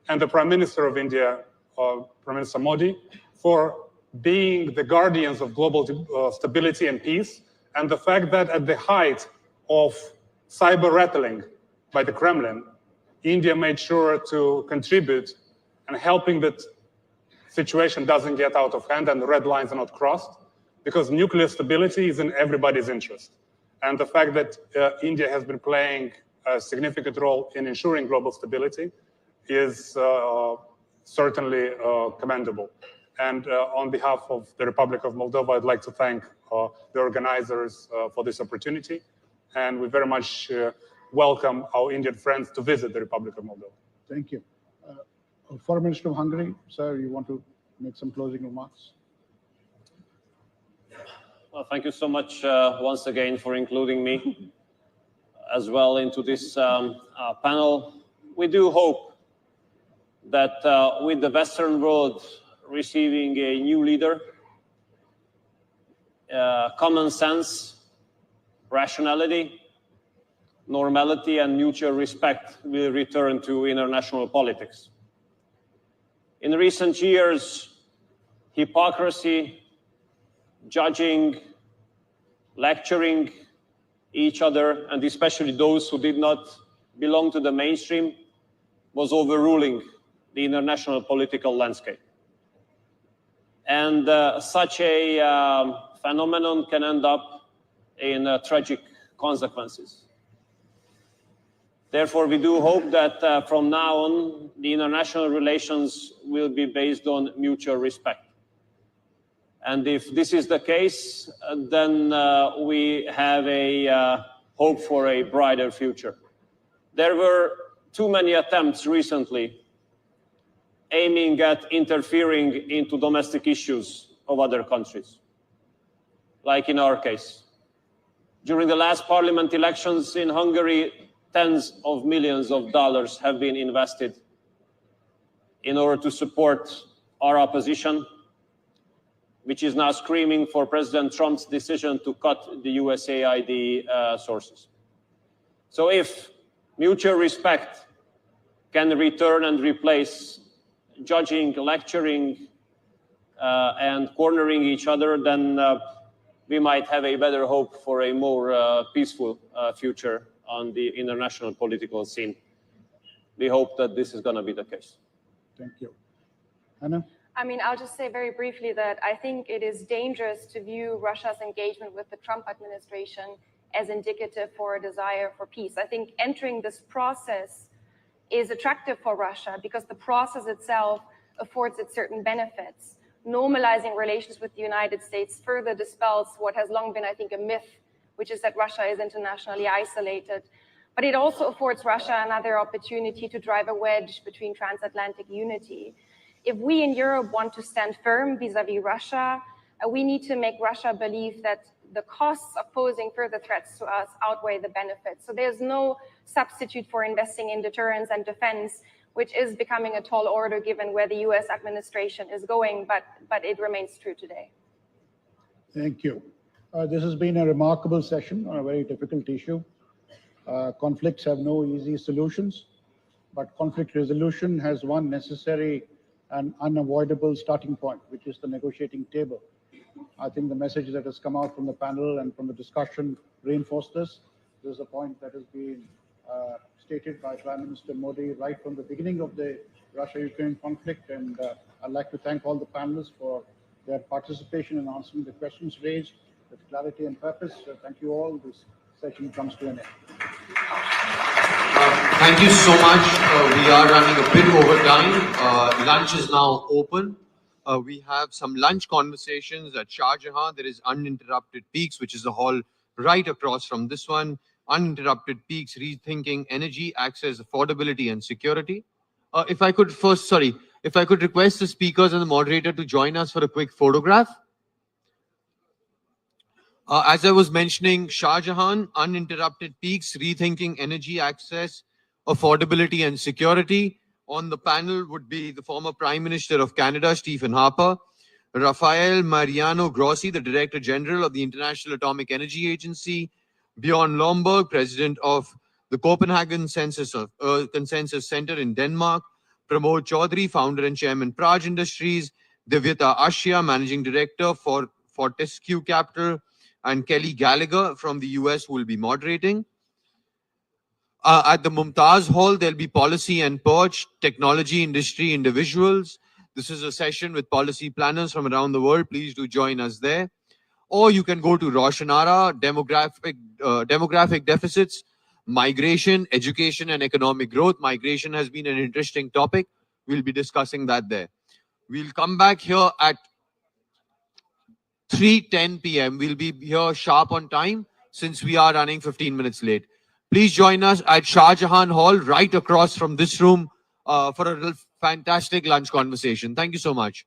and the Prime Minister of India, Prime Minister Modi, for being the guardians of global stability and peace, and the fact that at the height of cyber rattling by the Kremlin, India made sure to contribute and helping that situation doesn't get out of hand and the red lines are not crossed, because nuclear stability is in everybody's interest. And the fact that India has been playing a significant role in ensuring global stability is certainly commendable. And on behalf of the Republic of Moldova, I'd like to thank the organizers for this opportunity. And we very much welcome our Indian friends to visit the Republic of Moldova. Thank you. Foreign Minister of Hungary, sir, you want to make some closing remarks? Well, thank you so much once again for including me as well into this panel. We do hope that with the Western world receiving a new leader, common sense, rationality, normality, and mutual respect will return to international politics. In recent years, hypocrisy, judging, lecturing each other, and especially those who did not belong to the mainstream, was overruling the international political landscape. And such a phenomenon can end up in tragic consequences. Therefore, we do hope that from now on, the international relations will be based on mutual respect. And if this is the case, then we have a hope for a brighter future. There were too many attempts recently aiming at interfering into domestic issues of other countries, like in our case. During the last parliament elections in Hungary, tens of millions of dollars have been invested in order to support our opposition, which is now screaming for President Trump's decision to cut the USAID sources. So if mutual respect can return and replace judging, lecturing, and cornering each other, then we might have a better hope for a more peaceful future on the international political scene. We hope that this is going to be the case. Thank you. Anna? I mean, I'll just say very briefly that I think it is dangerous to view Russia's engagement with the Trump administration as indicative for a desire for peace. I think entering this process is attractive for Russia because the process itself affords it certain benefits. Normalizing relations with the United States further dispels what has long been, I think, a myth, which is that Russia is internationally isolated. But it also affords Russia another opportunity to drive a wedge between transatlantic unity. If we in Europe want to stand firm vis-à-vis Russia, we need to make Russia believe that the costs of posing further threats to us outweigh the benefits. So there's no substitute for investing in deterrence and defense, which is becoming a tall order given where the US administration is going, but it remains true today. Thank you. This has been a remarkable session on a very difficult issue. Conflicts have no easy solutions, but conflict resolution has one necessary and unavoidable starting point, which is the negotiating table. I think the message that has come out from the panel and from the discussion reinforced this. This is a point that has been stated by Prime Minister Modi right from the beginning of the Russia-Ukraine conflict, and I'd like to thank all the panelists for their participation in answering the questions raised with clarity and purpose. Thank you all. This session comes to an end. Thank you so much. We are running a bit over time. Lunch is now open. We have some lunch conversations at Shah Jahan. There is Uninterrupted Peaks, which is the hall right across from this one. Uninterrupted Peaks, Rethinking Energy, Access, Affordability and Security. If I could request the speakers and the moderator to join us for a quick photograph. As I was mentioning, Shah Jahan, Uninterrupted Peaks, Rethinking Energy, Access, Affordability and Security. On the panel would be the former Prime Minister of Canada, Stephen Harper, Rafael Mariano Grossi, the Director General of the International Atomic Energy Agency, Bjorn Lomborg, President of the Copenhagen Consensus Center in Denmark, Pramod Chaudhary, Founder and Chairman, Praj Industries, Divyata Ashya, Managing Director for Fortescue Capital, and Kelly Gallagher from the US, who will be moderating. At the Mumtaz Hall, there'll be policy and perch, technology industry individuals. This is a session with policy planners from around the world. Please do join us there. Or you can go to Roshanara, demographic deficits, migration, education and economic growth. Migration has been an interesting topic. We'll be discussing that there. We'll come back here at 3:10 p.m. We'll be here sharp on time since we are running 15 minutes late. Please join us at Shah Jahan Hall right across from this room for a fantastic lunch conversation. Thank you so much.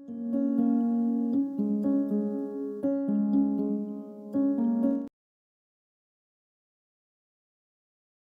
you.